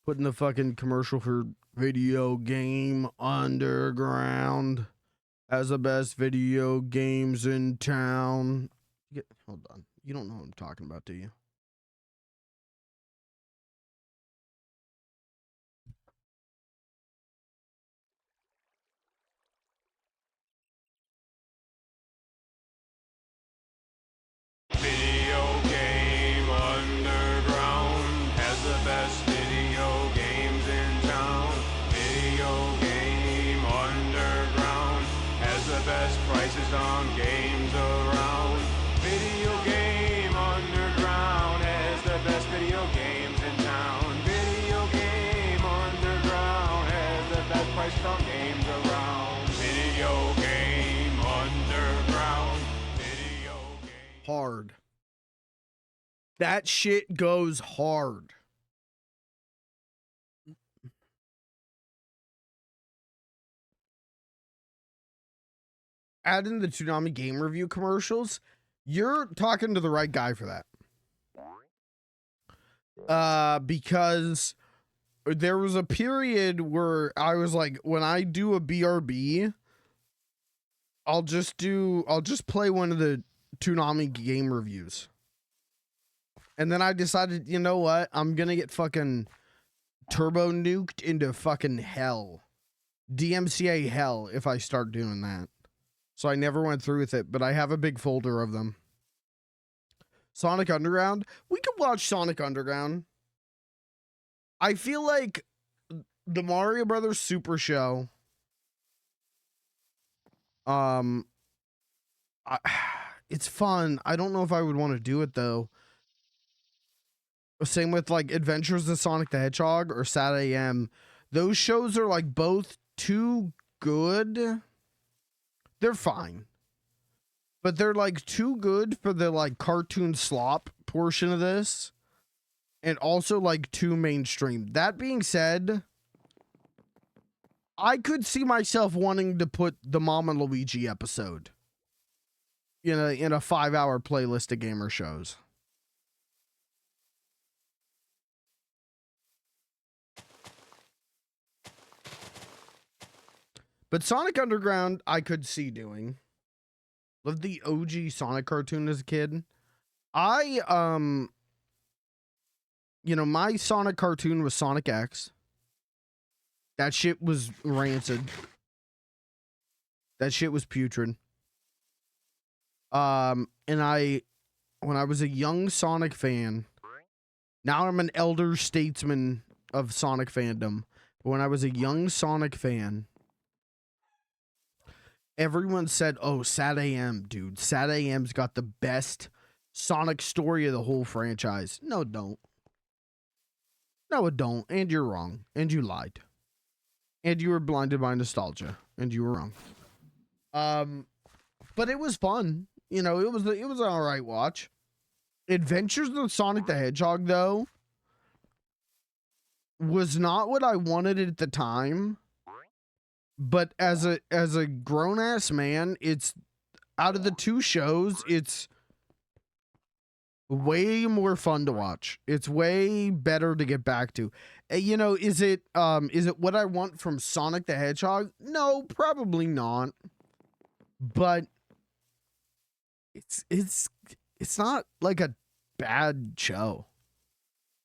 putting the fucking commercial for Video Game Underground as the best video games in town. Hold on. You don't know what I'm talking about, do you? Video Game Underground has the best video games in town. Video Game Underground has the best prices on games around. Video Game Underground has the best video games in town. Video Game Underground has the best prices on games around. Video Game Underground. Hard. That shit goes hard. Add in the Toonami game review commercials. You're talking to the right guy for that. Because there was a period where I was like, when I do a BRB, I'll just play one of the Toonami game reviews. And then I decided, you know what? I'm gonna get fucking turbo nuked into fucking hell. DMCA hell if I start doing that. So I never went through with it, but I have a big folder of them. Sonic Underground. We could watch Sonic Underground. I feel like the Mario Brothers Super Show. It's fun. I don't know if I would want to do it though. Same with like Adventures of Sonic the Hedgehog or Sat AM. Those shows are like both too good. They're fine. But they're like too good for the like cartoon slop portion of this. And also like too mainstream. That being said, I could see myself wanting to put the Mama Luigi episode in a 5-hour playlist of gamer shows. But Sonic Underground, I could see doing. Loved the OG Sonic cartoon as a kid. My Sonic cartoon was Sonic X. That shit was rancid. That shit was putrid. And when I was a young Sonic fan, now I'm an elder statesman of Sonic fandom. But when I was a young Sonic fan, everyone said, oh, Sat AM, dude. Sat AM's got the best Sonic story of the whole franchise. No, it don't. No, it don't. And you're wrong. And you lied. and you were blinded by nostalgia, and you were wrong. But it was fun. You know, it was an all right watch. Adventures of Sonic the Hedgehog, though, was not what I wanted at the time. But as a grown ass man, it's out of the two shows, it's way more fun to watch. It's way better to get back to. You know, is it what I want from Sonic the Hedgehog? No, probably not. But it's not like a bad show.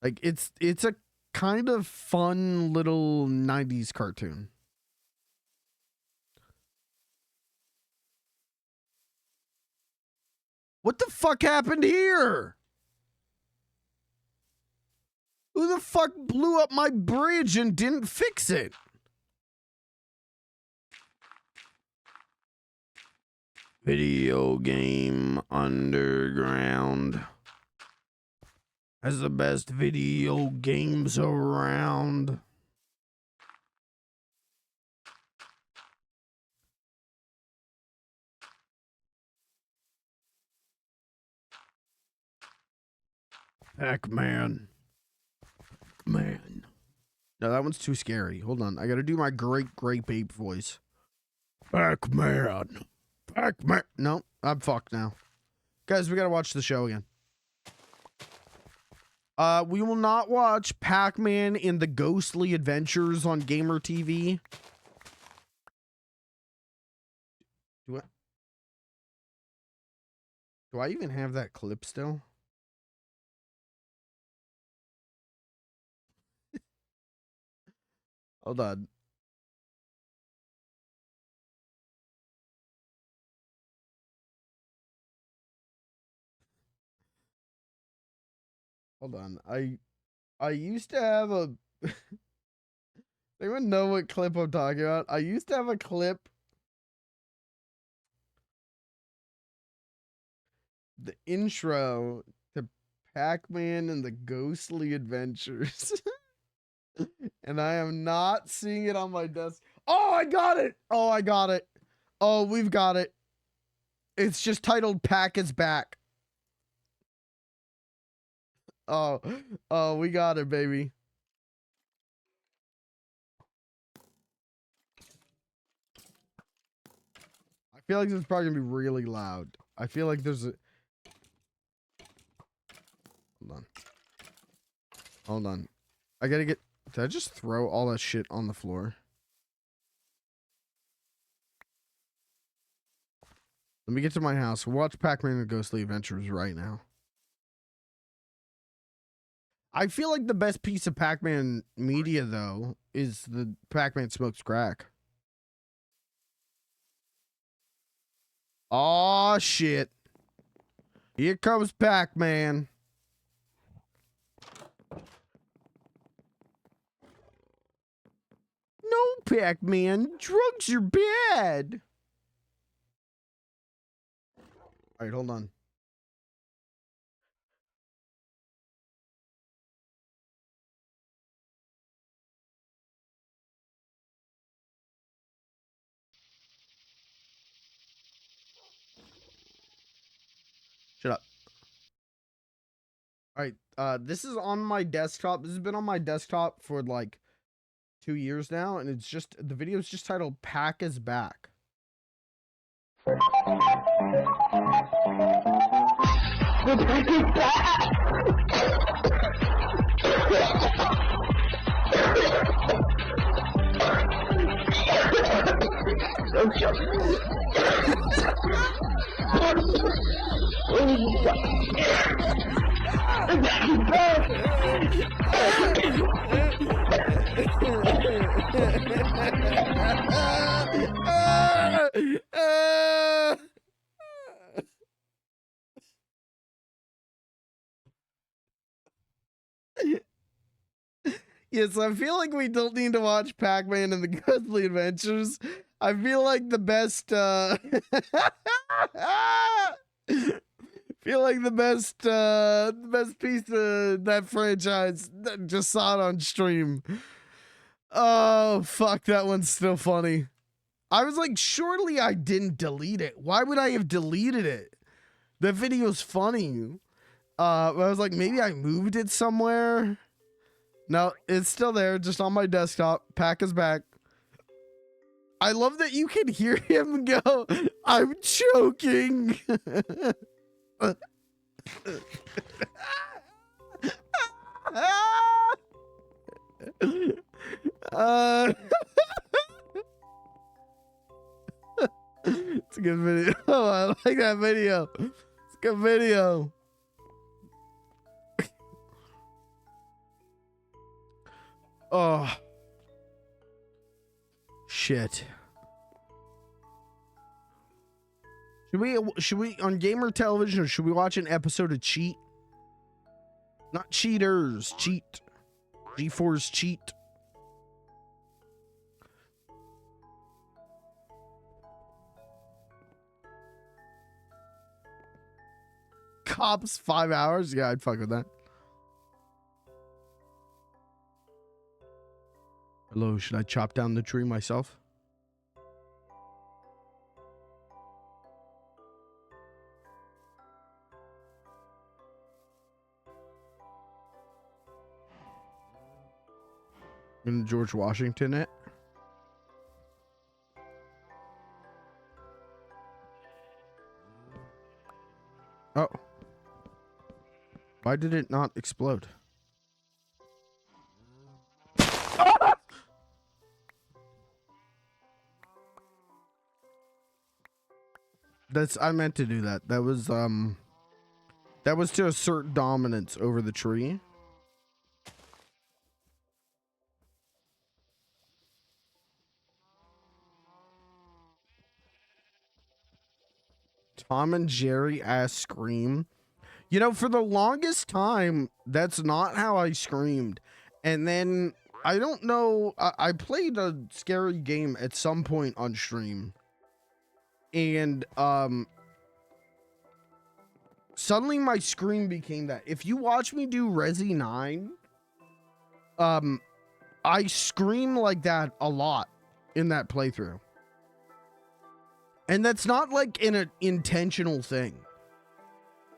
Like it's a kind of fun little 90s cartoon. What the fuck happened here? Who the fuck blew up my bridge and didn't fix it? Video Game Underground has the best video games around. Pac-Man. Man. No, that one's too scary. Hold on. I gotta do my great ape voice. Pac-Man. Pac-Man. No, I'm fucked now. Guys, we gotta watch the show again. We will not watch Pac-Man in the Ghostly Adventures on Gamer TV. Do I even have that clip still? Hold on. Hold on. I used to have a anyone know what clip I'm talking about? I used to have a clip. The intro to Pac-Man and the Ghostly Adventures. And I am not seeing it on my desk. Oh, I got it. Oh, I got it. Oh, we've got it. It's just titled Pac is Back. Oh, we got it, baby. I feel like this is probably gonna be really loud. I feel like there's a... Hold on. I gotta get... Did I just throw all that shit on the floor? Let me get to my house. We'll watch Pac-Man and the Ghostly Adventures right now. I feel like the best piece of Pac-Man media, though, is the Pac-Man Smokes Crack. Aw, shit. Here comes Pac-Man. No, Pac-Man. Drugs are bad. All right, hold on. Shut up. All right, this is on my desktop. This has been on my desktop for like 2 years now, and it's just, the video is just titled Pac is Back. The Pac is back! Yes, I feel like we don't need to watch Pac-Man and the Ghostly Adventures. I feel like the best, feel like the best piece of that franchise, just saw it on stream. Oh, fuck. That one's still funny. I was like, surely I didn't delete it. Why would I have deleted it? That video's funny. I was like, maybe I moved it somewhere. No, it's still there, just on my desktop. Pack is back. I love that you can hear him go, I'm choking. It's a good video. Oh, I like that video. It's a good video. Oh. Shit. Should we on gamer television, or should we watch an episode of Cheat? Not Cheaters, Cheat. G4's Cheat. Cops 5 hours? Yeah, I'd fuck with that. Hello, should I chop down the tree myself? In George Washington it? Oh. Why did it not explode? I meant to do that. That was to assert dominance over the tree. Tom and Jerry ass scream. You know, for the longest time, that's not how I screamed. And then, I don't know, I played a scary game at some point on stream. And, suddenly my scream became that. If you watch me do Resi 9, I scream like that a lot in that playthrough. And that's not like an intentional thing.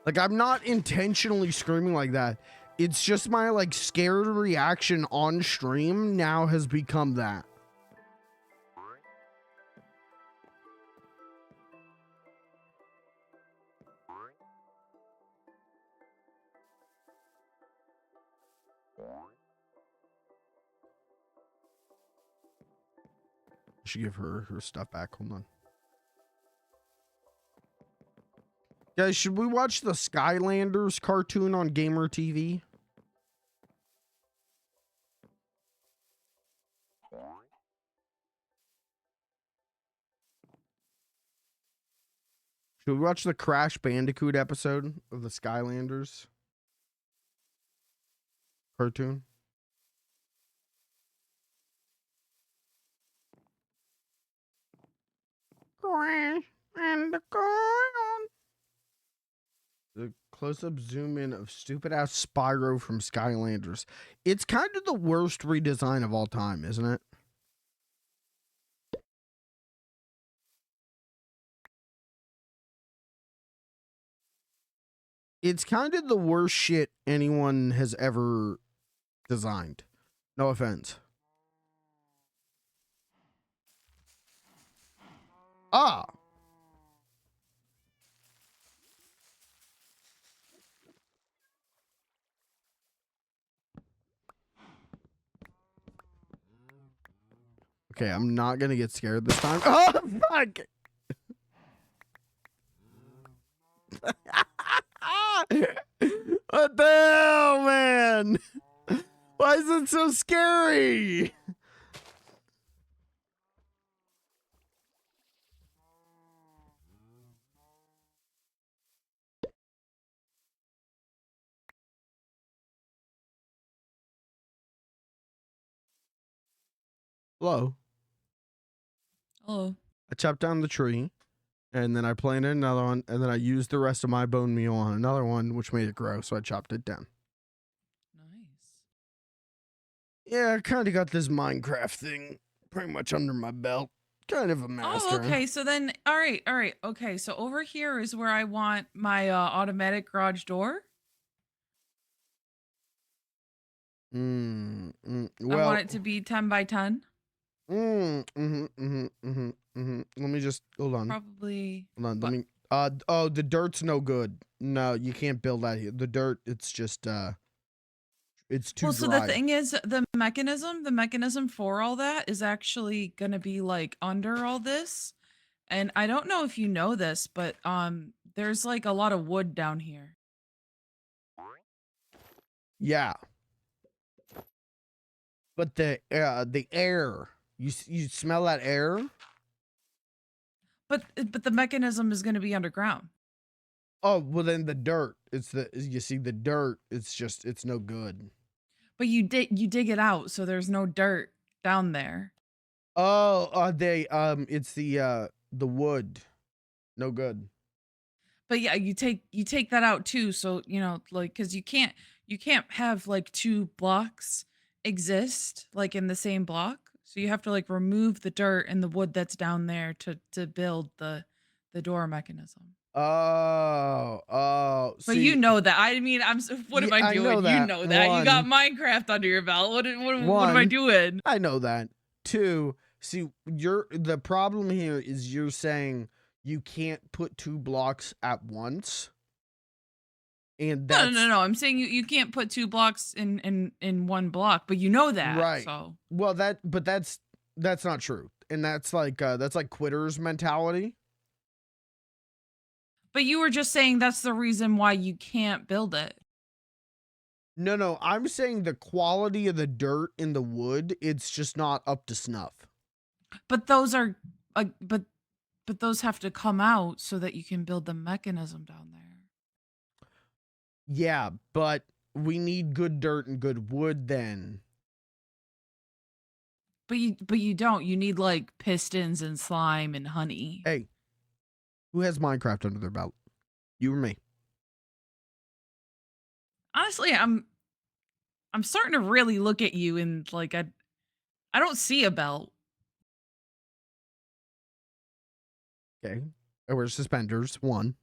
Like, I'm not intentionally screaming like that. It's just my, like, scared reaction on stream now has become that. I should give her stuff back. Hold on. Guys, should we watch the Skylanders cartoon on Gamer TV? Should we watch the Crash Bandicoot episode of the Skylanders cartoon? Crash Bandicoot. The close-up zoom in of stupid-ass Spyro from Skylanders. It's kind of the worst redesign of all time, isn't it? It's kind of the worst shit anyone has ever designed. No offense. Ah! Okay, I'm not gonna get scared this time. Oh, fuck! What the hell, man? Why is it so scary? Hello. Hello. I chopped down the tree, and then I planted another one, and then I used the rest of my bone meal on another one, which made it grow, so I chopped it down. Yeah, I kind of got this Minecraft thing pretty much under my belt. Kind of a master. Oh, okay. So then, all right. Okay, so over here is where I want my automatic garage door. Well, I want it to be 10 by 10. Let me just hold on. Probably. Hold on. What? Let me. Oh, the dirt's no good. No, you can't build that here. The dirt, it's just it's too Well, dry. so the thing is, the mechanism for all that is actually gonna be like under all this. And I don't know if you know this, but there's like a lot of wood down here. Yeah. But the air, you smell that air? But the mechanism is gonna be underground. Oh, well then the dirt. You see the dirt, it's no good. But you dig it out, so there's no dirt down there. Oh, it's the wood. No good. But yeah, you take that out too, so you know, like, because you can't have like two blocks exist like in the same block. So you have to like remove the dirt and the wood that's down there to build the door mechanism. Oh, But see, you know that. I mean, what am I doing? You know that. You got Minecraft under your belt. What am I doing? I know that. Two, see, the problem here is you're saying you can't put two blocks at once. And that's No. I'm saying you can't put two blocks in one block, but you know that. right. So Well, that's not true. And that's like quitters mentality. But you were just saying that's the reason why you can't build it. No, I'm saying the quality of the dirt in the wood, it's just not up to snuff. But those are but those have to come out so that you can build the mechanism down there. Yeah, but we need good dirt and good wood then. But you don't. You need like pistons and slime and honey. Hey, who has Minecraft under their belt? You or me? Honestly, I'm starting to really look at you and like I don't see a belt. Okay. I wear suspenders. One.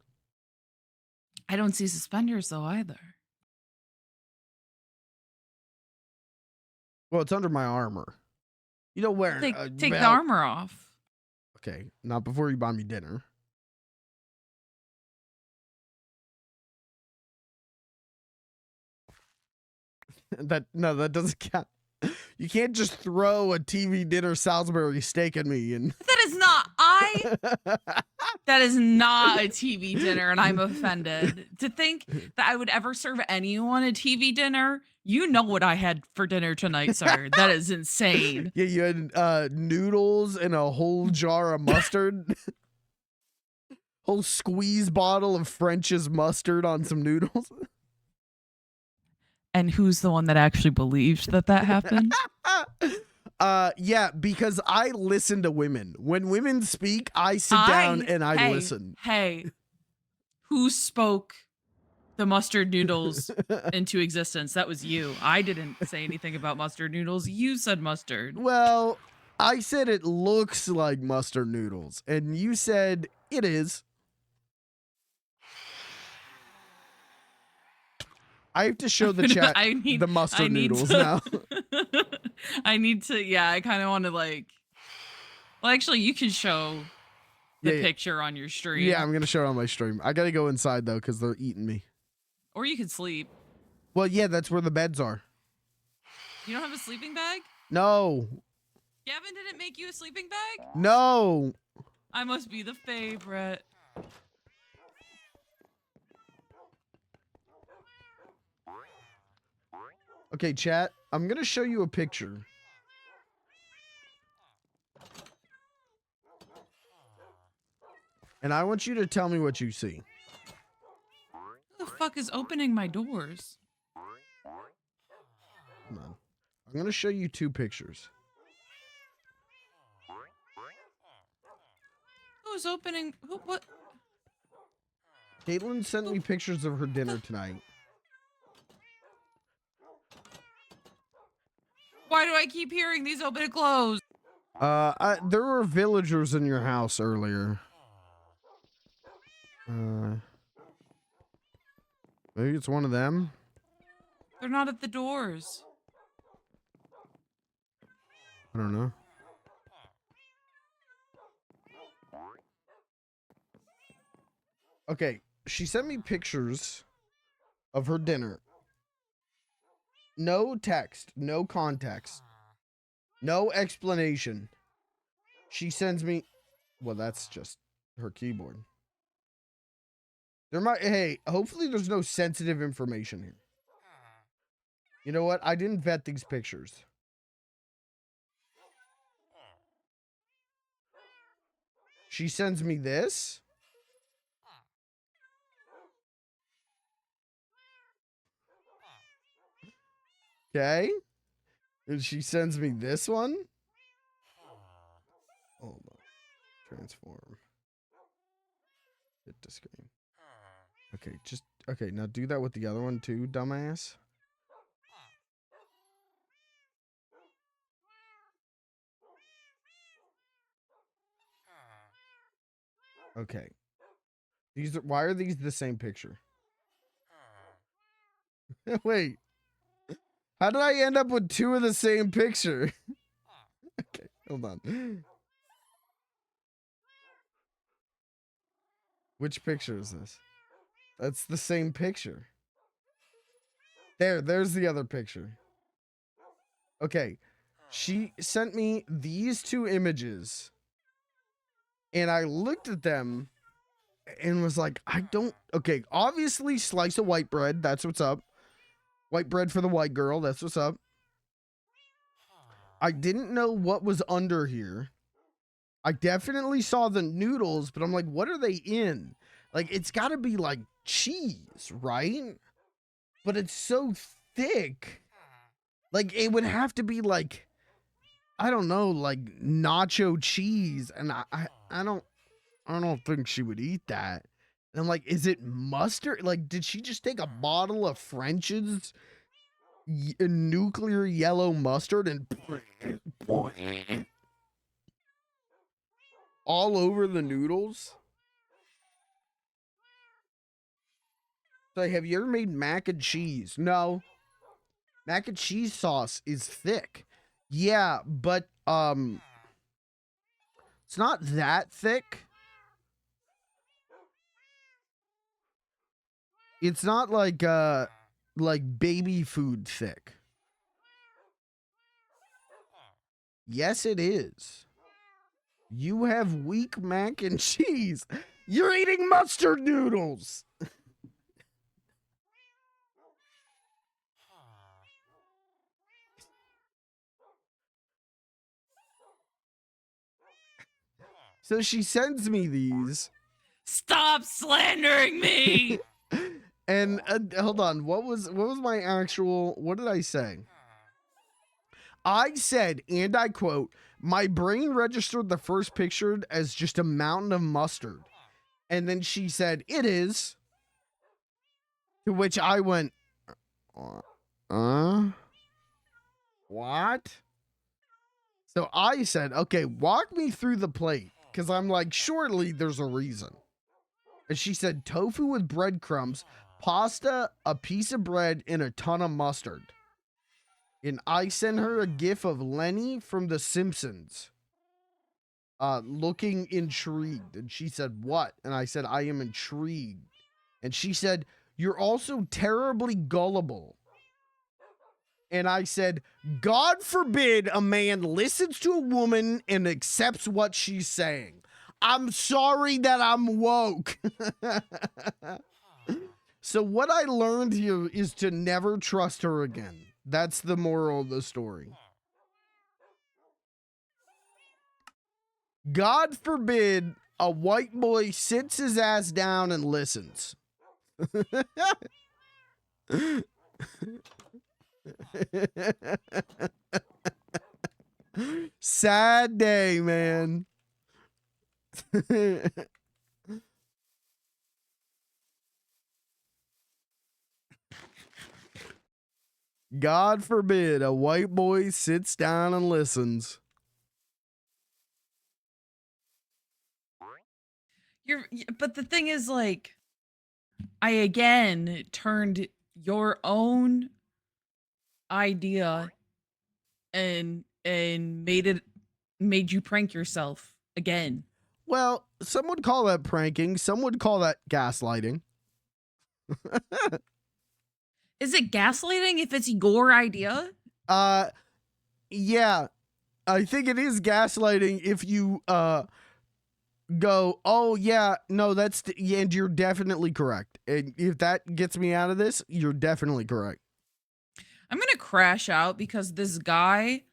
I don't see suspenders though either. Well, it's under my armor. You don't wear Take a the belt. armor off. Okay, not before you buy me dinner. That doesn't count. You can't just throw a TV dinner Salisbury steak at me and That is not that is not a TV dinner, and I'm offended. To think that I would ever serve anyone a TV dinner, you know what I had for dinner tonight, sir. That is insane. Yeah, you had noodles and a whole jar of mustard. Whole squeeze bottle of French's mustard on some noodles. And who's the one that actually believed that happened? Yeah, because I listen to women. When women speak, I sit down and I listen. Hey, who spoke the mustard noodles into existence? That was you. I didn't say anything about mustard noodles. You said mustard. Well, I said it looks like mustard noodles, and you said it is. I have to show the chat the mustard noodles now. I need to, yeah, I kind of want to like, well, actually, you can show the picture on your stream. Yeah, I'm going to show it on my stream. I got to go inside, though, because they're eating me. Or you can sleep. Well, yeah, that's where the beds are. You don't have a sleeping bag? No. Gavin didn't make you a sleeping bag? No. I must be the favorite. Okay, chat, I'm going to show you a picture. And I want you to tell me what you see. Who the fuck is opening my doors? Come on. I'm going to show you two pictures. Who's opening? What? Caitlin sent me pictures of her dinner tonight. Why I keep hearing these open and close? There were villagers in your house earlier. Maybe it's one of them. They're not at the doors. I don't know. Okay, she sent me pictures of her dinner. No text, no context, no explanation. She sends me, well, that's just her keyboard. There might, hey, hopefully there's no sensitive information here. You know what? I didn't vet these pictures. She sends me this. Okay. And she sends me this one. Hold on. Transform. Hit to screen. Okay, okay, now do that with the other one too, dumbass. Okay. Why are these the same picture? Wait. How did I end up with two of the same picture? Okay, hold on. Which picture is this? That's the same picture. There's the other picture. Okay. She sent me these two images. And I looked at them and was like, okay, obviously slice of white bread. That's what's up. White bread for the white girl. That's what's up. I didn't know what was under here. I definitely saw the noodles, but I'm like, what are they in? Like, it's got to be like cheese, right? But it's so thick. Like, it would have to be like, I don't know, like nacho cheese. And I don't think she would eat that. And I'm like, is it mustard? Like, did she just take a bottle of French's nuclear yellow mustard and all over the noodles? So, have you ever made mac and cheese? No. Mac and cheese sauce is thick. Yeah, but it's not that thick. It's not like baby food thick. Yes, it is. You have weak mac and cheese. You're eating mustard noodles. So she sends me these. Stop slandering me. And hold on, what was my actual, what did I say? I said, and I quote, my brain registered the first picture as just a mountain of mustard. And then she said, it is. To which I went, what? So I said, okay, walk me through the plate. Because I'm like, surely there's a reason. And she said, tofu with breadcrumbs, pasta, a piece of bread, and a ton of mustard. And I sent her a gif of Lenny from The Simpsons. Looking intrigued. And she said, what? And I said, I am intrigued. And she said, you're also terribly gullible. And I said, God forbid a man listens to a woman and accepts what she's saying. I'm sorry that I'm woke. So what I learned here is to never trust her again. That's the moral of the story. God forbid a white boy sits his ass down and listens. Sad day, man. God forbid a white boy sits down and listens. But the thing is, like, I again turned your own idea and made you prank yourself again. Well, some would call that pranking. Some would call that gaslighting. Is it gaslighting if it's your idea? Yeah. I think it is gaslighting if you go, oh yeah, no, that's yeah, and you're definitely correct. And if that gets me out of this, you're definitely correct. I'm gonna crash out because this guy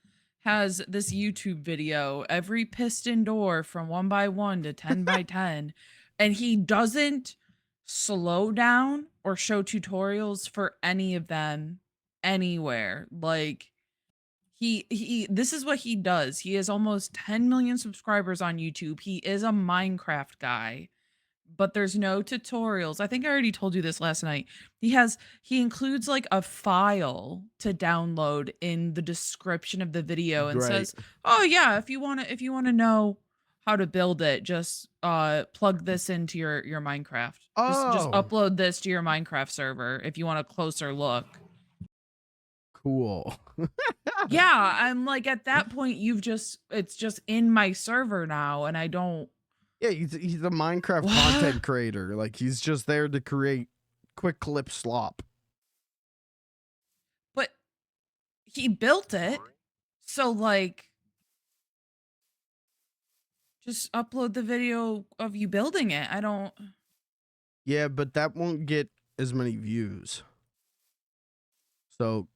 has this YouTube video, every piston door from 1 by 1 to 10 by 10, and he doesn't slow down or show tutorials for any of them anywhere. Like, he this is what he does. He has almost 10 million subscribers on YouTube. He is a Minecraft guy, but there's no tutorials. I think I already told you this last night. He includes like a file to download in the description of the video and says, "Oh yeah, if you want to know how to build it, just plug this into your Minecraft. Just Oh. upload this to your Minecraft server if you want a closer look." Cool. Yeah, I'm like, at that point it's just in my server now, and I don't. Yeah, he's a Minecraft content creator. Like, he's just there to create quick clip slop. But he built it, so like, just upload the video of you building it. I don't. Yeah, but that won't get as many views. So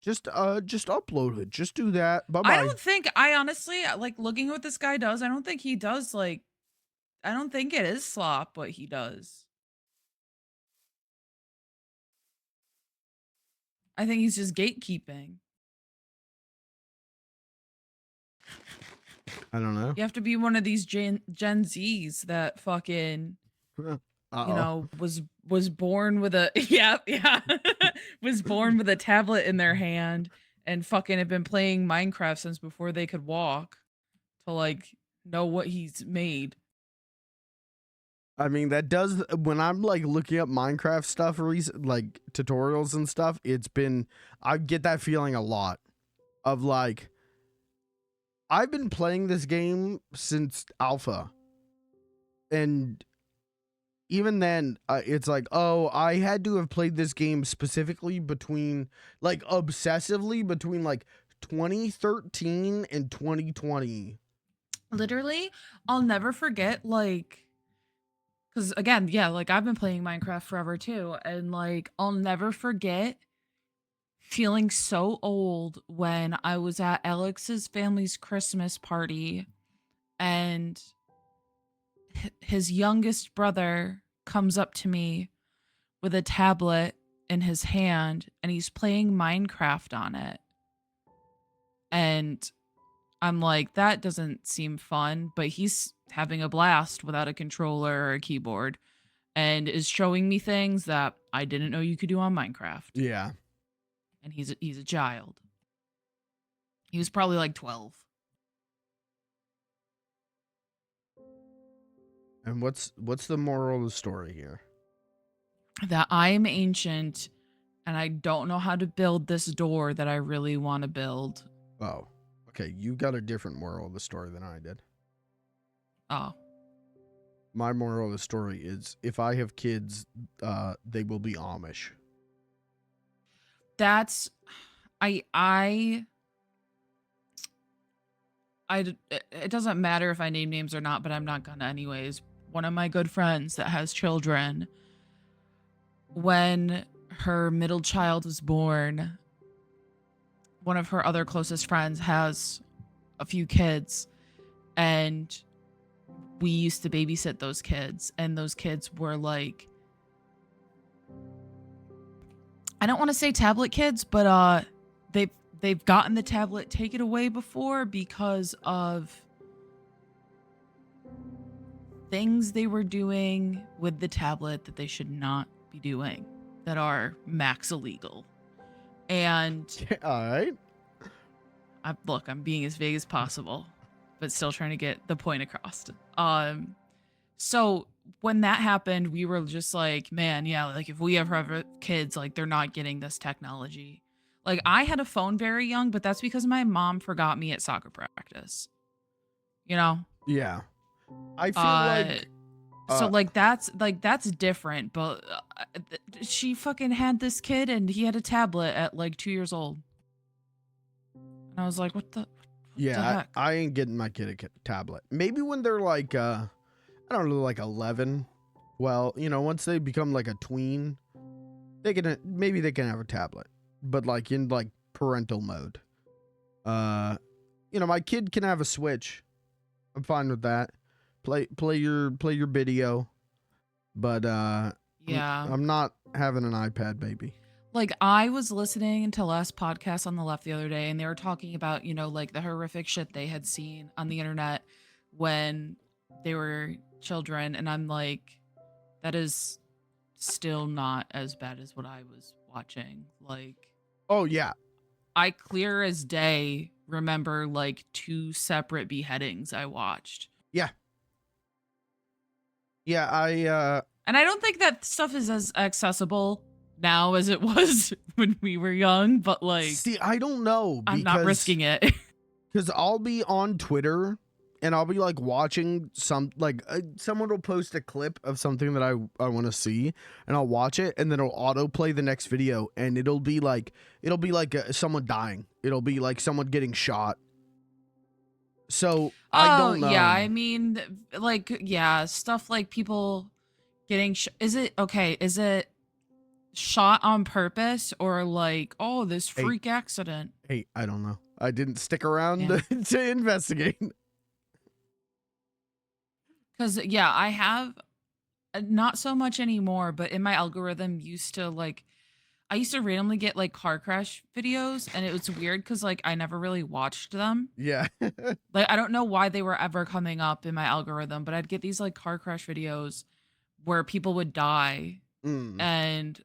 just upload it. Just do that. Bye-bye. I don't think, I honestly, like, looking at what this guy does, I don't think he does, like, I don't think it is slop what he does. I think he's just gatekeeping. I don't know. You have to be one of these Gen Zs that fucking, you know, was born with a yeah was born with a tablet in their hand and fucking have been playing Minecraft since before they could walk to like know what he's made. I mean, that does, when I'm like looking up Minecraft stuff, like tutorials and stuff, I get that feeling a lot of like, I've been playing this game since alpha. And even then, it's like, oh, I had to have played this game specifically obsessively between like 2013 and 2020. Literally, I'll never forget, like, because again, yeah, like I've been playing Minecraft forever too, and like I'll never forget feeling so old when I was at Alex's family's Christmas party and his youngest brother comes up to me with a tablet in his hand and he's playing Minecraft on it. And I'm like, that doesn't seem fun, but he's having a blast without a controller or a keyboard and is showing me things that I didn't know you could do on Minecraft. Yeah. And he's a child. He was probably like 12. And what's the moral of the story here? That I'm ancient and I don't know how to build this door that I really want to build. Oh, okay. You got a different moral of the story than I did. Oh. My moral of the story is if I have kids, they will be Amish. That's it doesn't matter if I name names or not, but I'm not gonna anyways. One of my good friends that has children, when her middle child was born, one of her other closest friends has a few kids, and we used to babysit those kids, and those kids were like, I don't want to say tablet kids, but they've gotten the tablet taken away before because of things they were doing with the tablet that they should not be doing, that are max illegal. And All right. I'm being as vague as possible, but still trying to get the point across. So when that happened, we were just like, man, yeah, like if we ever have kids, like they're not getting this technology. Like I had a phone very young, but that's because my mom forgot me at soccer practice. You know? Yeah. I feel like so like that's different, but she fucking had this kid and he had a tablet at like 2 years old. And I was like, what the heck? I ain't getting my kid a tablet. Maybe when they're like I don't know, like 11. Well, you know, once they become like a tween, maybe they can have a tablet, but like in like parental mode. You know, my kid can have a Switch. I'm fine with that. Play your video, but yeah, I'm not having an iPad, baby. Like I was listening to last podcast on the left the other day, and they were talking about, you know, like the horrific shit they had seen on the internet when they were children, and I'm like, that is still not as bad as what I was watching. Like, oh yeah, I clear as day remember like 2 separate beheadings I watched. Yeah. Yeah, and I don't think that stuff is as accessible now as it was when we were young, but like, see, I don't know. I'm not risking it. Because I'll be on Twitter and I'll be like watching some, like someone will post a clip of something that I want to see, and I'll watch it, and then it'll autoplay the next video, and it'll be like someone dying. It'll be like someone getting shot. So I don't know. Yeah, I mean, like, yeah, stuff like people getting is it shot on purpose, or like, oh, this freak accident? Hey, I don't know. I didn't stick around to investigate. Because yeah, I have not so much anymore, but in my algorithm I used to randomly get like car crash videos, and it was weird because like I never really watched them. Yeah. Like I don't know why they were ever coming up in my algorithm, but I'd get these like car crash videos where people would die. And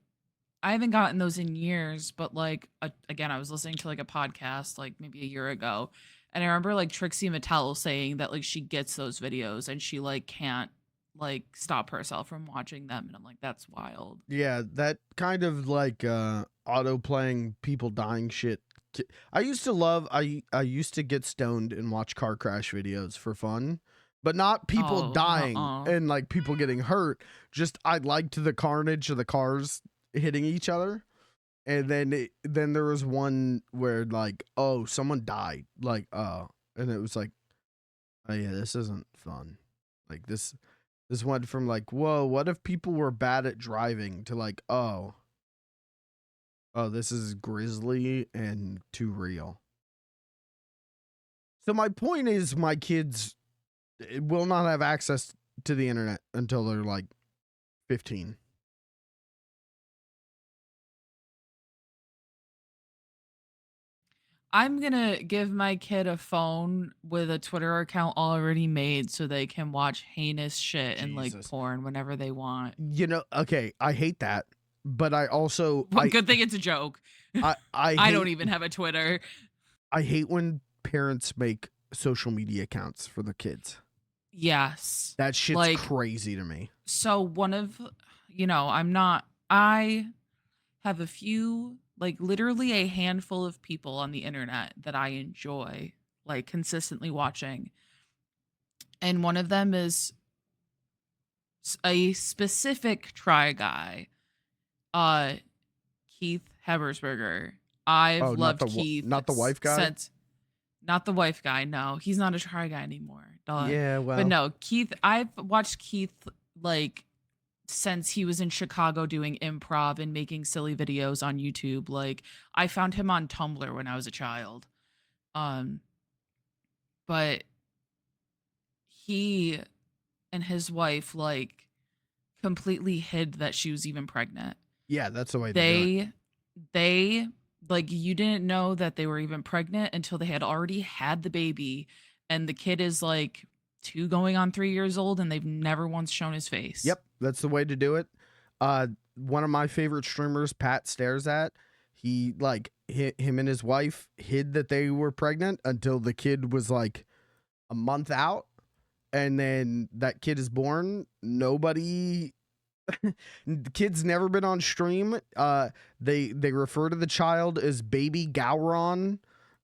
I haven't gotten those in years, but like again, I was listening to like a podcast like maybe a year ago, and I remember like Trixie Mattel saying that like she gets those videos and she like can't like stop herself from watching them, and I'm like, that's wild. Yeah, that kind of like auto playing people dying shit. I used to get stoned and watch car crash videos for fun, but not people dying and like people getting hurt. Just I liked the carnage of the cars hitting each other. And then there was one where like, oh, someone died, like, and it was like, oh yeah, this isn't fun. Like this went from like, whoa, what if people were bad at driving, to like, oh, this is grisly and too real. So my point is, my kids will not have access to the internet until they're like 15. I'm gonna give my kid a phone with a Twitter account already made so they can watch heinous shit and like porn whenever they want. You know, okay, I hate that, but I also good thing it's a joke. I don't even have a Twitter. I hate when parents make social media accounts for their kids. Yes. That shit's like crazy to me. So I have a few, like literally a handful of people on the internet that I enjoy like consistently watching. And one of them is a specific Try Guy, Keith Hebersberger. I've loved Keith. Not the wife guy? Not the wife guy, no. He's not a Try Guy anymore. Duh. Yeah, well. But no, Keith, I've watched Keith like since he was in Chicago doing improv and making silly videos on YouTube. Like I found him on Tumblr when I was a child. But he and his wife like completely hid that she was even pregnant. Yeah, that's the way they like, you didn't know that they were even pregnant until they had already had the baby, and the kid is like 2 going on 3 years old, and they've never once shown his face. Yep, that's the way to do it. One of my favorite streamers, Pat Stares At, he like him and his wife hid that they were pregnant until the kid was like a month out, and then that kid is born. Nobody the kid's never been on stream. They refer to the child as baby Gowron.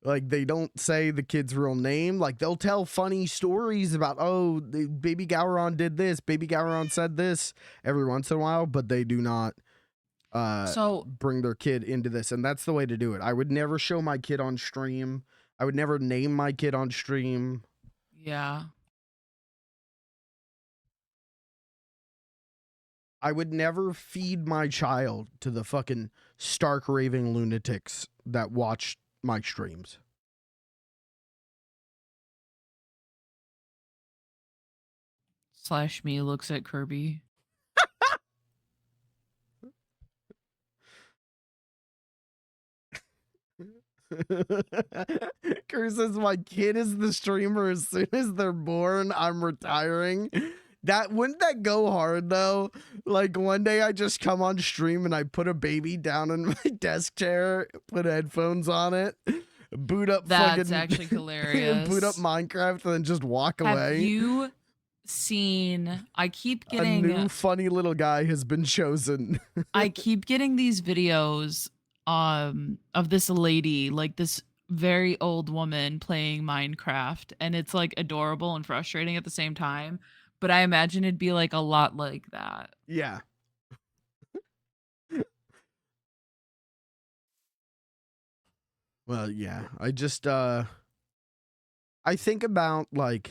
Like, they don't say the kid's real name. Like, they'll tell funny stories about, oh, baby Gowron did this, baby Gowron said this every once in a while, but they do not bring their kid into this. And that's the way to do it. I would never show my kid on stream. I would never name my kid on stream. Yeah. I would never feed my child to the fucking stark raving lunatics that watch my streams. Slash me looks at Kirby. Cruz says my kid is the streamer as soon as they're born. I'm retiring. Wouldn't that go hard though? Like, one day I just come on stream and I put a baby down in my desk chair, put headphones on it, boot up. That's actually hilarious. Boot up Minecraft and then just walk away. Have you seen? I keep getting a new funny little guy has been chosen. I keep getting these videos of this lady, like this very old woman playing Minecraft, and it's like adorable and frustrating at the same time. But I imagine it'd be like a lot like that. Yeah. Well, yeah. I just I think about, like,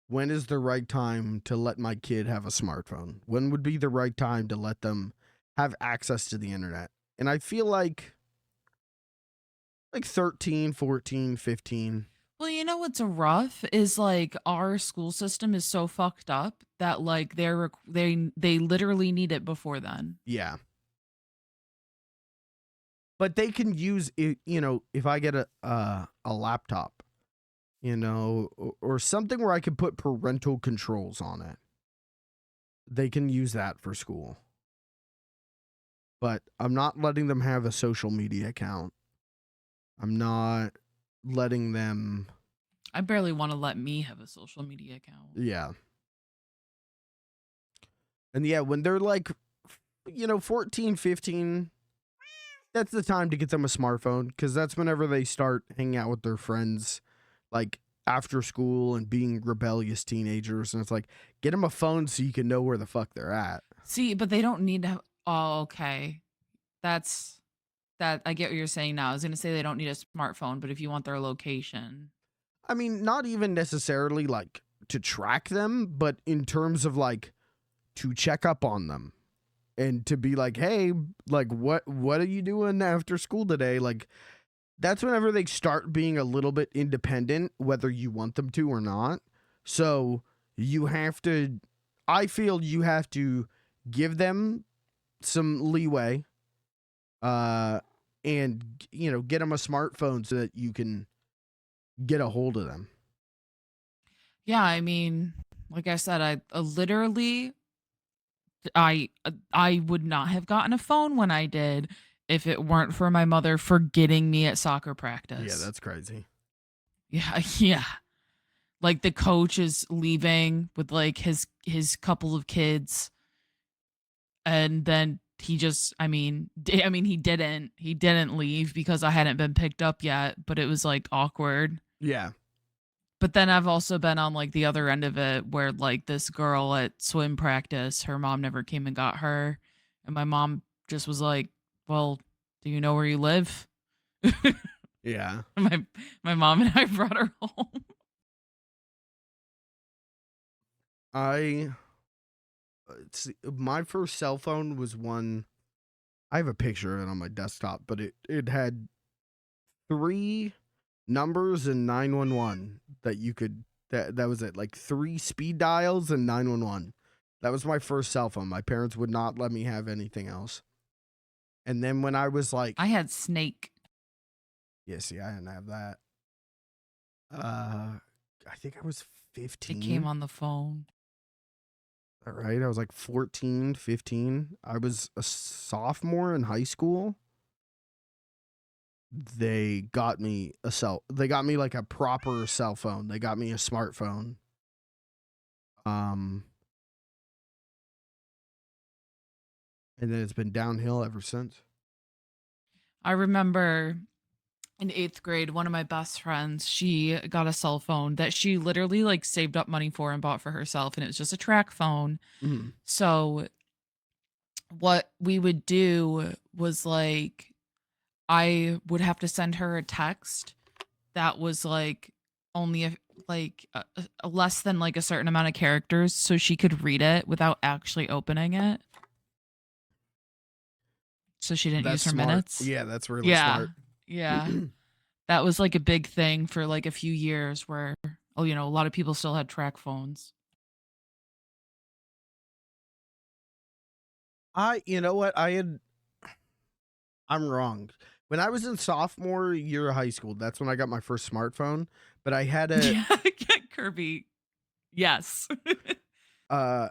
when is the right time to let my kid have a smartphone? When would be the right time to let them have access to the internet? And I feel like 13, 14, 15. Well, you know what's rough is, like, our school system is so fucked up that, like, they literally need it before then. Yeah. But they can use it, you know, if I get a laptop, you know, or something where I could put parental controls on it. They can use that for school. But I'm not letting them have a social media account. I'm not letting them. I barely want to let me have a social media account. Yeah. And yeah, when they're like, you know, 14, 15, that's the time to get them a smartphone, because that's whenever they start hanging out with their friends, like after school and being rebellious teenagers. And it's like, get them a phone so you can know where the fuck they're at. See, but they don't need to have. Oh, okay. I get what you're saying now. I was going to say they don't need a smartphone, but if you want their location. I mean, not even necessarily like to track them, but in terms of like to check up on them and to be like, hey, like what are you doing after school today? Like, that's whenever they start being a little bit independent, whether you want them to or not. So you have to, I feel you have to give them some leeway, and, you know, get them a smartphone so that you can get a hold of them. Yeah, I mean, like I said, I literally, I would not have gotten a phone when I did if it weren't for my mother forgetting me at soccer practice. Yeah, that's crazy. Yeah, yeah. Like, the coach is leaving with like his couple of kids, and then he just, I mean, he didn't leave because I hadn't been picked up yet, but it was like awkward. Yeah. But then I've also been on like the other end of it where like this girl at swim practice, her mom never came and got her. And my mom just was like, well, do you know where you live? Yeah. My mom and I brought her home. My first cell phone was one, I have a picture of it on my desktop, but it had 3 numbers and 911 that you could, that was it, like 3 speed dials and 911. That was my first cell phone. My parents would not let me have anything else. And then when I was like, I had Snake. Yeah, see, I didn't have that. I think I was 15. It came on the phone. All right, I was like 14, 15. I was a sophomore in high school. they got me like a proper cell phone. They got me a smartphone. And then it's been downhill ever since. I remember in 8th grade, one of my best friends, she got a cell phone that she literally like saved up money for and bought for herself. And it was just a track phone. Mhm. So what we would do was like, I would have to send her a text that was like only a less than like a certain amount of characters so she could read it without actually opening it. So she didn't use her smart. minutes. Yeah, that's really Yeah. smart. Yeah. That was like a big thing for like a few years where, oh, you know, a lot of people still had track phones. You know what? I'm wrong. When I was in sophomore year of high school, that's when I got my first smartphone. But I had a, Yeah, Kirby. Yes. I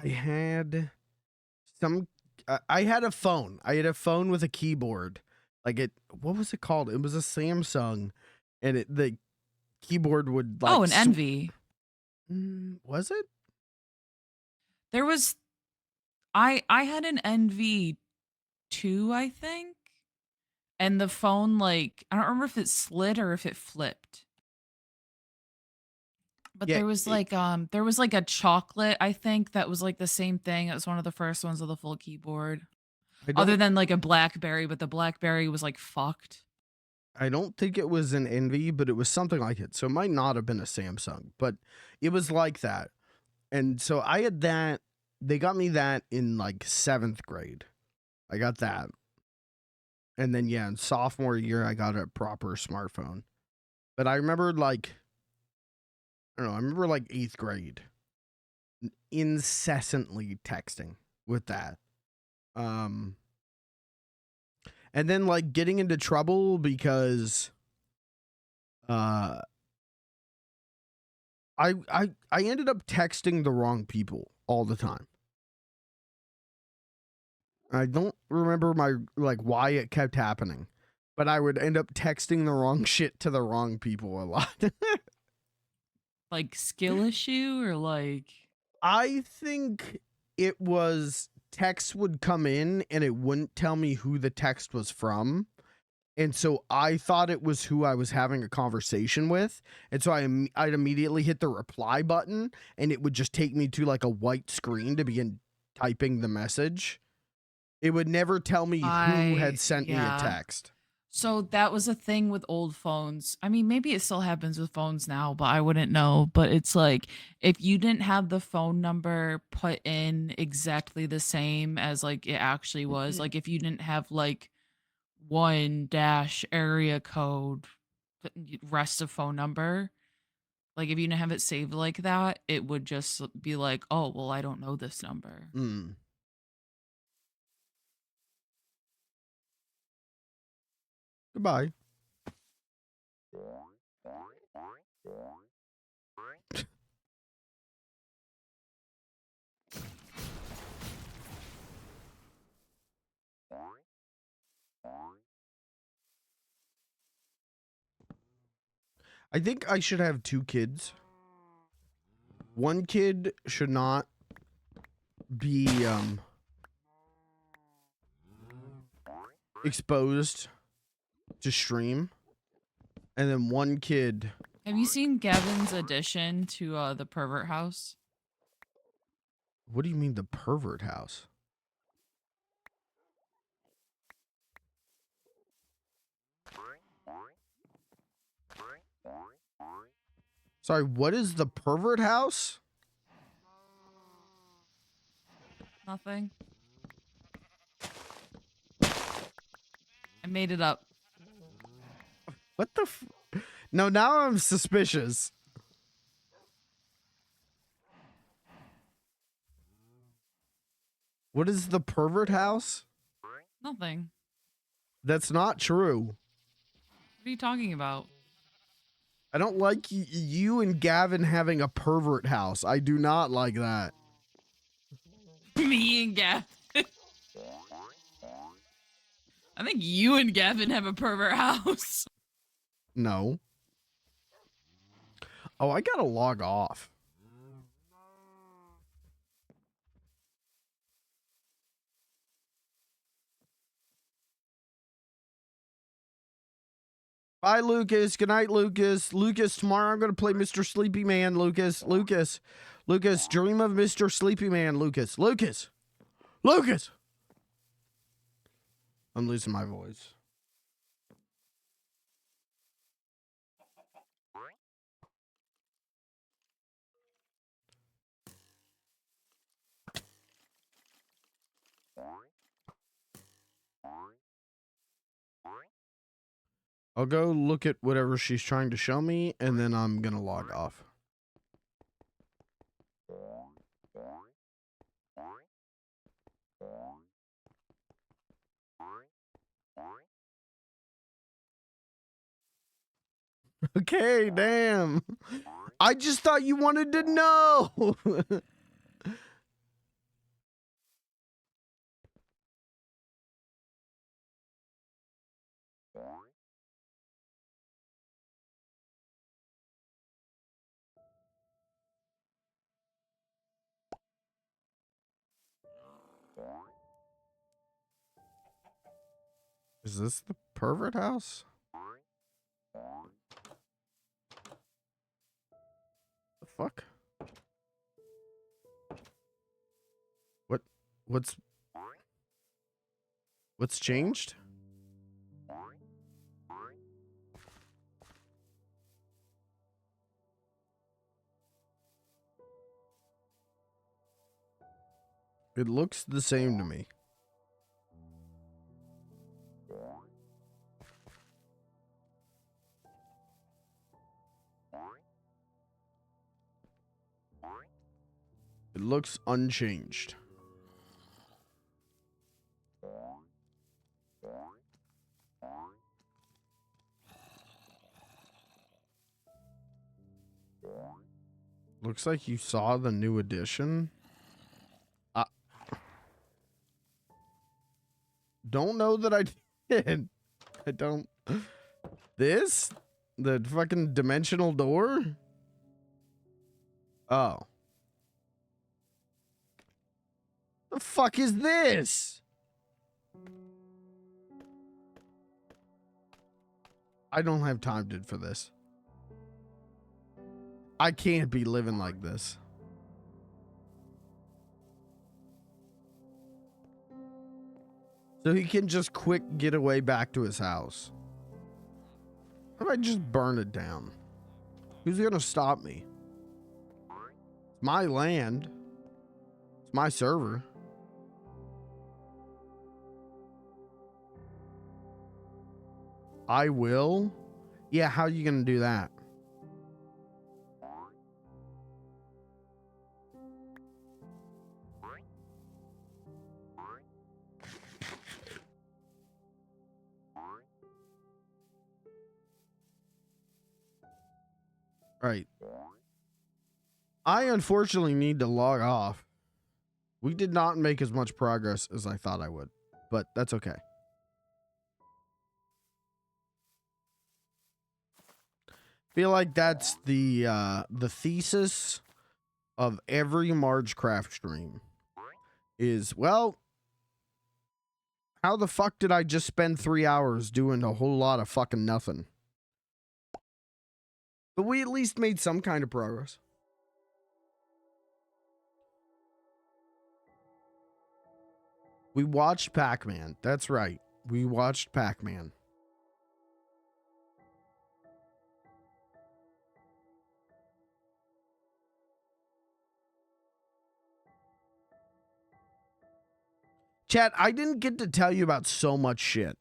had I had a phone. I had a phone with a keyboard. What was it called? It was a Samsung, and the keyboard would like. Oh, an Envy. Was it? There was, I had an NV2, I think. And the phone, like, I don't remember if it slid or if it flipped. But Yeah, there was like a chocolate, I think, that was like the same thing. It was one of the first ones with a full keyboard. Other than like a BlackBerry, but the BlackBerry was like fucked. I don't think it was an Envy, but it was something like it. So it might not have been a Samsung, but it was like that. And so I had that. They got me that in like 7th grade. I got that. And then, yeah, in sophomore year, I got a proper smartphone. But I remember like 8th grade incessantly texting with that. And then like getting into trouble because I ended up texting the wrong people all the time. I don't remember why it kept happening, but I would end up texting the wrong shit to the wrong people a lot. Like skill issue or like, I think it was text would come in and it wouldn't tell me who the text was from. And so I thought it was who I was having a conversation with. And so I'd immediately hit the reply button and it would just take me to like a white screen to begin typing the message. It would never tell me who had sent me a text. So that was a thing with old phones. I mean, maybe it still happens with phones now, but I wouldn't know. But it's like, if you didn't have the phone number put in exactly the same as like it actually was, like if you didn't have like 1- area code, rest of phone number, like if you didn't have it saved like that, it would just be like, oh, well, I don't know this number. Goodbye. I think I should have 2 kids. One kid should not be exposed to stream, and then one kid. Have you seen Gavin's addition to the pervert house? What do you mean the pervert house? Sorry, what is the pervert house? Nothing. I made it up. What the No, now I'm suspicious. What is the pervert house? Nothing. That's not true. What are you talking about? I don't like you and Gavin having a pervert house. I do not like that. Me and Gavin. I think you and Gavin have a pervert house. No. Oh, I gotta log off. Bye, Lucas. Good night, Lucas. Lucas, tomorrow I'm going to play Mr. Sleepy Man, Lucas. Lucas. Lucas, dream of Mr. Sleepy Man, Lucas. Lucas. Lucas. I'm losing my voice. I'll go look at whatever she's trying to show me, and then I'm going to log off. Okay, damn. I just thought you wanted to know. Is this the pervert house? The fuck? What's changed? It looks the same to me. It looks unchanged. Looks like you saw the new edition. Don't know that I did. I don't. This? The fucking dimensional door? Oh. The fuck is this? I don't have time for this. I can't be living like this. So he can just quick get away back to his house. How about I just burn it down? Who's gonna stop me? It's my land. It's my server. I will? Yeah, how are you gonna do that? Right. I unfortunately need to log off. We did not make as much progress as I thought I would, but that's okay. Feel like that's the thesis of every Margecraft stream is, well, how the fuck did I just spend 3 hours doing a whole lot of fucking nothing? But we at least made some kind of progress. We watched Pac-Man. That's right. We watched Pac-Man. Chat, I didn't get to tell you about so much shit.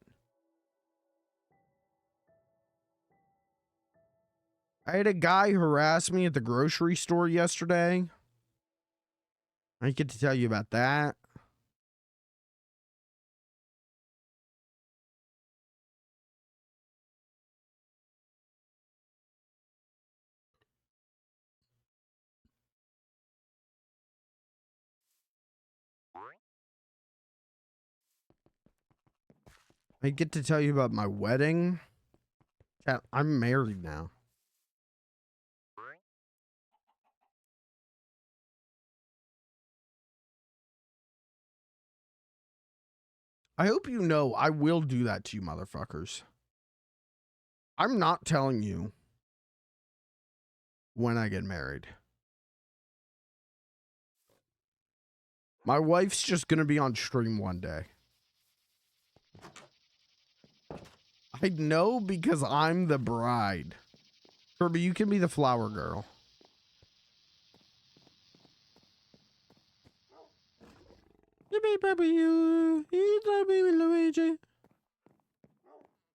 I had a guy harass me at the grocery store yesterday. I didn't get to tell you about that. I get to tell you about my wedding. Chat, I'm married now. I hope you know I will do that to you motherfuckers. I'm not telling you when I get married. My wife's just gonna be on stream one day. I know because I'm the bride. Kirby, you can be the flower girl.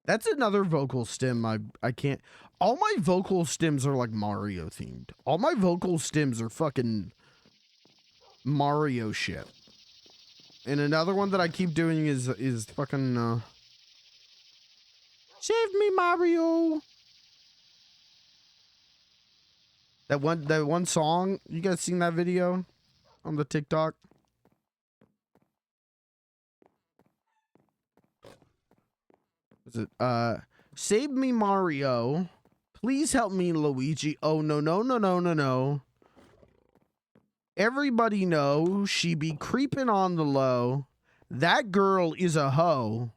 That's another vocal stem I can't. All my vocal stems are like Mario themed. All my vocal stems are fucking Mario shit. And another one that I keep doing is fucking save me Mario. That one song, you guys seen that video on the TikTok? Is it save me Mario, please help me Luigi. Oh no no no no no no. Everybody know she be creeping on the low. That girl is a hoe.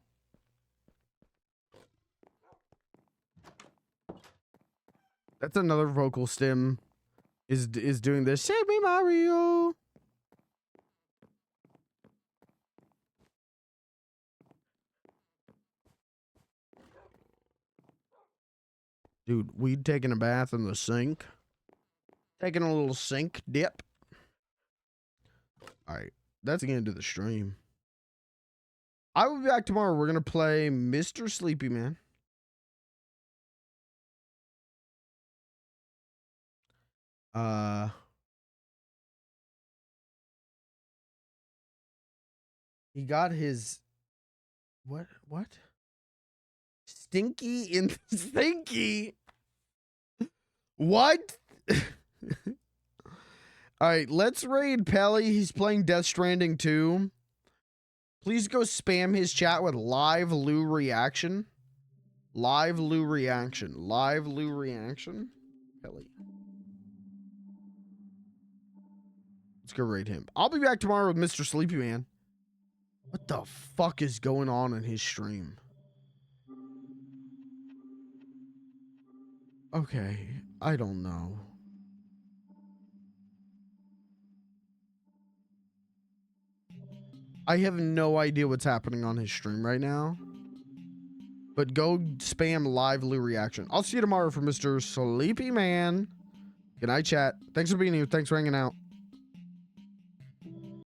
That's another vocal stem is doing this. Save me Mario. Dude, we taking a bath in the sink. Taking a little sink dip. All right, that's the end of the stream. I will be back tomorrow. We're going to play Mr. Sleepy Man. He got his what? Stinky in Stinky. What? All right, let's raid Pelly. He's playing Death Stranding 2. Please go spam his chat with live Lou reaction. Live Lou reaction. Live Lou reaction. Pelly. Let's go raid him. I'll be back tomorrow with Mr. Sleepy Man. What the fuck is going on in his stream? Okay, I don't know. I have no idea what's happening on his stream right now. But go spam live Lou reaction. I'll see you tomorrow for Mr. Sleepy Man. Good night, chat. Thanks for being here. Thanks for hanging out.